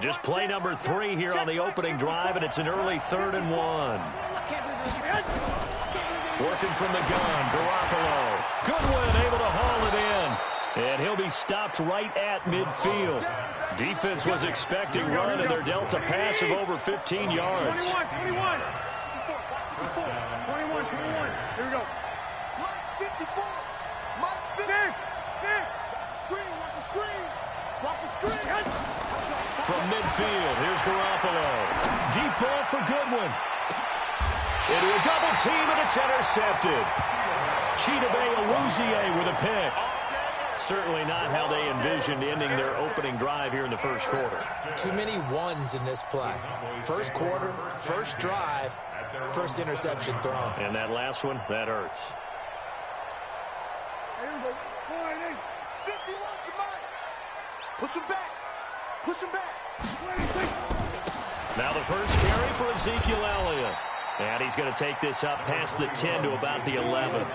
Just play number 3 here on the opening drive, and it's an early 3rd and 1. Working from the gun, Garoppolo. Goodwin able to haul it in, and he'll be stopped right at midfield. Defense was expecting run, and they're dealt a pass of over 15 yards.
21. 21. Here we go.
54. Mike 50. Screen. Watch the screen. Watch the screen.
From midfield, here's Garoppolo. Deep ball for Goodwin. Into a double team, and it's intercepted. Chidobe Awuzie with a pick. Certainly not how they envisioned ending their opening drive here in the first quarter.
Too many ones in this play. First quarter, first drive, first interception thrown.
And that last one, that hurts.
Here we go. 51 to Mike. Push him back. Push him back.
Now the first carry for Ezekiel Elliott. And he's going to take this up past the 10 to about the 11.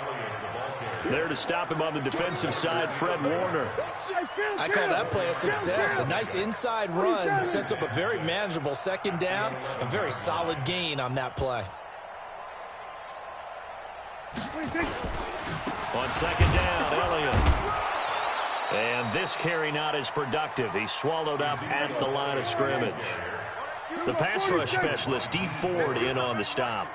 There to stop him on the defensive side, Fred Warner.
I call that play a success. A nice inside run sets up a very manageable second down. A very solid gain on that play.
On second down, Elliott. And this carry not as productive. He's swallowed up at the line of scrimmage. The pass rush specialist, D. Ford, in on the stop.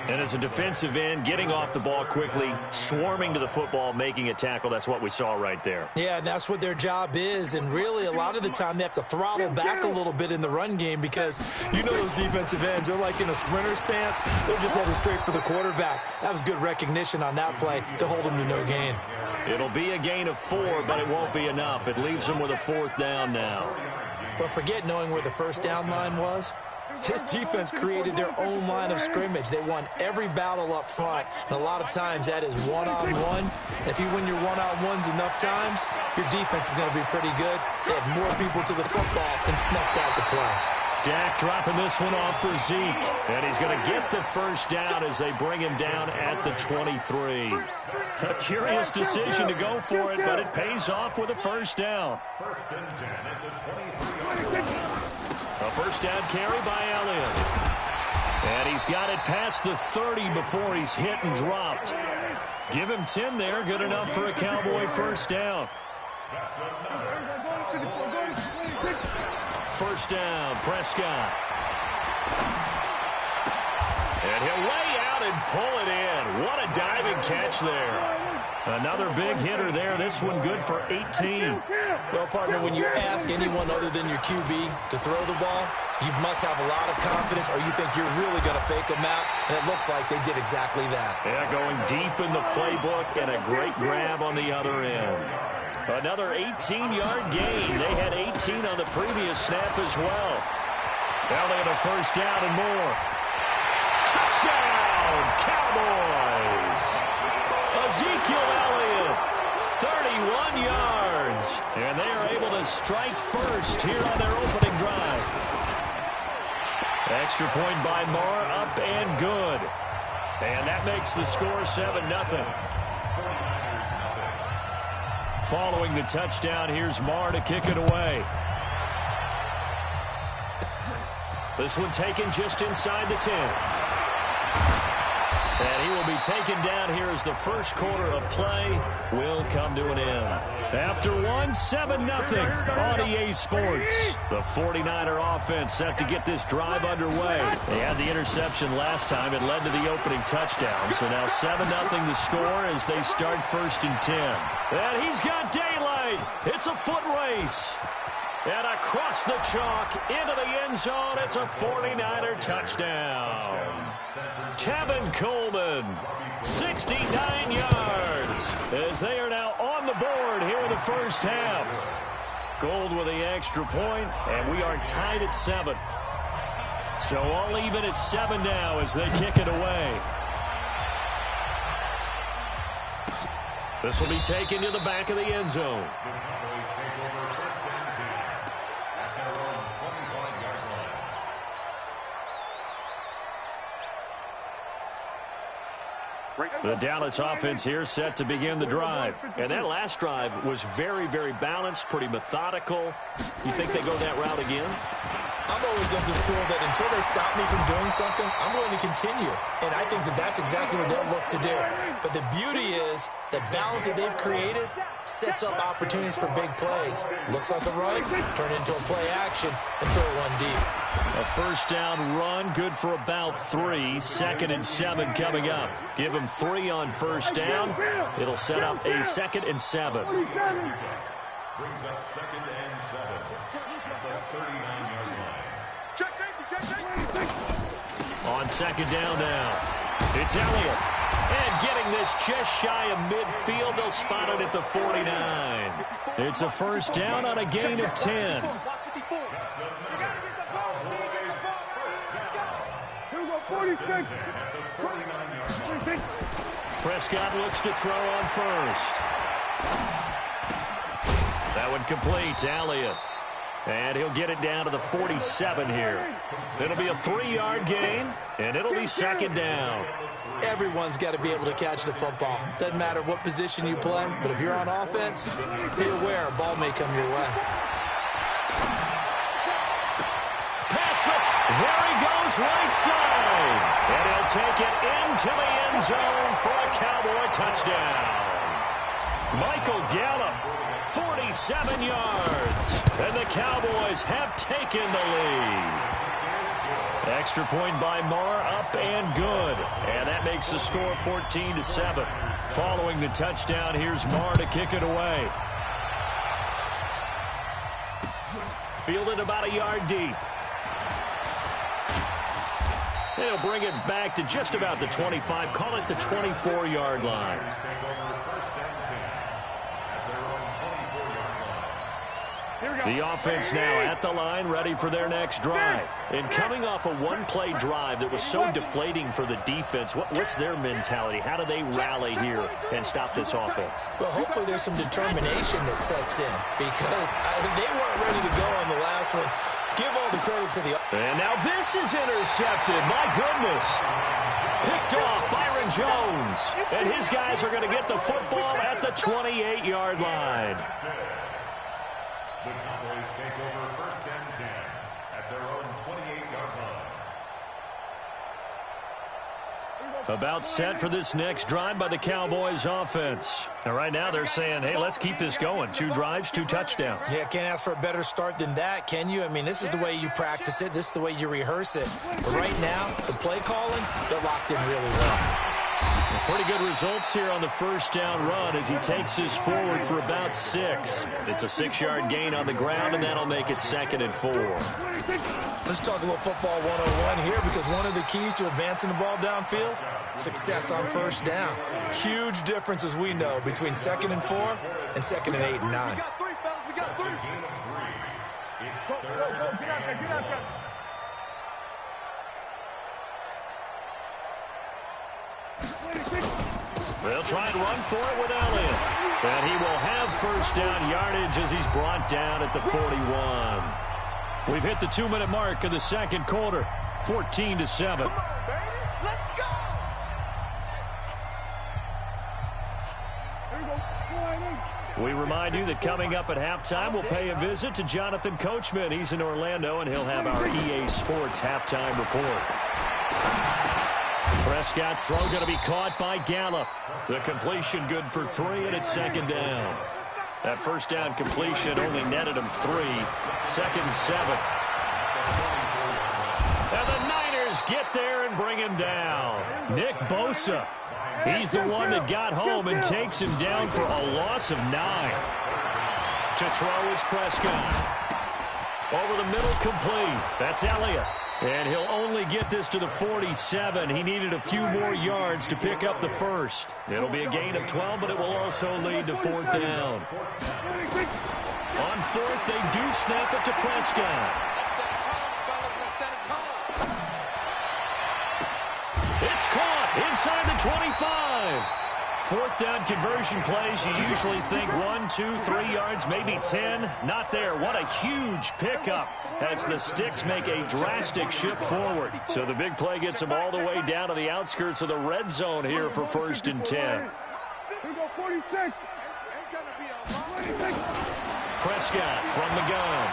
And as a defensive end, getting off the ball quickly, swarming to the football, making a tackle, that's what we saw right there.
Yeah, and that's what their job is. And really, a lot of the time, they have to throttle back a little bit in the run game because you know those defensive ends, they're like in a sprinter stance. They're just headed straight for the quarterback. That was good recognition on that play to hold them to no gain.
It'll be a gain of 4, but it won't be enough. It leaves them with a 4th down now.
But forget knowing where the first down line was. This defense created their own line of scrimmage. They won every battle up front, and a lot of times that is one-on-one. If you win your one-on-ones enough times, your defense is going to be pretty good. They had more people to the football and snuffed out the play.
Dak dropping this one off for Zeke. And he's going to get the first down as they bring him down at the 23. A curious decision to go for it, but it pays off with a first down.
First and 10 at the 23.
A first down carry by Elliott. And he's got it past the 30 before he's hit and dropped. Give him 10 there. Good enough for a Cowboy first down. First down, Prescott. And he'll lay out and pull it in. What a diving catch there. Another big hitter there. This one good for 18.
Well, partner, when you ask anyone other than your QB to throw the ball, you must have a lot of confidence or you think you're really going to fake them out, and it looks like they did exactly that.
Yeah, going deep in the playbook and a great grab on the other end. Another 18-yard gain. They had 18 on the previous snap as well. Elliott a first down and more. Touchdown, Cowboys! Ezekiel Elliott, 31 yards. And they are able to strike first here on their opening drive. Extra point by Marr, up and good. And that makes the score 7-0. Following the touchdown, here's Marr to kick it away. This one taken just inside the 10. And he will be taken down here as the first quarter of play will come to an end. After one, 7-0 on EA Sports. The 49er offense set to get this drive underway. They had the interception last time. It led to the opening touchdown. So now 7-0 the score as they start first and 10. And he's got daylight. It's a foot race. And across the chalk into the end zone, it's a 49er touchdown. Tevin Coleman, 69 yards, as they are now on the board here in the first half. Gold with the extra point, and we are tied at 7. So all even at 7 now as they kick it away. This will be taken to the back of the end zone. The Dallas offense here set to begin the drive. And that last drive was very, very balanced, pretty methodical. You think they go that route again?
I'm always of the school that until they stop me from doing something, I'm going to continue. And I think that that's exactly what they'll look to do. But the beauty is the balance that they've created sets up opportunities for big plays. Looks like a run, turn into a play action, and throw one deep.
A first down run, good for about 3. 2nd and 7 coming up. Give them 3 on first down. It'll set up a 2nd and 7.
Brings up 2nd and 7 at the 39-yard line.
Check safety, check safety.
On second down now, it's Elliott. And getting this just shy of midfield, they'll spot it at the 49. It's a first down on a gain of 10. Prescott looks to throw on first. That one complete to Elliott. And he'll get it down to the 47 here. It'll be a 3-yard gain, and it'll be second down.
Everyone's got to be able to catch the football. Doesn't matter what position you play, but if you're on offense, be aware a ball may come your way.
Pass it. There he goes right side. And he'll take it into the end zone for a Cowboy touchdown. Michael Gallup, 47 yards. And the Cowboys have taken the lead. Extra point by Marr, up and good. And that makes the score 14-7. Following the touchdown, here's Marr to kick it away. Fielded about a yard deep. They'll bring it back to just about the 25. Call it the 24-yard line. The offense now at the line, ready for their next drive. And coming off a one-play drive that was so deflating for the defense, what's their mentality? How do they rally here and stop this offense?
Well, hopefully there's some determination that sets in because they weren't ready to go on the last one. Give all the credit to the...
And now this is intercepted. My goodness. Picked off Byron Jones. And his guys are going to get the football at the 28-yard line.
The Cowboys take over 1st and 10 at their own 28-yard line.
About set for this next drive by the Cowboys offense. And right now they're saying, hey, let's keep this going. 2 drives, 2 touchdowns.
Yeah, can't ask for a better start than that, can you? I mean, this is the way you practice it. This is the way you rehearse it. But right now, the play calling, they're locked in really well.
Pretty good results here on the first down run as he takes us forward for about 6. It's a 6-yard gain on the ground, and that'll make it 2nd and 4.
Let's talk a little football 101 here, because one of the keys to advancing the ball downfield, success on first down. Huge difference, as we know, between 2nd and 4 and 2nd and 8 and 9.
We got 3, fellas. We got 3.
It's a game of 3. It's
Go, get out there, get out there.
They'll try and run for it with Elliott. And he will have first down yardage as he's brought down at the 41. We've hit the 2-minute mark of the second quarter. 14-7.
Come on, baby. Let's go.
We remind you that coming up at halftime, we'll pay a visit to Jonathan Coachman. He's in Orlando, and he'll have our EA Sports halftime report. Prescott's throw going to be caught by Gallup. The completion good for 3, and it's 2nd down. That first down completion only netted him 3. 2nd and 7. And the Niners get there and bring him down. Nick Bosa. He's the one that got home and takes him down for a loss of 9. To throw is Prescott. Over the middle, complete. That's Elliott. And he'll only get this to the 47. He needed a few more yards to pick up the first. It'll be a gain of 12, but it will also lead to 4th down. On 4th, they do snap it to Prescott. It's caught inside the 25. 4th down conversion plays, you usually think 1, 2, 3 yards, maybe 10. Not there. What a huge pickup as the Sticks make a drastic shift forward. So the big play gets them all the way down to the outskirts of the red zone here for 1st and 10.
Here we go, 46.
Prescott from the gun.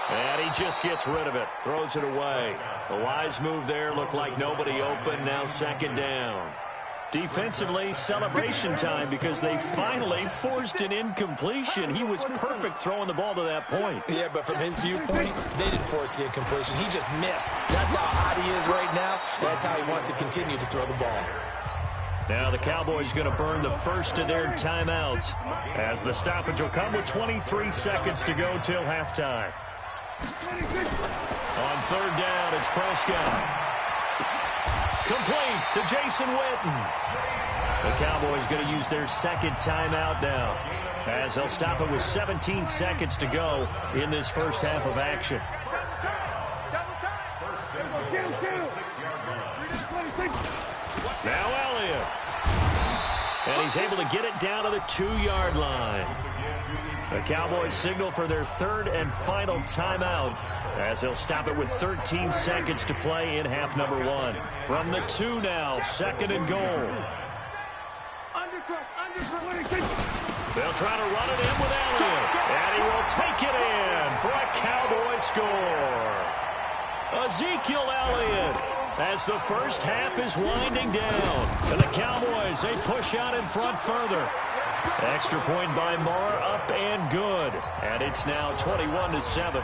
And he just gets rid of it. Throws it away. The wise move there. Looked like nobody open. Now 2nd down. Defensively, celebration time because they finally forced an incompletion. He was perfect throwing the ball to that point.
Yeah, but from his viewpoint, they didn't force the incompletion. He just missed. That's how hot he is right now. That's how he wants to continue to throw the ball.
Now the Cowboys going to burn the first of their timeouts as the stoppage will come with 23 seconds to go till halftime. On 3rd down, it's Prescott. Complete to Jason Witten. The Cowboys going to use their 2nd timeout now as they'll stop it with 17 seconds to go in this first half of action. Now Elliott. And he's able to get it down to the 2-yard line. The Cowboys signal for their 3rd and final timeout as they'll stop it with 13 seconds to play in half number 1. From the 2 now, 2nd and goal. They'll try to run it in with Elliott. And he will take it in for a Cowboy score. Ezekiel Elliott as the first half is winding down. And the Cowboys, they push out in front further. Extra point by Marr, up and good. And it's now 21-7.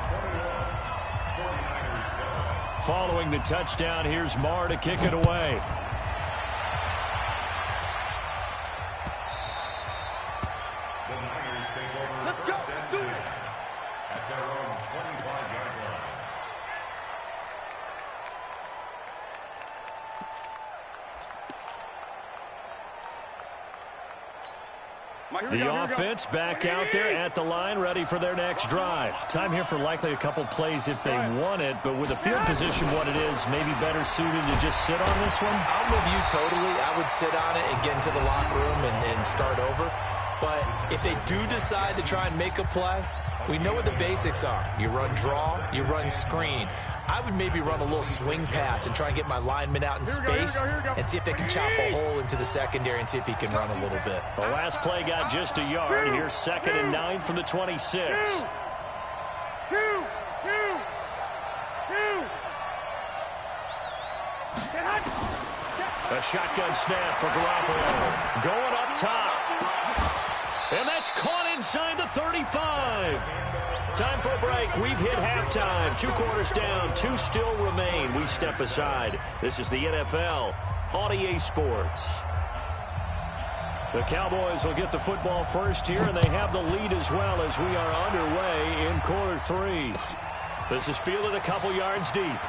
Following the touchdown, here's Marr to kick it away.
The Niners take over. Let's go. Let's do it. At their own 25-yard line.
The offense back out there at the line, ready for their next drive. Time here for likely a couple plays if they want it, but with the field position what it is, maybe better suited to just sit on this one?
I'm with you totally. I would sit on it and get into the locker room and start over. But if they do decide to try and make a play, we know what the basics are. You run draw, you run screen. I would maybe run a little swing pass and try and get my lineman out in space and see if they can chop a hole into the secondary and see if he can run a little bit.
The last play got just a yard. Here's 2nd and 9 from the 26. A shotgun snap for Garoppolo. Going up top. And that's caught inside the 35. Time for a break. We've hit halftime. 2 quarters down. 2 still remain. We step aside. This is the NFL on EA Sports. The Cowboys will get the football first here, and they have the lead as well as we are underway in quarter 3. This is fielded a couple yards deep.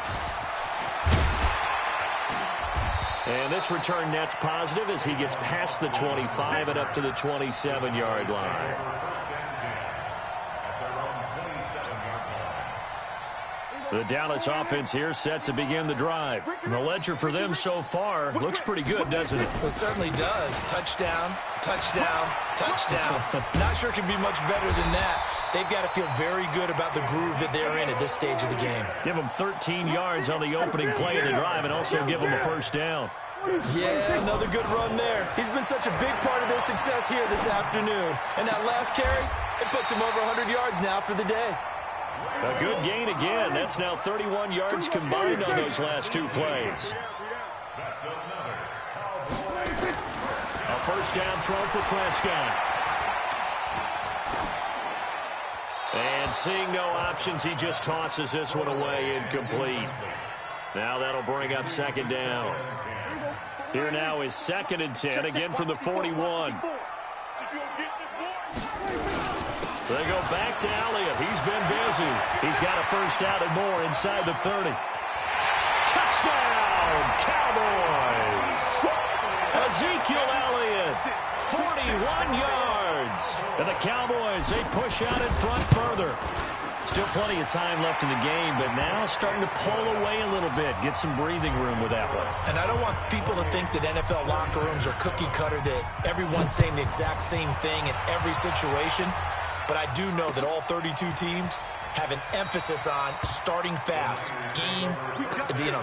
And this return net's positive as he gets past the 25 and up to the 27-yard line. The Dallas offense here set to begin the drive. The ledger for them so far looks pretty good, doesn't it?
It certainly does. Touchdown, touchdown, touchdown. Not sure it can be much better than that. They've got to feel very good about the groove that they're in at this stage of the game.
Give them 13 yards on the opening play of the drive and also give them a first down.
Yeah, another good run there. He's been such a big part of their success here this afternoon. And that last carry, it puts him over 100 yards now for the day.
A good gain again. That's now 31 yards combined on those last 2 plays. A first down throw for Prescott. And seeing no options, he just tosses this one away incomplete. Now that'll bring up 2nd down. Here now is 2nd and 10, again from the 41. They go back to Elliott. He's been busy. He's got a first down and more inside the 30. Touchdown, Cowboys! Ezekiel Elliott, 41 yards. And the Cowboys, they push out in front further. Still plenty of time left in the game, but now starting to pull away a little bit, get some breathing room with that one.
And I don't want people to think that NFL locker rooms are cookie cutter, that everyone's saying the exact same thing in every situation. But I do know that all 32 teams have an emphasis on starting fast. Game,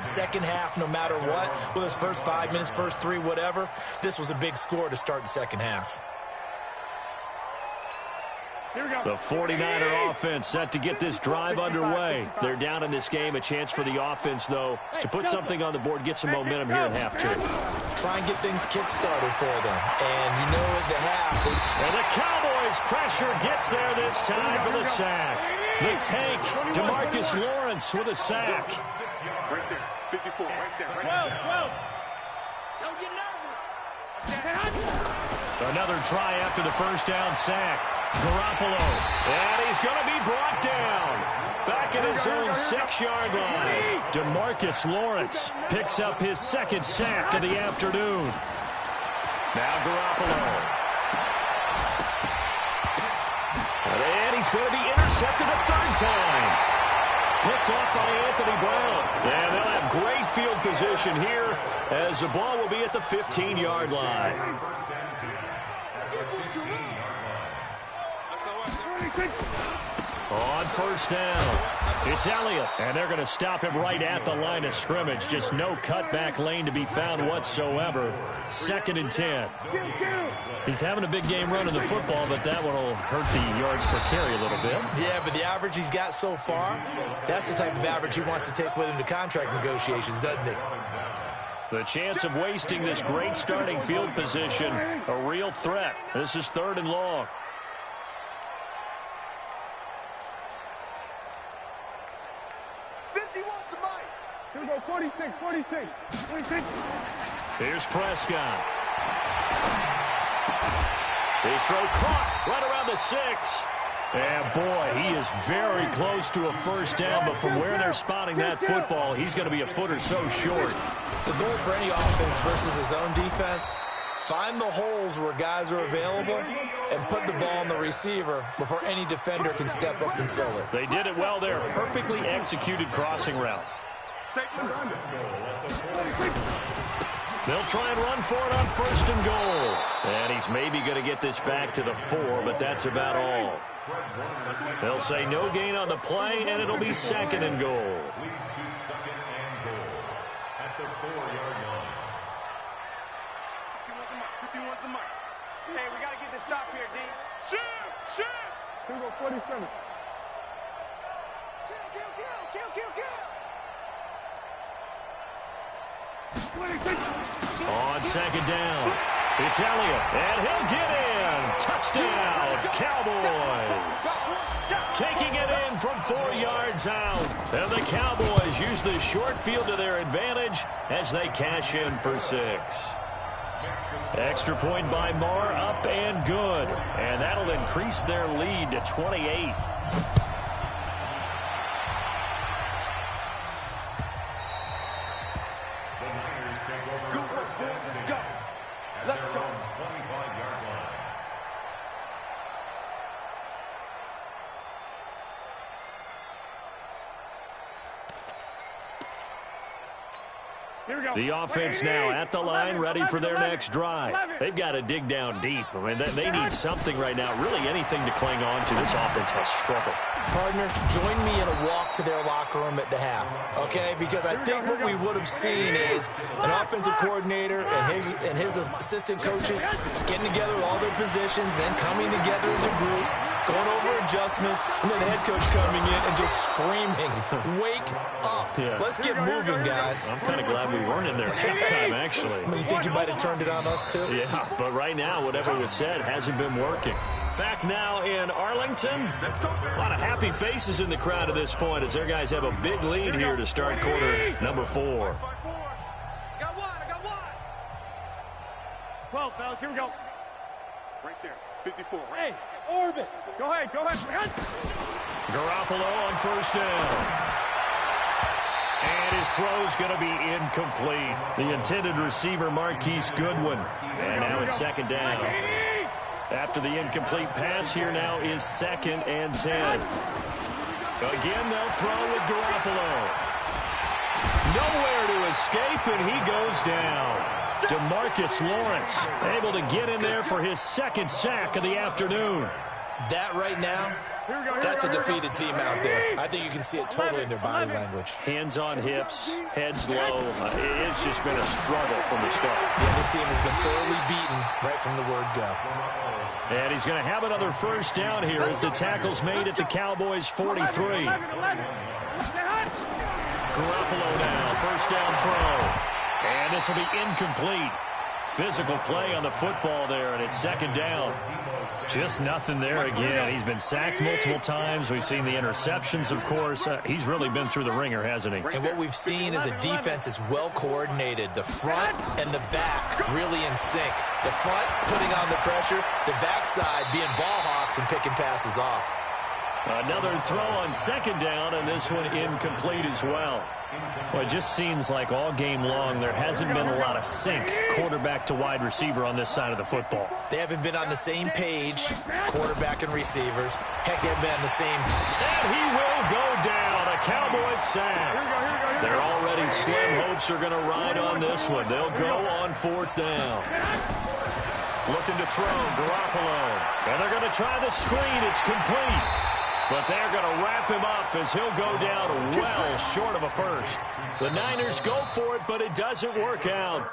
second half, no matter what. Whether it's first 5 minutes, first 3, whatever. This was a big score to start the second half.
The 49er offense set to get this drive underway. They're down in this game. A chance for the offense, though, to put something on the board, get some momentum here in half 2.
Try and get things kick-started for them. And you know at the half.
And the Cowboys' pressure gets there this time for the sack. The tank, DeMarcus Lawrence with a sack.
Right there, 54, right there.
Whoa.
Don't get nervous.
Another try after the first down sack. Garoppolo, and he's going to be brought down. Back at his own 6-yard line. DeMarcus Lawrence picks up his 2nd sack of the afternoon. Now Garoppolo. And he's going to be intercepted a 3rd time. Picked off by Anthony Brown. And they'll have great field position here as the ball will be at the 15-yard line. On first down, it's Elliott, and they're going to stop him right at the line of scrimmage. Just no cutback lane to be found whatsoever. 2nd and 10. He's having a big game running the football, but that one will hurt the yards per carry a little bit.
Yeah, but the average he's got so far, that's the type of average he wants to take with him to contract negotiations, doesn't he?
The chance of wasting this great starting field position, a real threat. This is 3rd and long.
Here we go, 46.
Here's Prescott. His throw caught right around the 6. And, boy, he is very close to a first down, but from where they're spotting that football, he's going to be a foot or so short.
The goal for any offense versus his own defense, find the holes where guys are available and put the ball on the receiver before any defender can step up and fill it.
They did it well there. Perfectly executed crossing route. They'll try and run for it on 1st and goal. And he's maybe going to get this back to the 4, but that's about all. They'll say no gain on the play, and it'll be 2nd and goal.
Leads to 2nd and goal at the 4-yard line.
51's the mark. Hey, we got to get this stop here, D. Shoot!
Here we go, 47.
On 2nd down, it's Elliott, and he'll get in. Touchdown, Cowboys. Taking it in from 4 yards out. And the Cowboys use the short field to their advantage as they cash in for 6. Extra point by Marr, up and good. And that'll increase their lead to 28. The offense now at the line, ready for their next drive. They've got to dig down deep. I mean, they need something right now, really anything to cling on to. This offense has struggled.
Partner, join me in a walk to their locker room at the half, okay? Because I think what we would have seen is an offensive coordinator and his assistant coaches getting together with all their positions, then coming together as a group, going over adjustments, and then the head coach coming in and just screaming, wake up.
Yeah.
Let's get moving, guys.
I'm kind of glad we weren't in there at halftime, actually.
I mean, you think you might have turned it on us, too?
Yeah, but right now, whatever was said hasn't been working. Back now in Arlington. A lot of happy faces in the crowd at this point as their guys have a big lead here to start quarter number 4.
I got one.
12, fellas, here we go.
Right there, 54.
Hey, orbit. Go ahead.
Garoppolo on 1st down. And his throw's going to be incomplete. The intended receiver, Marquise Goodwin. And now it's 2nd down. After the incomplete pass, here now is 2nd and 10. Again, they'll throw with Garoppolo. Nowhere to escape, and he goes down. DeMarcus Lawrence able to get in there for his 2nd sack of the afternoon.
That right now, that's a defeated team out there. I think you can see it totally in their body language.
Hands on hips, heads low. It's just been a struggle from the start.
Yeah, this team has been thoroughly beaten right from the word go.
And he's going to have another 1st down here as the tackle's made at the Cowboys' 43. Garoppolo now, 1st down throw. And this will be incomplete. Physical play on the football there, and it's 2nd down. Just nothing there again. He's been sacked multiple times. We've seen the interceptions, of course. He's really been through the ringer, hasn't he?
And what we've seen is a defense that's well coordinated. The front and the back really in sync. The front putting on the pressure, the backside being ball hawks and picking passes off.
Another throw on 2nd down, and this one incomplete as well. Well, it just seems like all game long there hasn't been a lot of sync quarterback to wide receiver on this side of the football.
They haven't been on the same page, quarterback and receivers. Heck, they've been on the same.
And he will go down. A Cowboys sack. Their already slim hopes are going to ride on this one. They'll go on 4th down. Looking to throw, Garoppolo. And they're going to try the screen. It's complete. But they're going to wrap him up as he'll go down well short of a 1st. The Niners go for it, but it doesn't work out.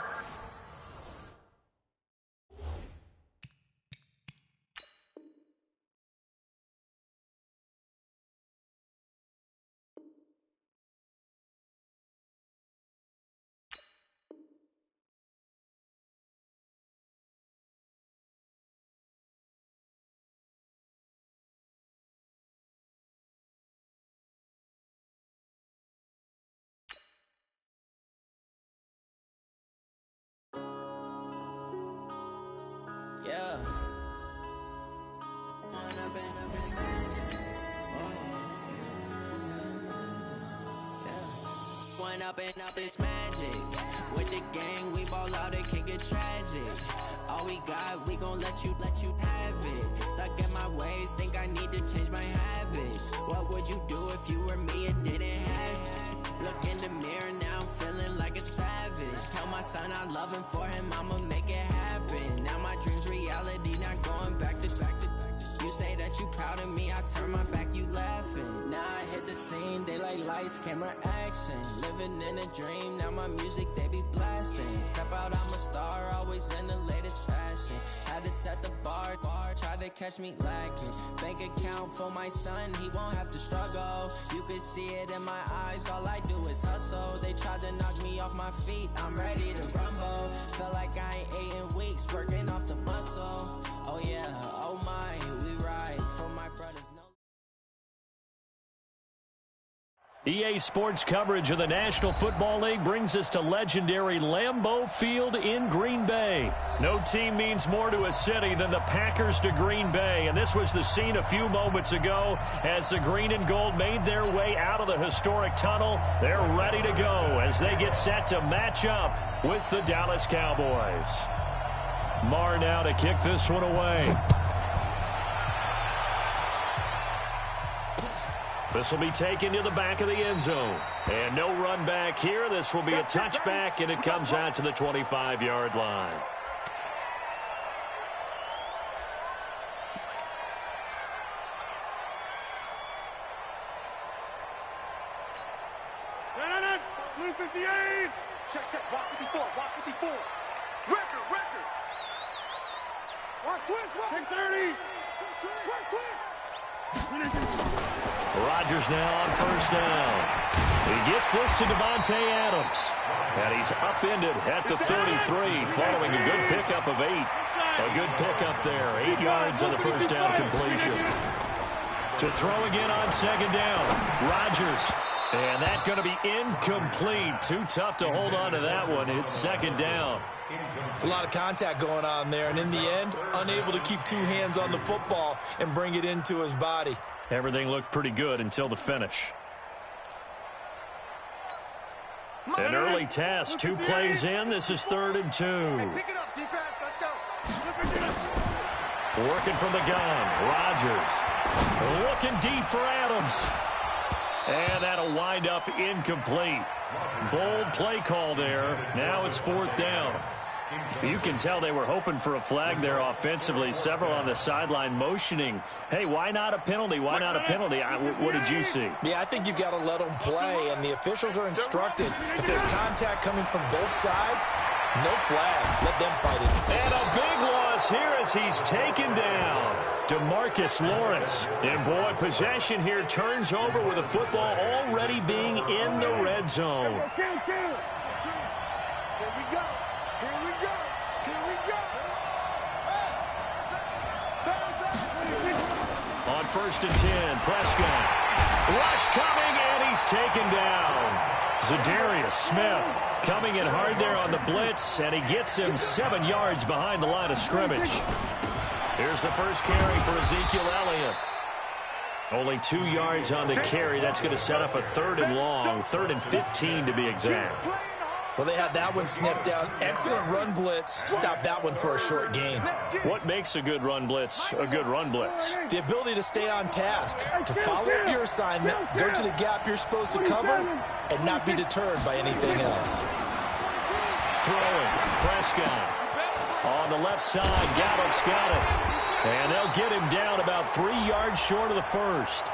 Yeah. One up and up is magic. With the gang, we ball out, it can get tragic. All we got, we gon' let you have it. Stuck in my ways, think I need to change my habits. What would you do if you were me and didn't have it? Look in the mirror, now I'm feeling like a savage. Tell my son I love him, for him I'ma make it happen. Now my dream's reality, not going back to back to back. You say that you proud of me, I turn my back, you laughing. Now I hit the scene, they like lights, camera, action. Living in a dream, now my music they be blasting. Step out, I'm a star, always in the latest fashion. Had to set the bar, try to catch me lacking. Bank account for my son, he won't have to struggle. You could see it in my eyes, all I do is hustle. They tried to knock me off my feet, I'm ready to rumble. Feel like I ain't ate in weeks, working off the muscle. Oh yeah, oh my, we ride for my brothers.
EA Sports coverage of the National Football League brings us to legendary Lambeau Field in Green Bay. No team means more to a city than the Packers to Green Bay, and this was the scene a few moments ago as the green and gold made their way out of the historic tunnel. They're ready to go as they get set to match up with the Dallas Cowboys. Marr now to kick this one away. This will be taken to the back of the end zone. And no run back here. This will be a touchback, and it comes out to the 25-yard line.
Blue 58. Check. Walk 54. Record. Watch twist. Check 30. Twist.
Rodgers now on first down. He gets this to Devontae Adams. And he's upended at the 33 following a good pickup of 8. A good pickup there. 8 yards on the first down completion. To throw again on second down. Rodgers. And that's going to be incomplete. Too tough to hold on to that one. It's second down.
It's a lot of contact going on there. And in the end, unable to keep 2 hands on the football and bring it into his body.
Everything looked pretty good until the finish. An early test, 2 plays in. This is 3rd and 2.
Hey, pick it up, defense. Let's go.
Working from the gun. Rodgers looking deep for Adams. And that'll wind up incomplete. Bold play call there. Now it's 4th down. You can tell they were hoping for a flag there offensively. Several on the sideline motioning. Hey, why not a penalty? Why not a penalty? What did you see?
Yeah, I think you've got to let them play, and the officials are instructed. If there's contact coming from both sides, no flag. Let them fight it.
And a big loss here as he's taken down. DeMarcus Lawrence. And boy, possession here turns over with the football already being in the red zone.
Here we go.
On 1st and 10, Prescott. Rush coming, and he's taken down. Zadarius Smith coming in hard there on the blitz, and he gets him 7 yards behind the line of scrimmage. Here's the first carry for Ezekiel Elliott. Only 2 yards on the carry. That's going to set up a 3rd and long, 3rd and 15 to be exact.
Well, they had that one sniffed out. Excellent run blitz. Stop that one for a short gain.
What makes a good run blitz a good run blitz?
The ability to stay on task, to follow your assignment, go to the gap you're supposed to cover, and not be deterred by anything else.
Throwing. Prescott. On the left side, Gallup's got it. And they'll get him down about 3 yards short of the first.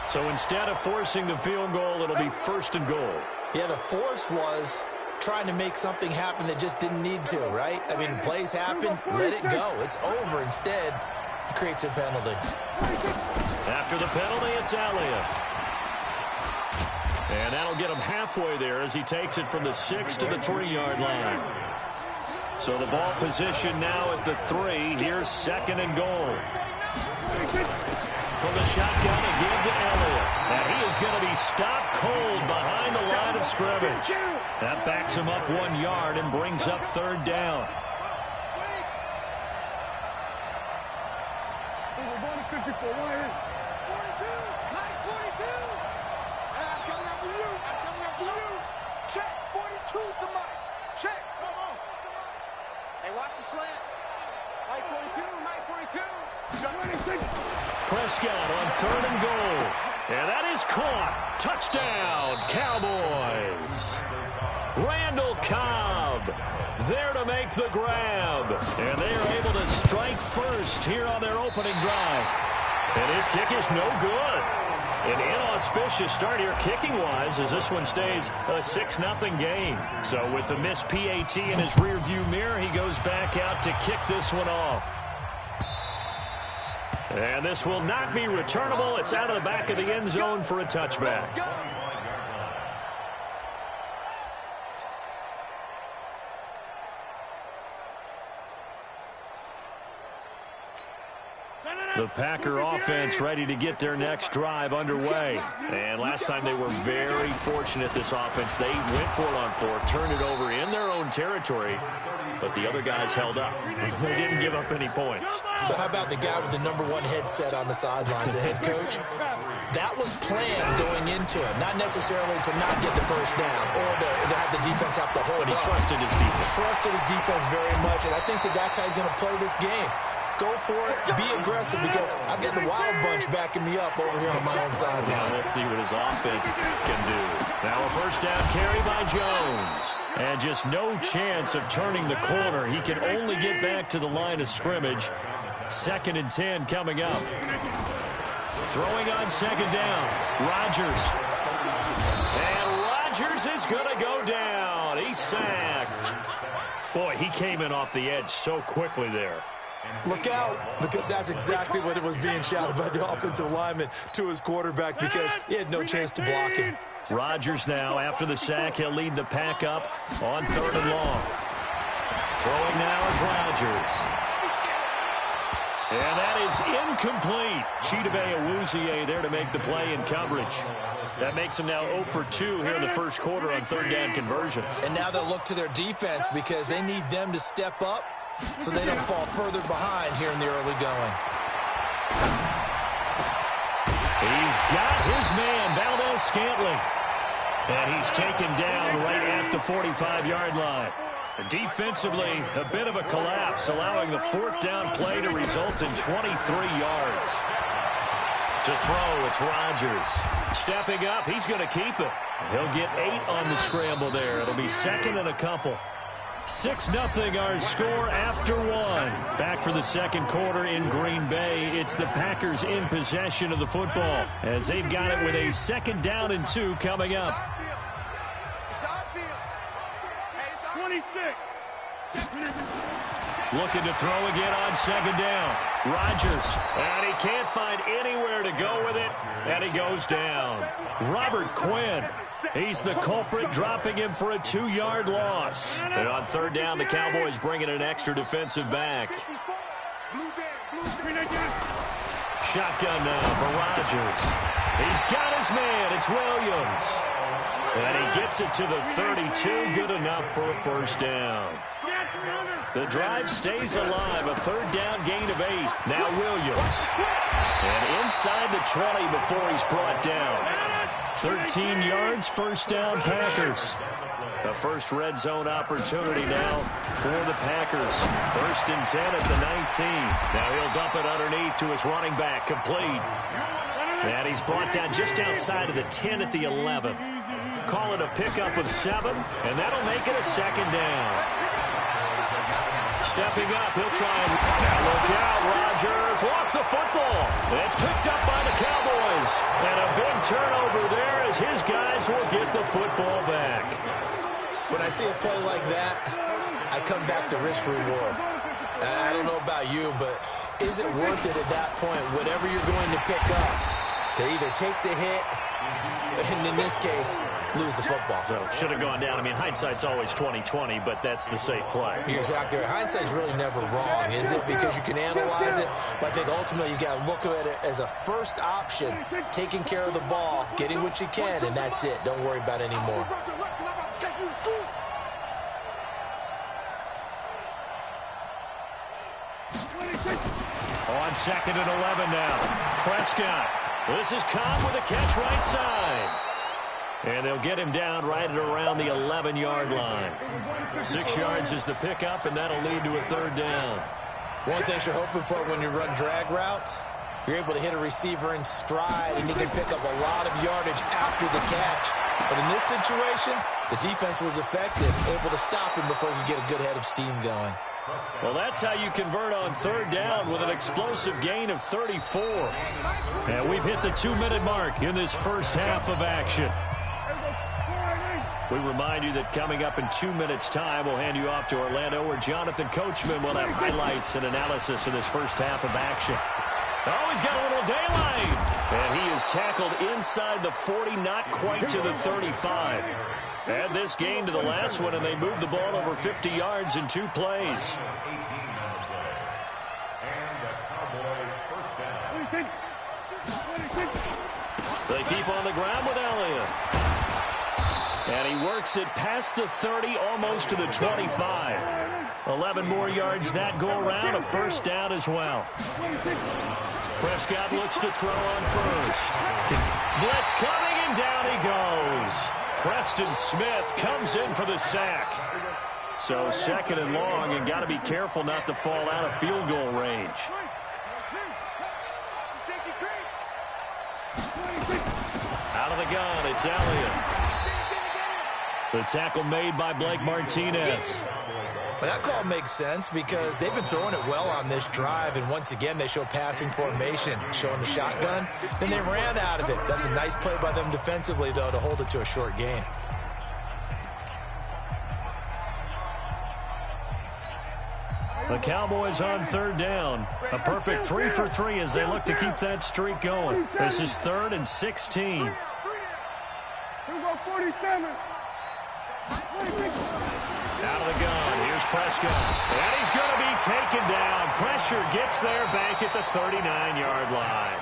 So instead of forcing the field goal, it'll be 1st and goal.
Yeah, the force was trying to make something happen that just didn't need to, right? I mean, plays happen, let it go. It's over. Instead, he creates a penalty.
After the penalty, it's Elliott. And that'll get him halfway there as he takes it from the 6 to the 3-yard line. So the ball position now at the 3. Here's 2nd and goal. From the shotgun again to Elliott. And he is going to be stopped cold behind the line of scrimmage. That backs him up 1 yard and brings up 3rd down.
Check. 42's the mic. Check. Come on. Hey, watch the slant. Mike 42.
Prescott on 3rd and goal. And that is caught. Touchdown, Cowboys. Randall Cobb there to make the grab. And they are able to strike first here on their opening drive. And his kick is no good. An inauspicious start here kicking-wise as this one stays a 6-0 game. So with the missed PAT in his rearview mirror, he goes back out to kick this one off. And this will not be returnable. It's out of the back of the end zone for a touchback. The Packer offense ready to get their next drive underway. And last time they were very fortunate, this offense. They went for it on 4, turned it over in their own territory, but the other guys held up. They didn't give up any points.
So how about the guy with the #1 headset on the sidelines, the head coach? That was planned going into it, not necessarily to not get the first down or to have the defense have to hold
But he
up.
trusted his defense.
Trusted his defense very much, and I think that's how he's going to play this game. Go for it, be aggressive, because I've got the wild bunch backing me up over here on my own sideline.
Now we'll see what his offense can do. Now a first down carry by Jones. And just no chance of turning the corner. He can only get back to the line of scrimmage. 2nd and 10 coming up. Throwing on 2nd down. Rodgers. And Rodgers is going to go down. He's sacked. Boy, he came in off the edge so quickly there.
Look out, because that's exactly what it was being shouted by the offensive lineman to his quarterback, because he had no chance to block him.
Rodgers now, after the sack, he'll lead the pack up on 3rd and long. Throwing now is Rodgers. And that is incomplete. Chidobe Awuzie there to make the play in coverage. That makes him now 0 for 2 here in the first quarter on 3rd down conversions.
And now they'll look to their defense because they need them to step up so they don't fall further behind here in the early going.
He's got his man, Valdez-Scantling. And he's taken down right at the 45-yard line. Defensively, a bit of a collapse, allowing the 4th down play to result in 23 yards. To throw, it's Rodgers. Stepping up, he's going to keep it. He'll get 8 on the scramble there. It'll be 2nd and a couple. 6-0 our score after 1. Back for the second quarter in Green Bay. It's the Packers in possession of the football as they've got it with a 2nd down and 2 coming up.
26.
Looking to throw again on 2nd down. Rodgers, and he can't find anywhere to go with it, and he goes down. Robert Quinn, he's the culprit, dropping him for a 2-yard loss. And on 3rd down, the Cowboys bring in an extra defensive back. Shotgun now for Rodgers. He's got his man. It's Williams. And he gets it to the 32. Good enough for a 1st down. The drive stays alive. A 3rd down gain of 8. Now Williams. And inside the 20 before he's brought down. 13 yards, 1st down Packers. The first red zone opportunity now for the Packers. 1st and 10 at the 19. Now he'll dump it underneath to his running back. Complete. And he's brought down just outside of the 10 at the 11. Call it a pickup of 7, and that'll make it a 2nd down. Stepping up, he'll try and... Now look out, Rodgers lost the football. It's picked up by the Cowboys. And a big turnover there as his guys will get the football back.
When I see a play like that, I come back to risk-reward. I don't know about you, but is it worth it at that point, whatever you're going to pick up, to either take the hit, and in this case, lose the football?
So should have gone down. I mean, hindsight's always 20/20, but that's the safe play.
You're exactly right. Hindsight's really never wrong, is it? Because you can analyze it, but I think ultimately you got to look at it as a first option, taking care of the ball, getting what you can, and that's it. Don't worry about it anymore.
On 2nd and 11 now. Prescott. This is Cobb with a catch right side. And they'll get him down right at around the 11-yard line. 6 yards is the pickup, and that'll lead to a 3rd down.
One thing you're hoping for when you run drag routes you're able to hit a receiver in stride, and he can pick up a lot of yardage after the catch. But in this situation, the defense was effective, able to stop him before he could get a good head of steam going.
Well, that's how you convert on third down with an explosive gain of 34. And we've hit the 2-minute mark in this first half of action. We remind you that coming up in 2 minutes' time, we'll hand you off to Orlando, where Jonathan Coachman will have highlights and analysis of this first half of action. Oh, he's got a little daylight. And he is tackled inside the 40, not quite to the 35. Add this gain to the last one, and they move the ball over 50 yards in 2 plays. They keep on the ground with Elliott. And he works it past the 30, almost to the 25. 11 more yards that go around, a first down as well. Prescott looks to throw on first. Blitz coming, and down he goes. Preston Smith comes in for the sack. So second and long, and got to be careful not to fall out of field goal range. Out of the gun, it's Elliott. The tackle made by Blake Martinez.
Well, that call makes sense because they've been throwing it well on this drive, and once again they show passing formation, showing the shotgun. Then they ran out of it. That's a nice play by them defensively, though, to hold it to a short gain.
The Cowboys on third down. A perfect 3 for 3 as they look to keep that streak going. This is 3rd and 16.
Here we go, 47.
Out of the gun, here's Prescott. And he's going to be taken down. Pressure gets there back at the 39-yard line.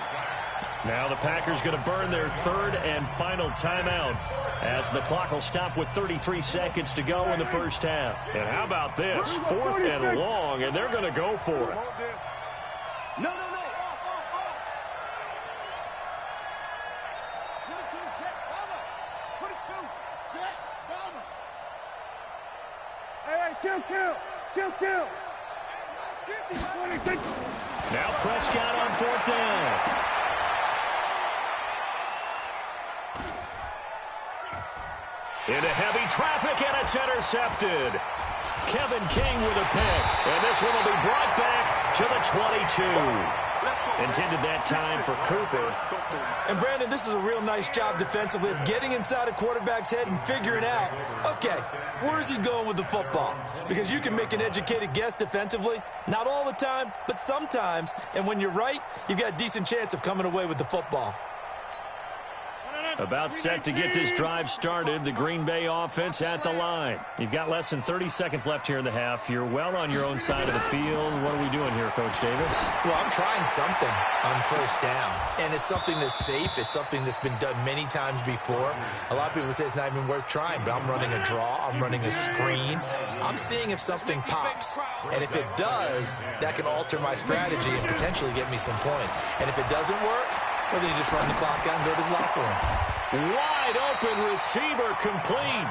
Now the Packers going to burn their 3rd and final timeout as the clock will stop with 33 seconds to go in the first half. And how about this? 4th and long, and they're going to go for it.
No.
Kill.
Now Prescott on 4th down. Into heavy traffic, and it's intercepted. Kevin King with a pick, and this one will be brought back to the 22. Intended that time for Cooper.
And, Brandon, this is a real nice job defensively of getting inside a quarterback's head and figuring out, okay, where's he going with the football? Because you can make an educated guess defensively, not all the time, but sometimes. And when you're right, you've got a decent chance of coming away with the football.
About set to get this drive started, the Green Bay offense at the line. You've got less than 30 seconds left here in the half. You're well on your own side of the field. What are we doing here, Coach Davis?
Well, I'm trying something on first down, and it's something that's safe. It's something that's been done many times before. A lot of people say it's not even worth trying, but I'm running a draw. I'm running a screen. I'm seeing if something pops, and if it does, that can alter my strategy and potentially get me some points. And if it doesn't work, well, then you just run the clock out and go to the locker room.
Wide open receiver complete.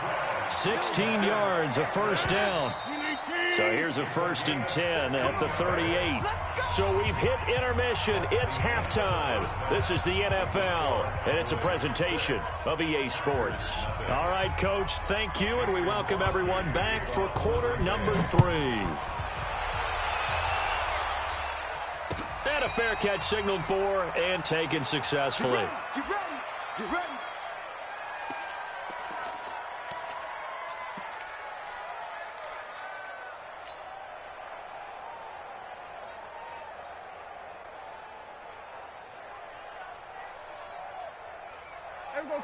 16 yards, a first down. So here's a 1st and 10 at the 38. So we've hit intermission. It's halftime. This is the NFL, and it's a presentation of EA Sports. All right, Coach, thank you, and we welcome everyone back for quarter number 3. And a fair catch signaled for and taken successfully.
Get ready.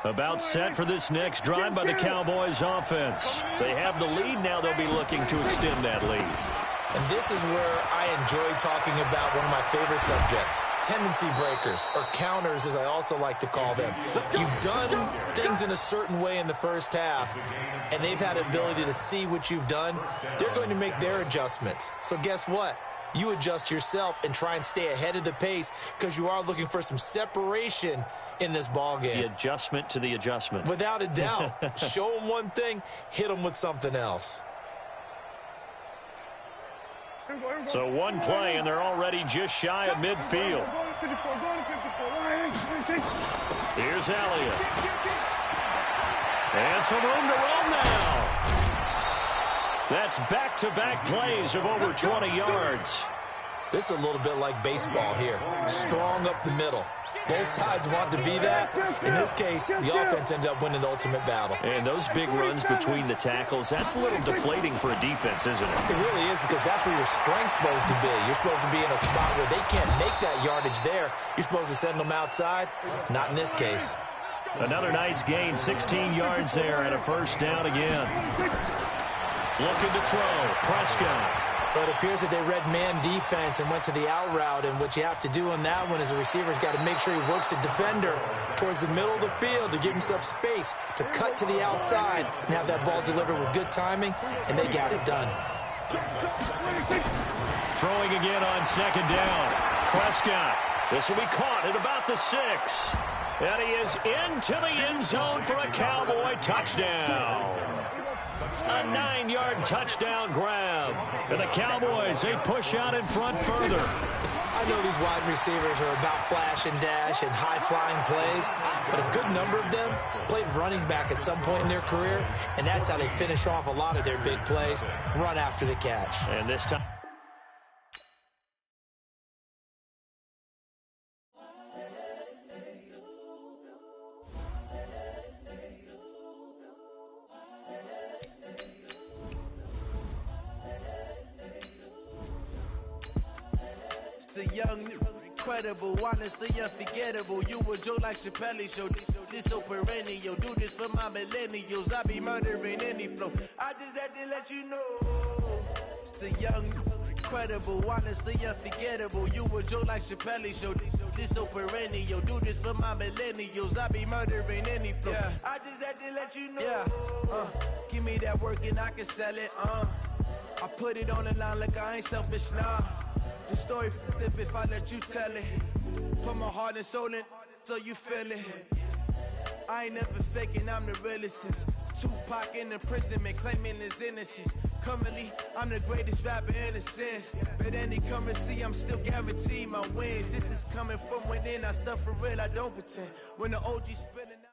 About set for this next drive by the Cowboys offense. They have the lead. Now they'll be looking to extend that lead.
And this is where I enjoy talking about one of my favorite subjects, tendency breakers, or counters as I also like to call them. You've done things in a certain way in the first half, and they've had the ability to see what you've done. They're going to make their adjustments. So guess what? You adjust yourself and try and stay ahead of the pace because you are looking for some separation in this ball game.
The adjustment to the adjustment.
Without a doubt. Show them one thing, hit them with something else.
So one play, and they're already just shy of midfield.
54, going to 54.
Here's Elliott. And some room to roam now. That's back-to-back plays of over 20 yards.
This is a little bit like baseball here. Strong up the middle. Both sides want to be that. In this case, the offense ended up winning the ultimate battle.
And those big runs between the tackles, that's a little deflating for a defense, isn't it?
It really is, because that's where your strength's supposed to be. You're supposed to be in a spot where they can't make that yardage there. You're supposed to send them outside. Not in this case.
Another nice gain, 16 yards there, and a first down again. Looking to throw, Prescott.
But it appears that they read man defense and went to the out route, and what you have to do on that one is the receiver's got to make sure he works the defender towards the middle of the field to give himself space to cut to the outside and have that ball delivered with good timing, and they got it done.
Throwing again on second down. Prescott. This will be caught at about the 6. And he is into the end zone for a Cowboy touchdown. A 9-yard touchdown grab. And the Cowboys, they push out in front further.
I know these wide receivers are about flash and dash and high-flying plays, but a good number of them played running back at some point in their career, and that's how they finish off a lot of their big plays, run after the catch.
And this time...
The young, incredible, honestly unforgettable. You a joke like Chappelle show. This so perennial. Do this for my millennials. I be murdering any flow. I just had to let you know. It's the young, incredible, honestly unforgettable. You a joke like Chappelle show. This so perennial. Do this for my millennials. I be murdering any flow. Yeah. I just had to let you know. Yeah. Give me that work and I can sell it. I put it on the line like I ain't selfish, nah. The story flip if I let you tell it. Put my heart and soul in so you feel it. I ain't never faking, I'm the realest since Tupac in the prison and claiming his innocence. Currently, I'm the greatest rapper in a sense. But any currency, I'm still guaranteed my wins. This is coming from within, I stuff for real, I don't pretend. When the OG spilling out.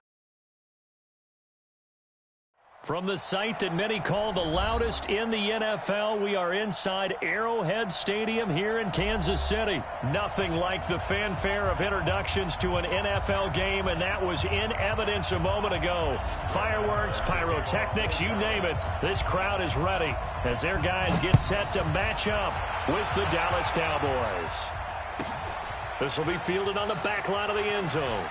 From the site that many call the loudest in the NFL, we are inside Arrowhead Stadium here in Kansas City. Nothing like the fanfare of introductions to an NFL game, and that was in evidence a moment ago. Fireworks, pyrotechnics, you name it. This crowd is ready as their guys get set to match up with the Dallas Cowboys. This will be fielded on the back line of the end zone.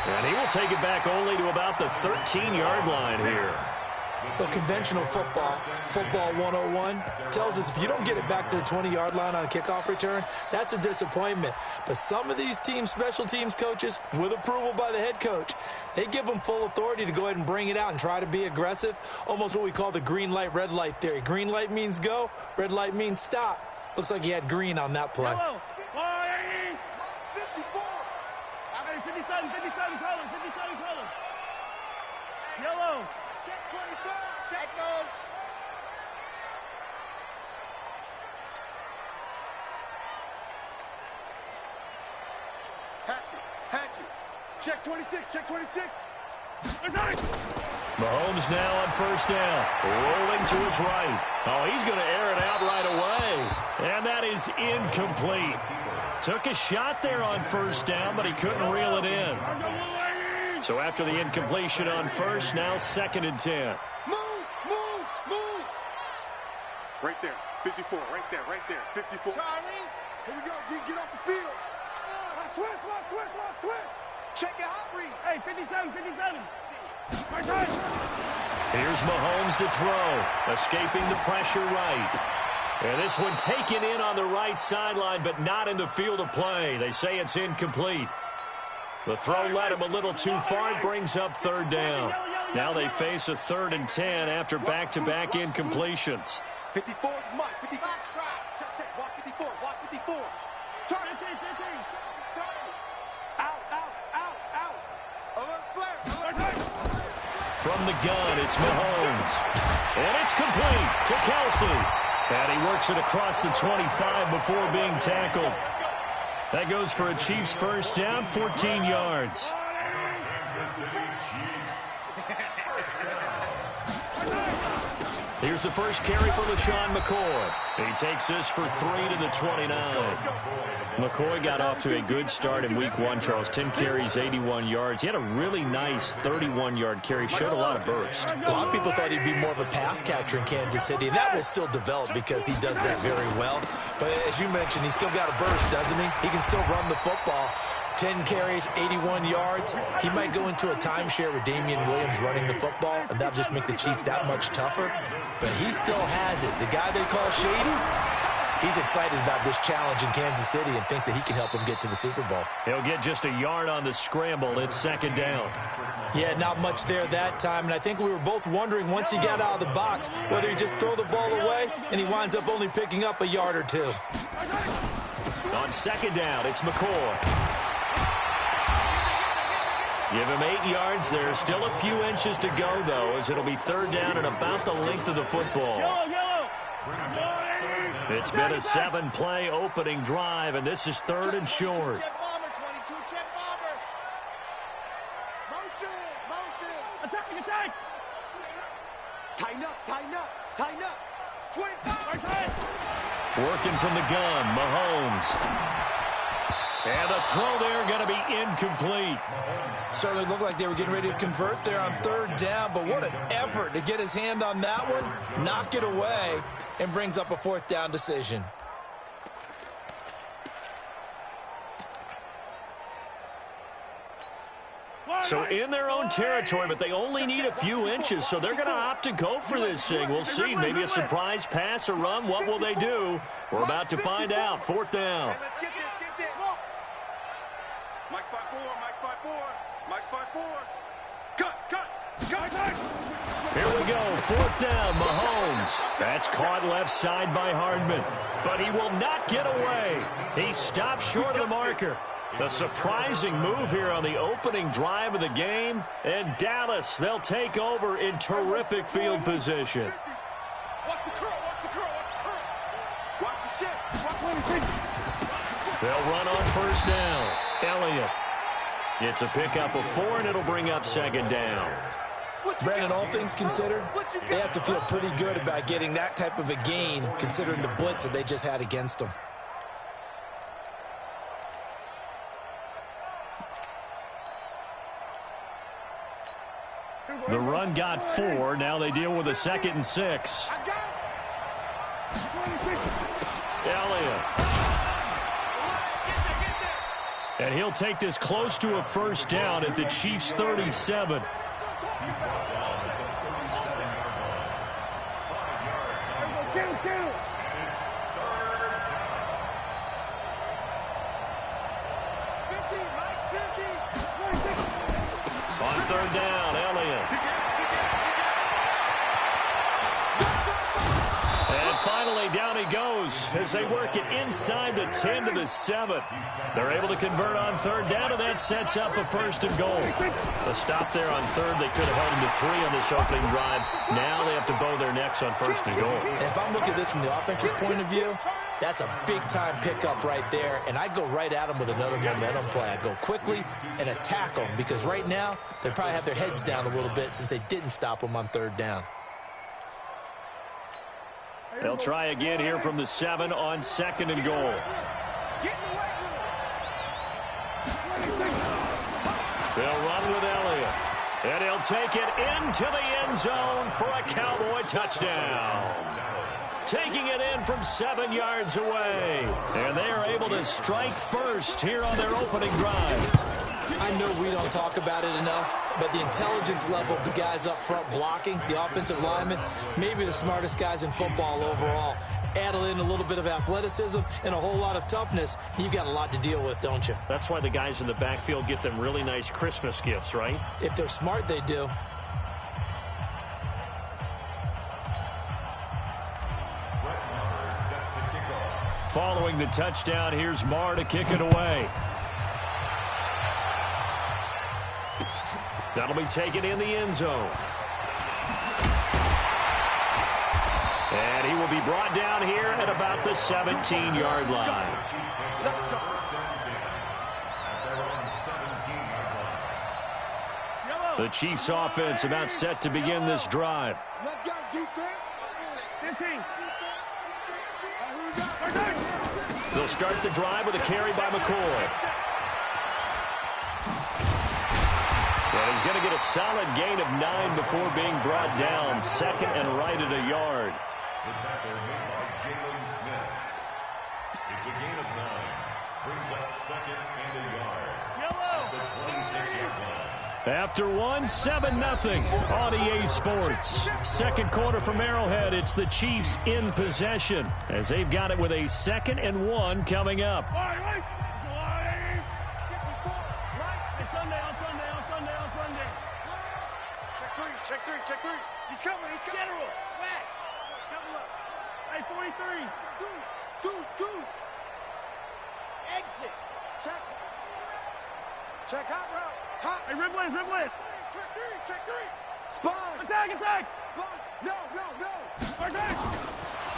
And he will take it back only to about the 13-yard line here.
The conventional football 101, tells us if you don't get it back to the 20-yard line on a kickoff return, that's a disappointment. But some of these teams, special teams coaches, with approval by the head coach, they give them full authority to go ahead and bring it out and try to be aggressive, almost what we call the green light, red light theory. Green light means go, red light means stop. Looks like he had green on that play.
Yellow. 57 colors. Yellow.
Check 24. Check goal. Hatchet. Check 26. Check 26.
Mahomes now on first down. Rolling to his right. Oh, he's going to air it out right away. And that is incomplete. Took a shot there on first down, but he couldn't reel it in. So after the incompletion on first, now 2nd and 10.
Move. Right there. 54. Right there. 54. Charlie. Here we go. G, get off the field. Switch. Check your hot read.
Hey, 57.
Here's Mahomes to throw. Escaping the pressure right. And this one taken in on the right sideline, but not in the field of play. They say it's incomplete. The throw led him a little too far. It brings up 3rd down. Now they face a 3rd and 10 after back-to-back incompletions.
54 is Mike. 55 try. Check. Watch 54. Turn. Out. Alert flare.
From the gun, it's Mahomes. And it's complete to Kelsey. And he works it across the 25 before being tackled. That goes for a Chiefs first down, 14 yards.
Kansas City Chiefs. First down.
Here's the first carry for LaShawn McCoy. He takes this for 3 to the 29. McCoy got off to a good start in week 1, Charles. 10 carries, 81 yards. He had a really nice 31-yard carry. Showed a lot of burst.
A lot of people thought he'd be more of a pass catcher in Kansas City, and that will still develop because he does that very well. But as you mentioned, he's still got a burst, doesn't he? He can still run the football. 10 carries, 81 yards. He might go into a timeshare with Damian Williams running the football, and that'll just make the Chiefs that much tougher. But he still has it. The guy they call Shady, he's excited about this challenge in Kansas City and thinks that he can help him get to the Super Bowl.
He'll get just a yard on the scramble. It's second down.
Yeah, not much there that time, and I think we were both wondering once he got out of the box whether he just throw the ball away, and he winds up only picking up a yard or two.
On second down, it's McCoy. Give him 8 yards there. Still a few inches to go, though, as it'll be third down and about the length of the football. It's been a 7-play opening drive, and this is third and short.
Attack!
Tighten up, tighten up, tighten up.
25.
Working from the gun, Mahomes. And the throw there going to be incomplete.
Certainly looked like they were getting ready to convert there on third down, but what an effort to get his hand on that one, knock it away, and brings up a fourth down decision.
So in their own territory, but they only need a few inches, so they're going to opt to go for this thing. We'll see. Maybe a surprise pass or run. What will they do? We're about to find out. Fourth down.
Let's get this, get this. Mike 5-4, Mike 5-4, Mike 5-4. Cut.
Here we go. Fourth down, Mahomes. That's caught left side by Hardman. But he will not get away. He stopped short of the marker. A surprising move here on the opening drive of the game. And Dallas, they'll take over in terrific field position.
Watch the curl, watch the curl, watch the shit.
They'll run on first down. Elliott. It's a pickup of 4, and it'll bring up second down.
Brandon, all things considered, they have to feel pretty good about getting that type of a gain, considering the blitz that they just had against them.
The run got 4. Now they deal with a 2nd and 6. Elliott. And he'll take this close to a first down at the Chiefs' 37. On third down, Elliott. And finally, down he goes as they work it inside the 10 to the 7. They're able to convert on third down, and that sets up a first and goal. A stop there on third. They could have held him to 3 on this opening drive. Now they have to bow their necks on first and goal.
And if I'm looking at this from the offense's point of view, that's a big-time pickup right there, and I go right at them with another momentum play. I go quickly and attack them because right now they probably have their heads down a little bit since they didn't stop them on third down.
They'll try again here from the 7 on second and goal. They'll run with Elliott, and he'll take it into the end zone for a Cowboy touchdown. Taking it in from 7 yards away. And they are able to strike first here on their opening drive.
I know we don't talk about it enough, but the intelligence level of the guys up front blocking, the offensive linemen, maybe the smartest guys in football overall. Add in a little bit of athleticism and a whole lot of toughness, you've got a lot to deal with, don't you?
That's why the guys in the backfield get them really nice Christmas gifts, right?
If they're smart, they do.
Following the touchdown, here's Marr to kick it away. That'll be taken in the end zone. And he will be brought down here at about the 17-yard line. The Chiefs offense about set to begin this drive.
Let's go, defense.
15.
They'll start the drive with a carry by McCoy. And he's going to get a solid gain of 9 before being brought down. Second and right at a yard.
The tackle made by Jalen Smith. It's a gain of 9. Brings up second and a yard. At the 26-yard line.
After one, 7-0 on EA Sports. Second quarter from Arrowhead. It's the Chiefs in possession as they've got it with a 2nd and 1 coming up.
Check three. He's coming. General. West. Double up.
Hey, 43.
Goose. Exit. Check hot route. Hot.
Hey, rib blitz.
Check three. Spawn.
Attack.
Spawn. No.
Attack.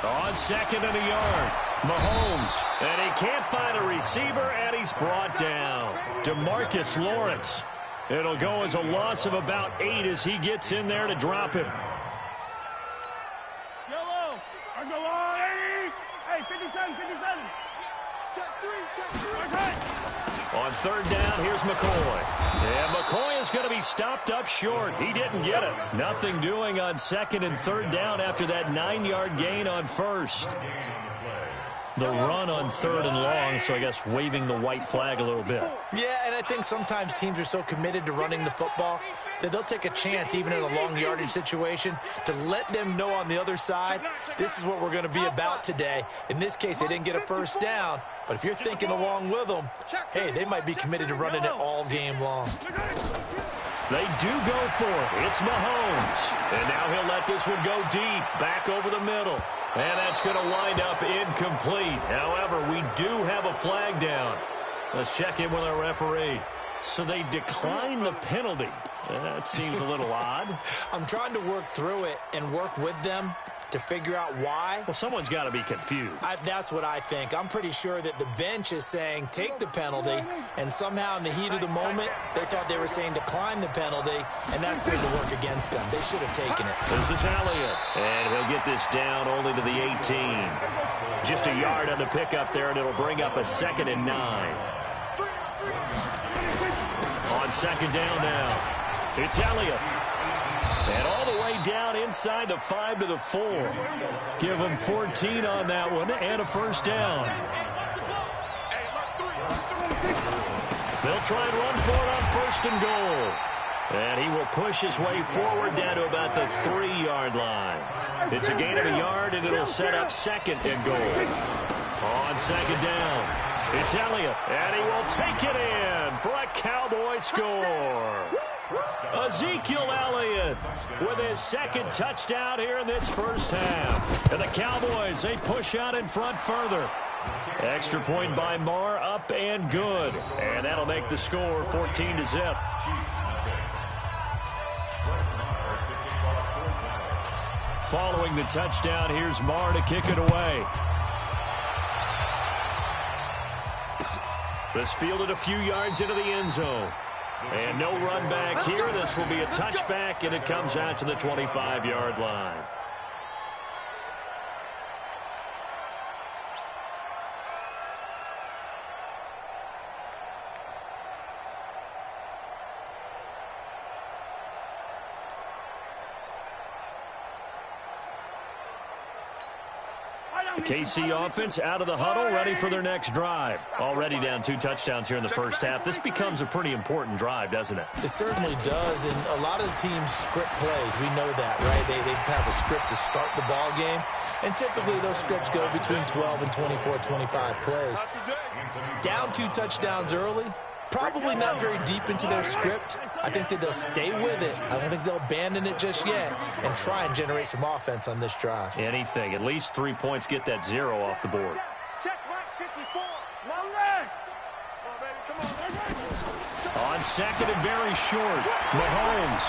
On 2nd and a yard, Mahomes. And he can't find a receiver, and he's brought down. DeMarcus Lawrence. It'll go as a loss of about 8 as he gets in there to drop him.
Yellow. Hey, 57.
Check three.
Attack.
On 3rd down, here's McCoy. And McCoy is going to be stopped up short. He didn't get it. Nothing doing on 2nd and 3rd down after that 9-yard gain on 1st. The run on 3rd and long, so I guess waving the white flag a little bit.
Yeah, and I think sometimes teams are so committed to running the football that they'll take a chance, even in a long yardage situation, to let them know on the other side, this is what we're going to be about today. In this case, they didn't get a first down, but if you're thinking along with them, hey, they might be committed to running it all game long.
They do go for it. It's Mahomes. And now he'll let this one go deep, back over the middle. And that's going to wind up incomplete. However, we do have a flag down. Let's check in with our referee. So they decline the penalty. That seems a little odd.
I'm trying to work through it and work with them to figure out why.
Well, someone's got to be confused.
That's what I think. I'm pretty sure that the bench is saying take the penalty, and somehow in the heat of the moment, they thought they were saying decline the penalty, and that's going to work against them. They should have taken it.
This is Elliott, and he'll get this down only to the 18. Just a yard on the pickup there, and it'll bring up a 2nd and 9. On 2nd down now, it's Elliott. And all the way down inside the 5 to the 4. Give them 14 on that one and a first down. They'll try and run for it on 1st and goal. And he will push his way forward down to about the 3-yard line. It's a gain of a yard, and it'll set up 2nd and goal. On 2nd down, it's Elliott, and he will take it in for a Cowboy score. Ezekiel Elliott with his 2nd touchdown here in this first half. And the Cowboys, they push out in front further. Extra point by Marr, up and good. And that'll make the score 14-0. Following the touchdown, here's Marr to kick it away. This fielded a few yards into the end zone. And no run back here. This will be a touchback, and it comes out to the 25-yard line. The KC offense out of the huddle, ready for their next drive. Already down 2 touchdowns here in the first half. This becomes a pretty important drive, doesn't it?
It certainly does, and a lot of the teams script plays. We know that, right? They have a script to start the ball game, and typically those scripts go between 12 and 24, 25 plays. Down 2 touchdowns early, probably not very deep into their script. I think that they'll stay with it. I don't think they'll abandon it just yet and try and generate some offense on this drive.
Anything. At least 3 points, get that 0 off the board.
Check right, 54. Long leg. Come on, baby. Come on.
On 2nd and very short, Mahomes.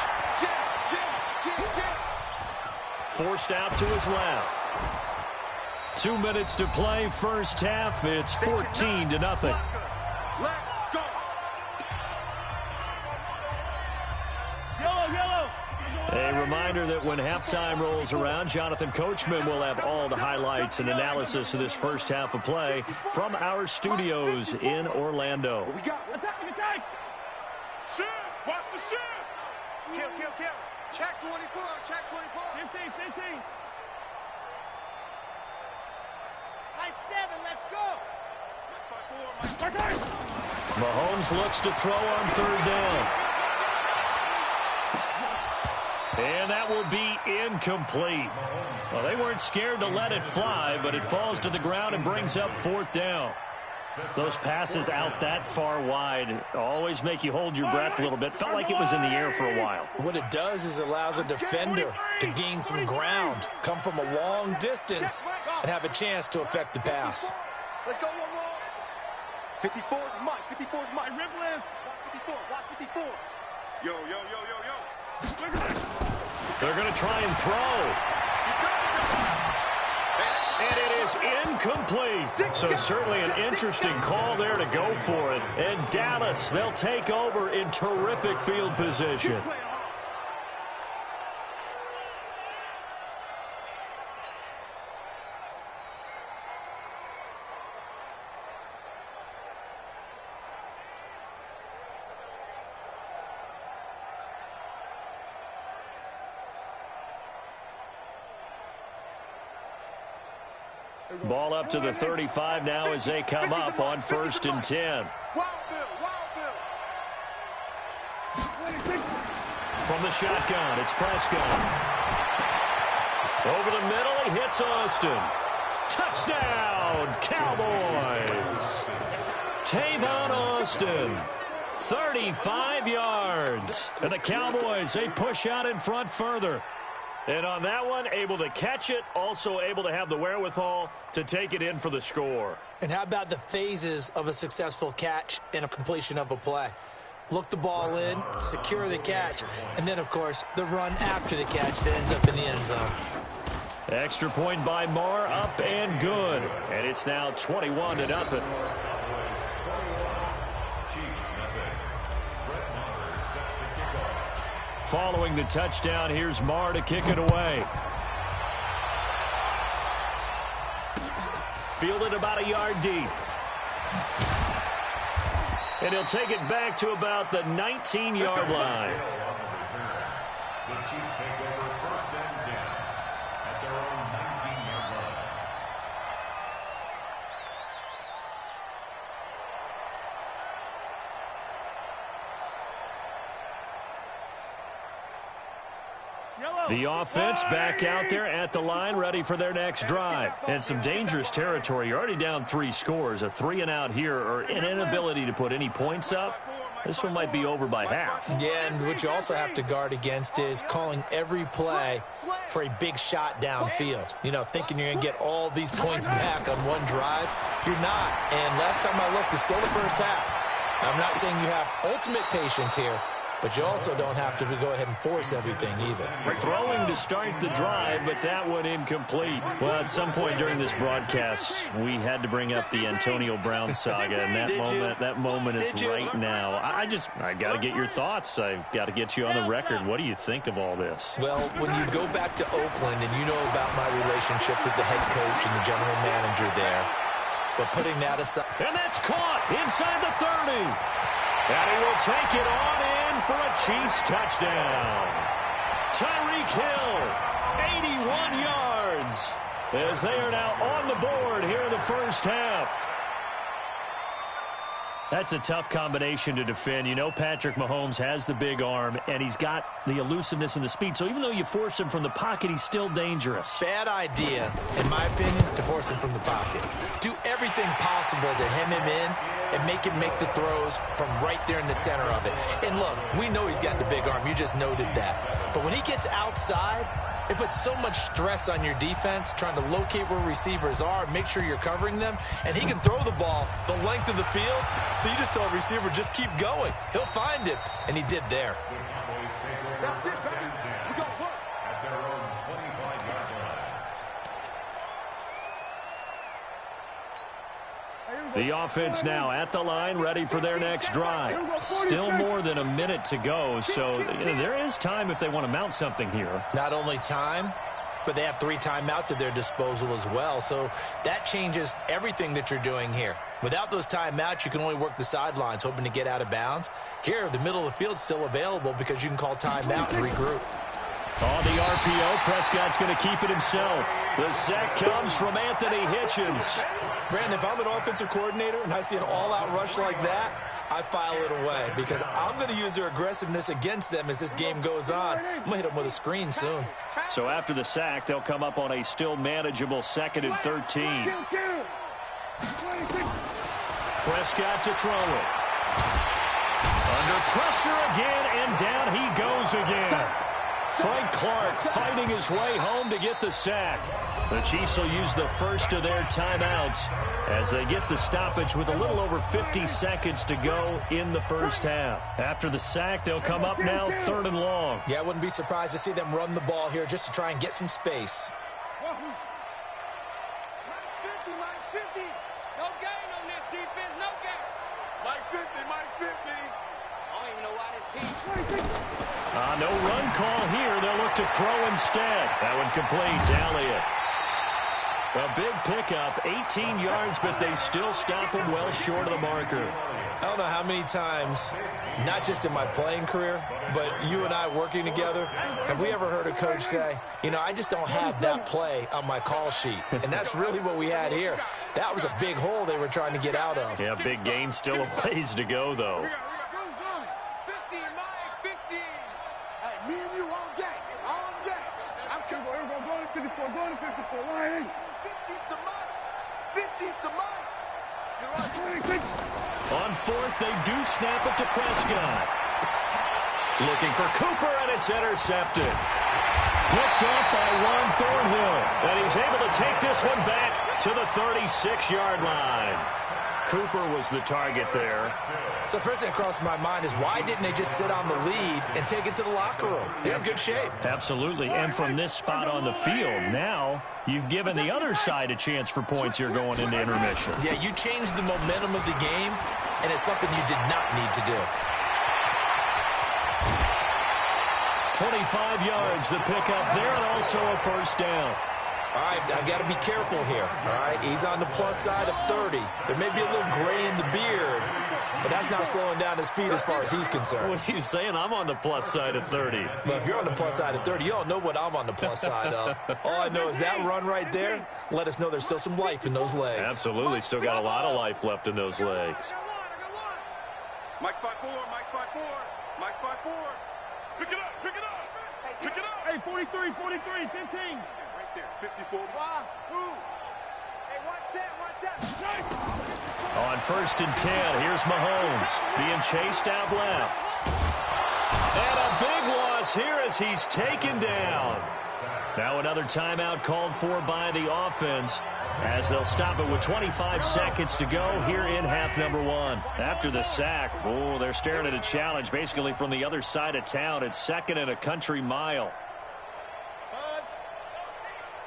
Forced out to his left. 2 minutes to play, first half. It's 14-0.
Let go.
reminder that when halftime rolls around, Jonathan Coachman will have all the highlights and analysis of this first half of play from our studios in Orlando.
We got attack! Shoot! Watch the shoot! Kill! Check 24, check 24.
15.
Nice 7, let's go!
Mahomes looks to throw on third down. And that will be incomplete. Well, they weren't scared to let it fly, but it falls to the ground and brings up fourth down. Those passes out that far wide always make you hold your breath a little bit. Felt like it was in the air for a while.
What it does is it allows a defender to gain some ground, come from a long distance, and have a chance to affect the pass.
Let's go one more. 54 is Mike. 54 is Mike.
Rip list.
Watch 54. Yo.
They're going to try and throw. And it is incomplete. So certainly an interesting call there to go for it. And Dallas, they'll take over in terrific field position. Ball up to the 35 now as they come up on 1st and 10. From the shotgun, it's Prescott. Over the middle, he hits Austin. Touchdown, Cowboys. Tavon Austin, 35 yards. And the Cowboys, they push out in front further. And on that one, able to catch it, also able to have the wherewithal to take it in for the score.
And how about the phases of a successful catch and a completion of a play? Look the ball in, secure the catch, and then, of course, the run after the catch that ends up in the end zone.
Extra point by Marr, up and good. And it's now 21-0. Following the touchdown, here's Marr to kick it away. Fielded about a yard deep. And he'll take it back to about the 19-yard line.
The Chiefs take over 1st and 10 at their own 19-yard line.
The offense back out there at the line, ready for their next drive. And some dangerous territory. You're already down 3 scores. A 3-and-out here, or an inability to put any points up. This one might be over by half.
Yeah, and what you also have to guard against is calling every play for a big shot downfield. You know, thinking you're going to get all these points back on one drive. You're not. And last time I looked, it's still the first half. I'm not saying you have ultimate patience here, but you also don't have to go ahead and force everything either.
Throwing to start the drive, but that one incomplete. Well, at some point during this broadcast, we had to bring up the Antonio Brown saga, and that moment is right now. I got to get your thoughts. I got to get you on the record. What do you think of all this?
Well, when you go back to Oakland, and you know about my relationship with the head coach and the general manager there, but putting that aside.
And that's caught inside the 30. And he will take it on in for a Chiefs touchdown. Tyreek Hill, 81 yards, as they are now on the board here in the first half. That's a tough combination to defend. You know Patrick Mahomes has the big arm, and he's got the elusiveness and the speed. So even though you force him from the pocket, he's still dangerous.
Bad idea, in my opinion, to force him from the pocket. Do everything possible to hem him in and make him make the throws from right there in the center of it. And look, we know he's got the big arm. You just noted that. But when he gets outside, it puts so much stress on your defense trying to locate where receivers are, make sure you're covering them, and he can throw the ball the length of the field, so you just tell a receiver, just keep going. He'll find it, and he did there.
That's it, baby. We got work at their own 25-yard line.
The offense now at the line, ready for their next drive. Still more than a minute to go, so there is time if they want to mount something here.
Not only time, but they have 3 timeouts at their disposal as well, so that changes everything that you're doing here. Without those timeouts, you can only work the sidelines, hoping to get out of bounds. Here, the middle of the field's still available because you can call timeout and regroup.
On the RPO, Prescott's going to keep it himself. The sack comes from Anthony Hitchens.
Brandon, if I'm an offensive coordinator and I see an all-out rush like that, I file it away because I'm going to use their aggressiveness against them as this game goes on. I'm going to hit them with a screen soon.
So after the sack, they'll come up on a still manageable 2nd and 13. Prescott to throw it. Under pressure again, and down he goes again. Frank Clark fighting his way home to get the sack. The Chiefs will use the first of their timeouts as they get the stoppage with a little over 50 seconds to go in the first half. After the sack, they'll come up now 3rd and long.
Yeah, I wouldn't be surprised to see them run the ball here just to try and get some space.
Minus 50, minus 50.
No gain on this defense, no gain.
Minus 50, minus 50.
I don't even know why this team's...
No run call here. They'll look to throw instead. That one completes Elliott. A big pickup, 18 yards, but they still stop him well short of the marker.
I don't know how many times, not just in my playing career, but you and I working together, have we ever heard a coach say, you know, I just don't have that play on my call sheet. And that's really what we had here. That was a big hole they were trying to get out of.
Yeah, big gain, still a ways to go, though.
50, minus 50. Hey, me and you all day. All day. I'm coming. Go to 54. Go to 54. Line. 50's the mic. 50's the mic. You're right.
On 4th, they do snap it to Prescott. Looking for Cooper, and it's intercepted. Picked up by Ron Thornhill. And he's able to take this one back to the 36-yard line. Cooper was the target there.
So first thing that crossed my mind is why didn't they just sit on the lead and take it to the locker room? They're in good shape.
Absolutely. And from this spot on the field, now you've given the other side a chance for points here going into intermission.
Yeah, you changed the momentum of the game, and it's something you did not need to do.
25 yards, the pickup there, and also a first down.
All right, I got to be careful here, all right? He's on the plus side of 30. There may be a little gray in the beard, but that's not slowing down his feet as far as he's concerned.
What are you saying? I'm on the plus side of 30.
Well, if you're on the plus side of 30, you don't know what I'm on the plus side of. All I know is that run right there let us know there's still some life in those legs.
Absolutely. Still got a lot of life left in those legs.
Mike spot 4, Mike spot 4, Mike spot 4. Pick it up, pick it up, pick it up.
Hey, 43, 43, 15.
Right there, 54. Wow, ooh. Hey, watch that.
On 1st and 10, here's Mahomes being chased out left. And a big loss here as he's taken down. Now another timeout called for by the offense as they'll stop it with 25 seconds to go here in half number 1. After the sack, they're staring at a challenge basically from the other side of town. It's 2nd and a country mile.
Buzz.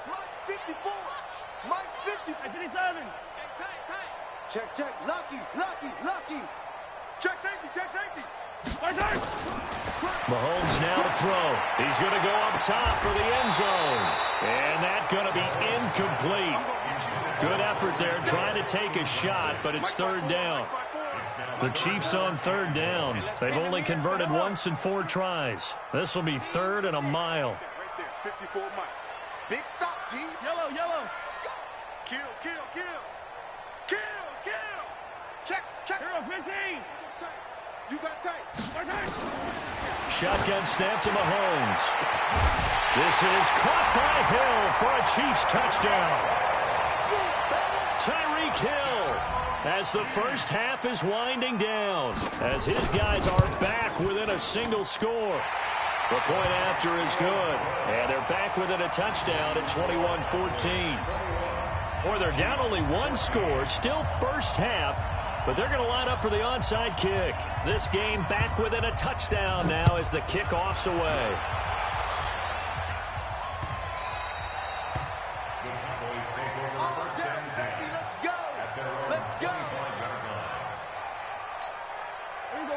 Mike's 54. Mike's 50.
57.
Check. Lucky. Check safety.
Mahomes now to throw. He's going to go up top for the end zone. And that's going to be incomplete. Good effort there trying to take a shot, but it's 3rd down. The Chiefs on 3rd down. They've only converted once in 4 tries. This will be 3rd and a mile.
Right there, 54 Mike. Big stop, G.
Yellow.
Kill. Check.
Hero 15.
You got tight.
Shotgun snap to Mahomes. This is caught by Hill for a Chiefs touchdown. Tyreek Hill as the first half is winding down, as his guys are back within a single score. The point after is good, and they're back within a touchdown at 21-14. Or they're down only 1 score, still first half, but they're going to line up for the onside kick. This game back within a touchdown now as the kickoff's away.
Let's go.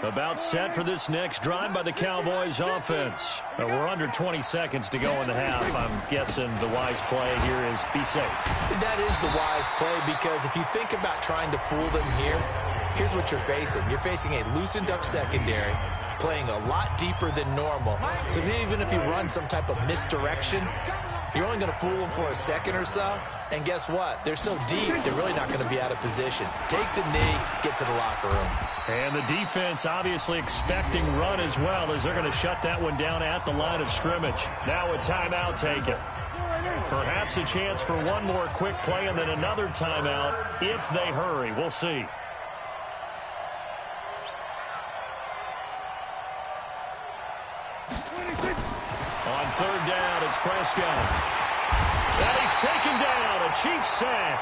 About set for this next drive by the Cowboys offense. We're under 20 seconds to go in the half. I'm guessing the wise play here is be safe.
That is the wise play, because if you think about trying to fool them here, here's what you're facing. You're facing a loosened up secondary, playing a lot deeper than normal. So even if you run some type of misdirection, you're only going to fool them for a second or so. And guess what? They're so deep, they're really not going to be out of position. Take the knee, get to the locker room.
And the defense obviously expecting run as well, as they're going to shut that one down at the line of scrimmage. Now a timeout taken. Perhaps a chance for one more quick play and then another timeout if they hurry. We'll see. On third down, it's Prescott. And he's taken down, a Chiefs sack.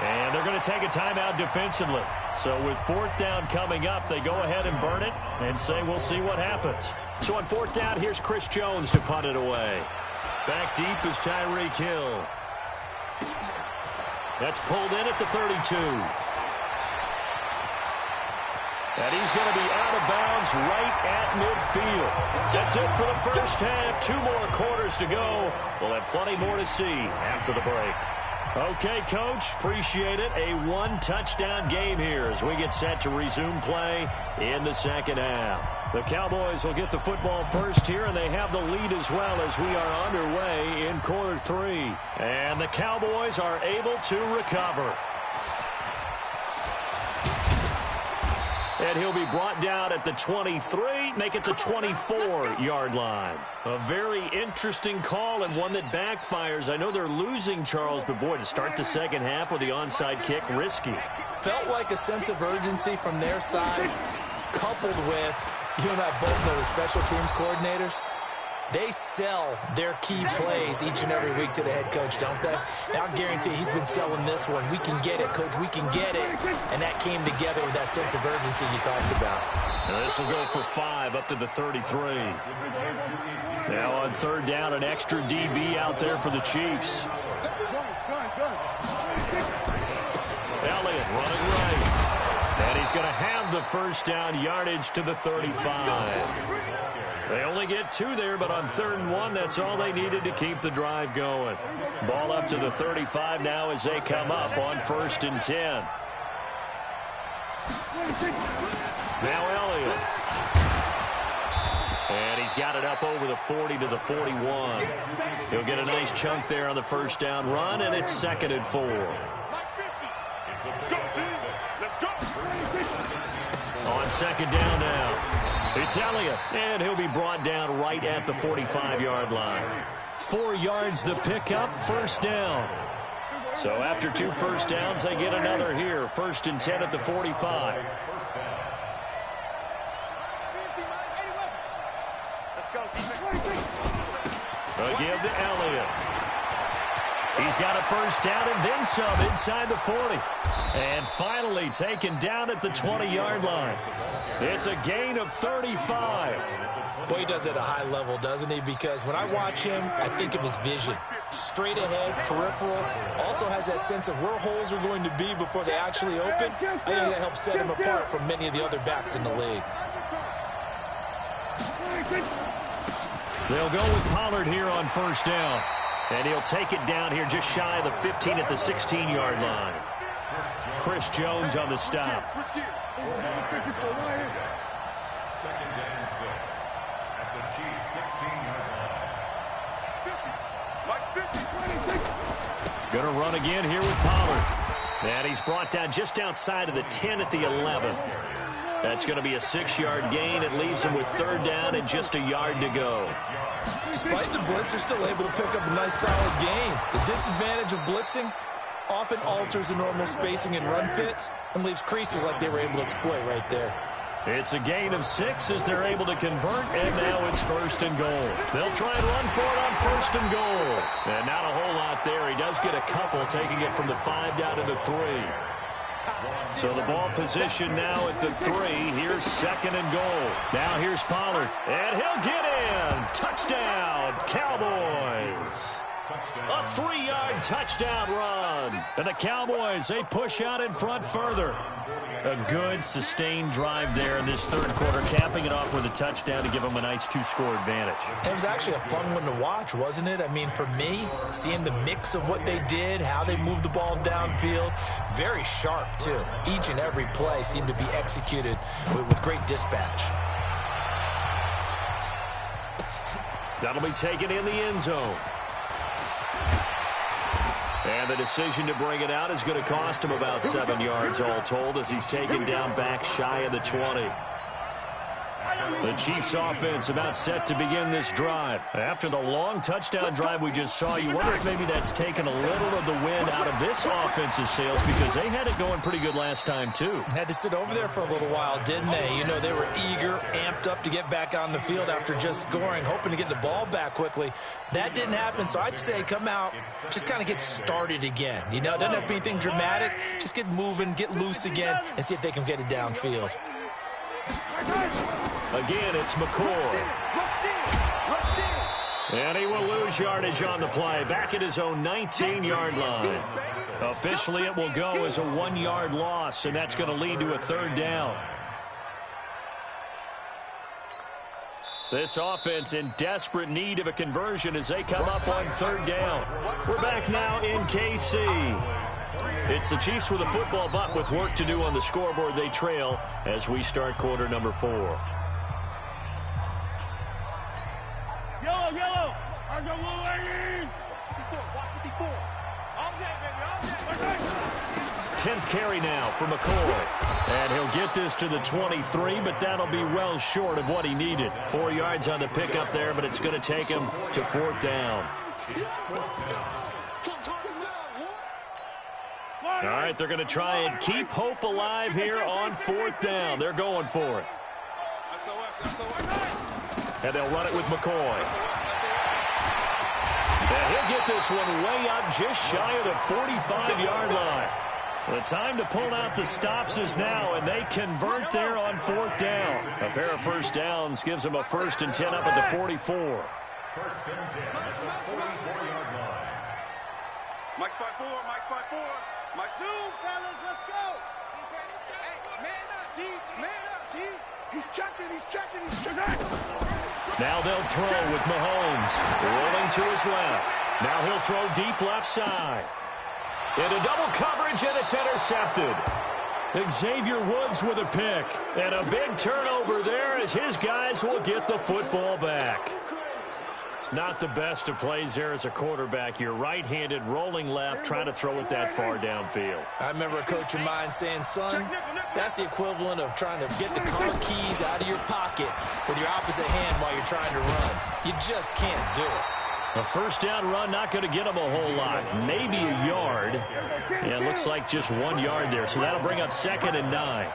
And they're going to take a timeout defensively. So with fourth down coming up, they go ahead and burn it and say we'll see what happens. So on fourth down, here's Chris Jones to punt it away. Back deep is Tyreek Hill. That's pulled in at the 32. And he's going to be out of bounds right at midfield. That's it for the first half. 2 more quarters to go. We'll have plenty more to see after the break. Okay, Coach, appreciate it. A 1-touchdown game here as we get set to resume play in the second half. The Cowboys will get the football first here, and they have the lead as well as we are underway in quarter 3. And the Cowboys are able to recover. And he'll be brought down at the 23, make it the 24-yard line. A very interesting call and one that backfires. I know they're losing, Charles, but boy, to start the second half with the onside kick, risky.
Felt like a sense of urgency from their side, coupled with, you and I both know the special teams coordinators, they sell their key plays each and every week to the head coach, don't they? And I'll guarantee he's been selling this one. We can get it, Coach. We can get it. And that came together with that sense of urgency you talked about.
And this will go for 5 up to the 33. Now on third down, an extra DB out there for the Chiefs. Elliott running right. And he's going to have the first down yardage to the 35. They only get 2 there, but on 3rd and 1, that's all they needed to keep the drive going. Ball up to the 35 now as they come up on 1st and 10. Now Elliott. And he's got it up over the 40 to the 41. He'll get a nice chunk there on the first down run, and it's 2nd and 4. On 2nd down now. It's Elliott, and he'll be brought down right at the 45-yard line. 4 yards the pickup, first down. So after 2 first downs, they get another here. 1st and 10 at the 45. Again to Elliott. He's got a first down and then some inside the 40. And finally taken down at the 20-yard line. It's a gain of 35.
Boy, he does it at a high level, doesn't he? Because when I watch him, I think of his vision. Straight ahead, peripheral. Also has that sense of where holes are going to be before they actually open. I think that helps set him apart from many of the other backs in the league.
They'll go with Pollard here on first down. And he'll take it down here just shy of the 15 at the 16-yard line. Chris Jones on the stop.
2nd and 6 at the Chiefs' 16-yard line.
Going to run again here with Pollard. And he's brought down just outside of the 10 at the 11. That's going to be a 6-yard gain. It leaves him with 3rd down and just a yard to go.
Despite the blitz, they're still able to pick up a nice solid gain. The disadvantage of blitzing often alters the normal spacing and run fits and leaves creases like they were able to exploit right there.
It's a gain of 6 as they're able to convert, and now it's 1st and goal. They'll try and run for it on 1st and goal. And not a whole lot there. He does get a couple, taking it from the 5 down to the 3. So the ball position now at the 3. Here's 2nd and goal. Now here's Pollard, and he'll get in. Touchdown, Cowboys. A 3-yard touchdown run. And the Cowboys, they push out in front further. A good, sustained drive there in this third quarter, capping it off with a touchdown to give them a nice 2-score advantage.
It was actually a fun one to watch, wasn't it? I mean, for me, seeing the mix of what they did, how they moved the ball downfield, very sharp, too. Each and every play seemed to be executed with great dispatch.
That'll be taken in the end zone. And the decision to bring it out is going to cost him about 7 yards all told as he's taken down back shy of the 20. The Chiefs offense about set to begin this drive. After the long touchdown drive we just saw, you wonder if maybe that's taken a little of the wind out of this offense's sails because they had it going pretty good last time too.
Had to sit over there for a little while, didn't they? You know, they were eager, amped up to get back on the field after just scoring, hoping to get the ball back quickly. That didn't happen, so I'd say come out, just kind of get started again. You know, it doesn't have to be anything dramatic. Just get moving, get loose again, and see if they can get it downfield.
Again, it's McCoy. And he will lose yardage on the play, back at his own 19-yard line. Officially, it will go as a 1-yard loss, and that's going to lead to a third down. This offense in desperate need of a conversion as they come up on third down. We're back now in KC. It's the Chiefs with a football, but with work to do on the scoreboard, they trail as we start quarter number 4.
Yellow. I go blue ladies.
54. All day, baby. All day.
10th carry now for McCoy. And he'll get this to the 23, but that'll be well short of what he needed. 4 yards on the pickup there, but it's going to take him to fourth down. All right, they're going to try and keep hope alive here on fourth down. They're going for it. And they'll run it with McCoy. And he'll get this one way up just shy of the 45-yard line. The time to pull out the stops is now, and they convert there on fourth down. A pair of first downs gives them a 1st and 10 up at the 44.
1st and 10 at the 44-yard line.
Mike's 5-4, Mike's 5-4. Mike, zoom, fellas, let's go. Hey, man up, D, man up, D. He's checking.
Now they'll throw with Mahomes. Rolling to his left. Now he'll throw deep left side. Into double coverage, and it's intercepted. Xavier Woods with a pick. And a big turnover there as his guys will get the football back. Not the best of plays there as a quarterback. You're right-handed, rolling left, trying to throw it that far downfield.
I remember a coach of mine saying, son, that's the equivalent of trying to get the car keys out of your pocket with your opposite hand while you're trying to run. You just can't do it.
A first down run, not going to get them a whole lot. Maybe a yard. And it looks like just 1 yard there. So that'll bring up 2nd and 9.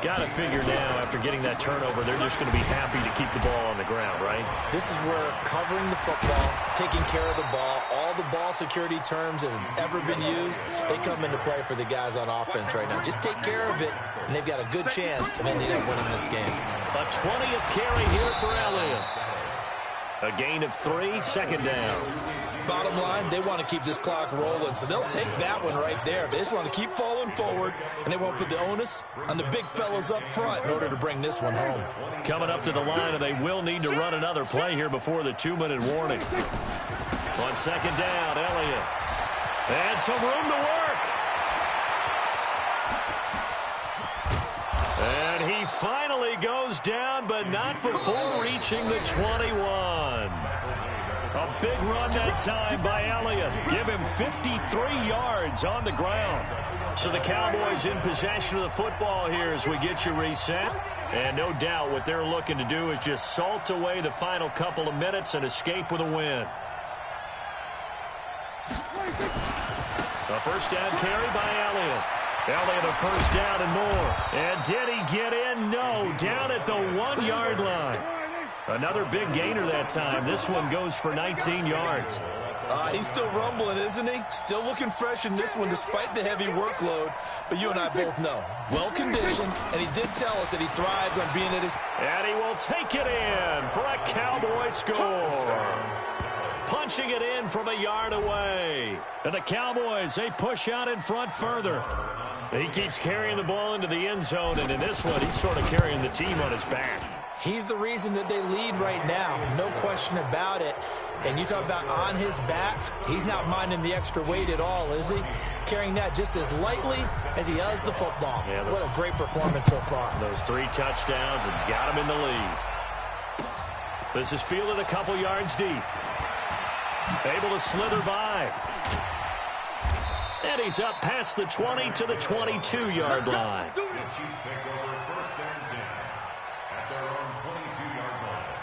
Got to figure now, after getting that turnover, they're just going to be happy to keep the ball on the ground, right?
This is where covering the football, taking care of the ball, all the ball security terms that have ever been used, they come into play for the guys on offense right now. Just take care of it, and they've got a good chance of ending up winning this game.
A 20th carry here for Elliott. A gain of 3, 2nd down.
Bottom line, they want to keep this clock rolling, so they'll take that one right there. They just want to keep falling forward, and they won't put the onus on the big fellas up front in order to bring this one home.
Coming up to the line, and they will need to run another play here before the 2-minute warning. On 2nd down, Elliott. And some room to work. And he finally goes down, but not before reaching the 21. A big run that time by Elliott. Give him 53 yards on the ground. So the Cowboys in possession of the football here as we get you reset. And no doubt what they're looking to do is just salt away the final couple of minutes and escape with a win. A first down carry by Elliott. Elliott a first down and more. And did he get in? No. Down at the 1-yard line. Another big gainer that time. This one goes for 19 yards.
He's still rumbling, isn't he? Still looking fresh in this one despite the heavy workload. But you and I both know, well-conditioned, and he did tell us that he thrives on being at his...
And he will take it in for a Cowboy score. punching it in from a yard away. And the Cowboys, they push out in front further. He keeps carrying the ball into the end zone, and in this one, he's sort of carrying the team on his back.
He's the reason that they lead right now, no question about it. And you talk about on his back, he's not minding the extra weight at all, is he? Carrying that just as lightly as he does the football. Yeah, what a great performance so far.
Those 3 touchdowns, it's got him in the lead. This is fielded a couple yards deep. Able to slither by. And he's up past the 20 to the 22-yard line.
The Chiefs take over 1st and 10 at their own 22-yard line.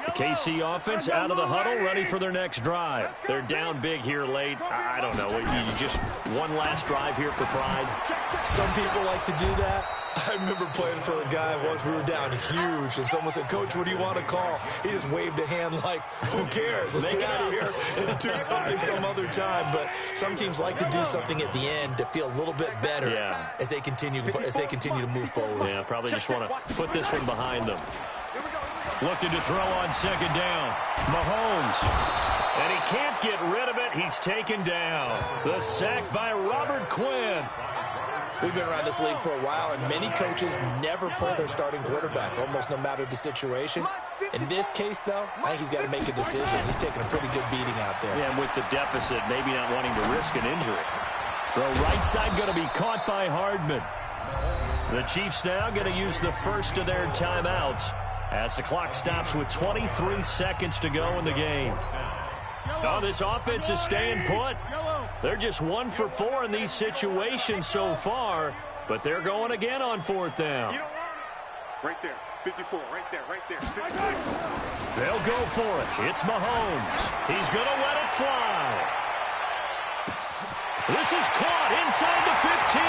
The KC offense out of the huddle, ready for their next drive. They're down big here late. I don't know. You just one last drive here for pride.
Some people like to do that. I remember playing for a guy once. We were down huge, and someone said, "Coach, what do you want to call?" He just waved a hand like, "Who cares? Let's get out of here and do something some other time." But some teams like to do something at the end to feel a little bit better as they continue to move forward.
Yeah, probably just want to put this one behind them. Looking to throw on 2nd down. Mahomes. And he can't get rid of it. He's taken down. The sack by Robert Quinn.
We've been around this league for a while, and many coaches never pull their starting quarterback, almost no matter the situation. In this case, though, I think he's got to make a decision. He's taking a pretty good beating out there.
Yeah, and with the deficit, maybe not wanting to risk an injury. Throw right side going to be caught by Hardman. The Chiefs now going to use the first of their timeouts as the clock stops with 23 seconds to go in the game. Oh, this offense is staying put. They're just 1 for 4 in these situations so far, but they're going again on 4th down.
Right there, 54, right there, right there. 54.
They'll go for it. It's Mahomes. He's going to let it fly. This is caught inside the 15.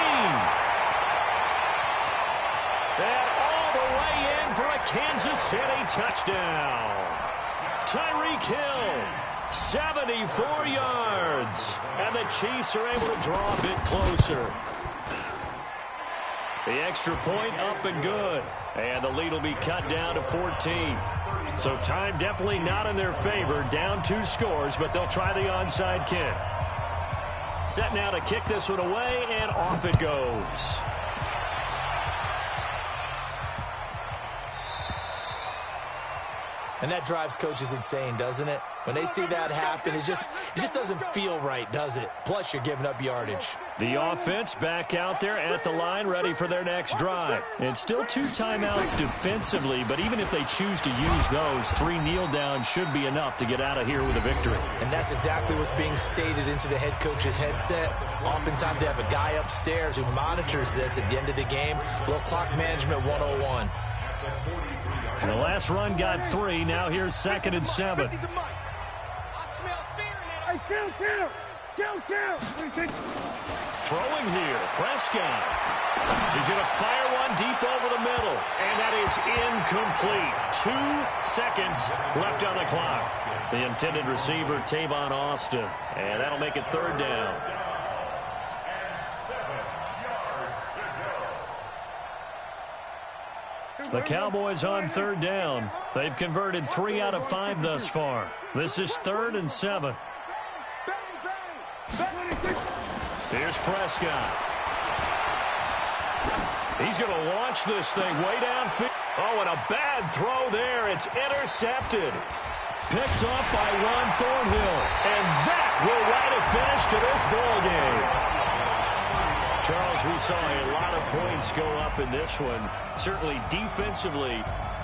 And all the way in for a Kansas City touchdown. Tyreek Hill. 74 yards. And the Chiefs are able to draw a bit closer. The extra point up and good. And the lead will be cut down to 14. So time definitely not in their favor. Down 2 scores, but they'll try the onside kick. Set now to kick this one away, and off it goes.
And that drives coaches insane, doesn't it? When they see that happen, it just doesn't feel right, does it? Plus, you're giving up yardage.
The offense back out there at the line, ready for their next drive. And still 2 timeouts defensively, but even if they choose to use those, 3 kneel downs should be enough to get out of here with a victory.
And that's exactly what's being stated into the head coach's headset. Oftentimes, they have a guy upstairs who monitors this at the end of the game. Little clock management 101.
And the last run got 3. Now here's 2nd and 7. Throwing here, Prescott. He's going to fire one deep over the middle. And that is incomplete. 2 seconds left on the clock. The intended receiver, Tavon Austin. And that'll make it 3rd down. The Cowboys on 3rd down. They've converted 3 out of 5 thus far. This is 3rd and 7. Here's Prescott. He's going to launch this thing way downfield. Oh, and a bad throw there. It's intercepted. Picked off by Ron Thornhill. And that will write a finish to this ball game. Charles, we saw a lot of points go up in this one. Certainly defensively,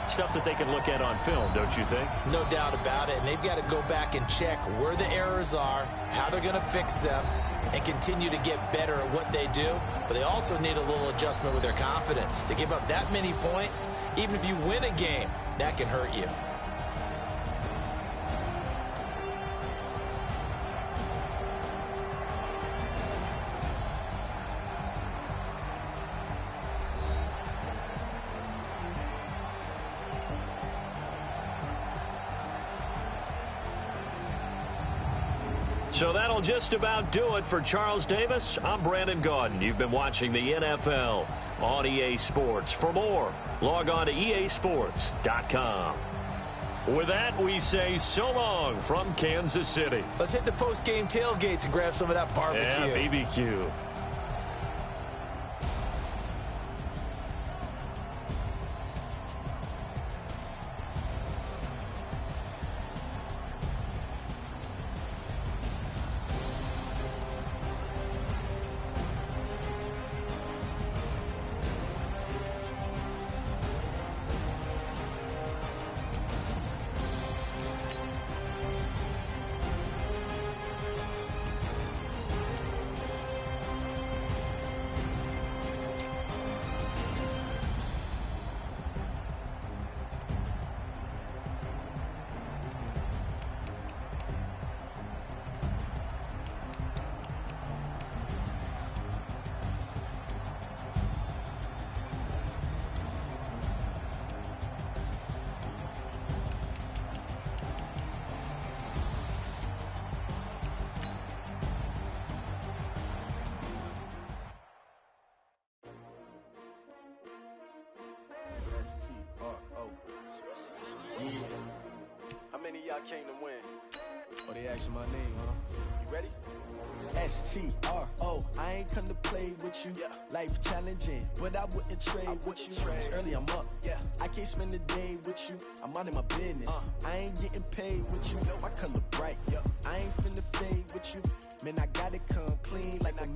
stuff that they can look at on film, don't you think?
No doubt about it. And they've got to go back and check where the errors are, how they're going to fix them, and continue to get better at what they do. But they also need a little adjustment with their confidence. To give up that many points, even if you win a game, that can hurt you.
So that'll just about do it for Charles Davis. I'm Brandon Gaudin. You've been watching the NFL on EA Sports. For more, log on to easports.com. With that, we say so long from Kansas City.
Let's hit the post-game tailgates and grab some of that barbecue.
Yeah, BBQ.
How many of y'all came to win? Oh, they asking my name, huh? You ready? STRO, I ain't come to play with you. Life challenging, but I wouldn't trade with you. It's early, I'm up. I can't spend the day with you. I'm out in my business. I ain't getting paid with you. My color bright. I ain't finna fade with you. Man, I gotta come clean like a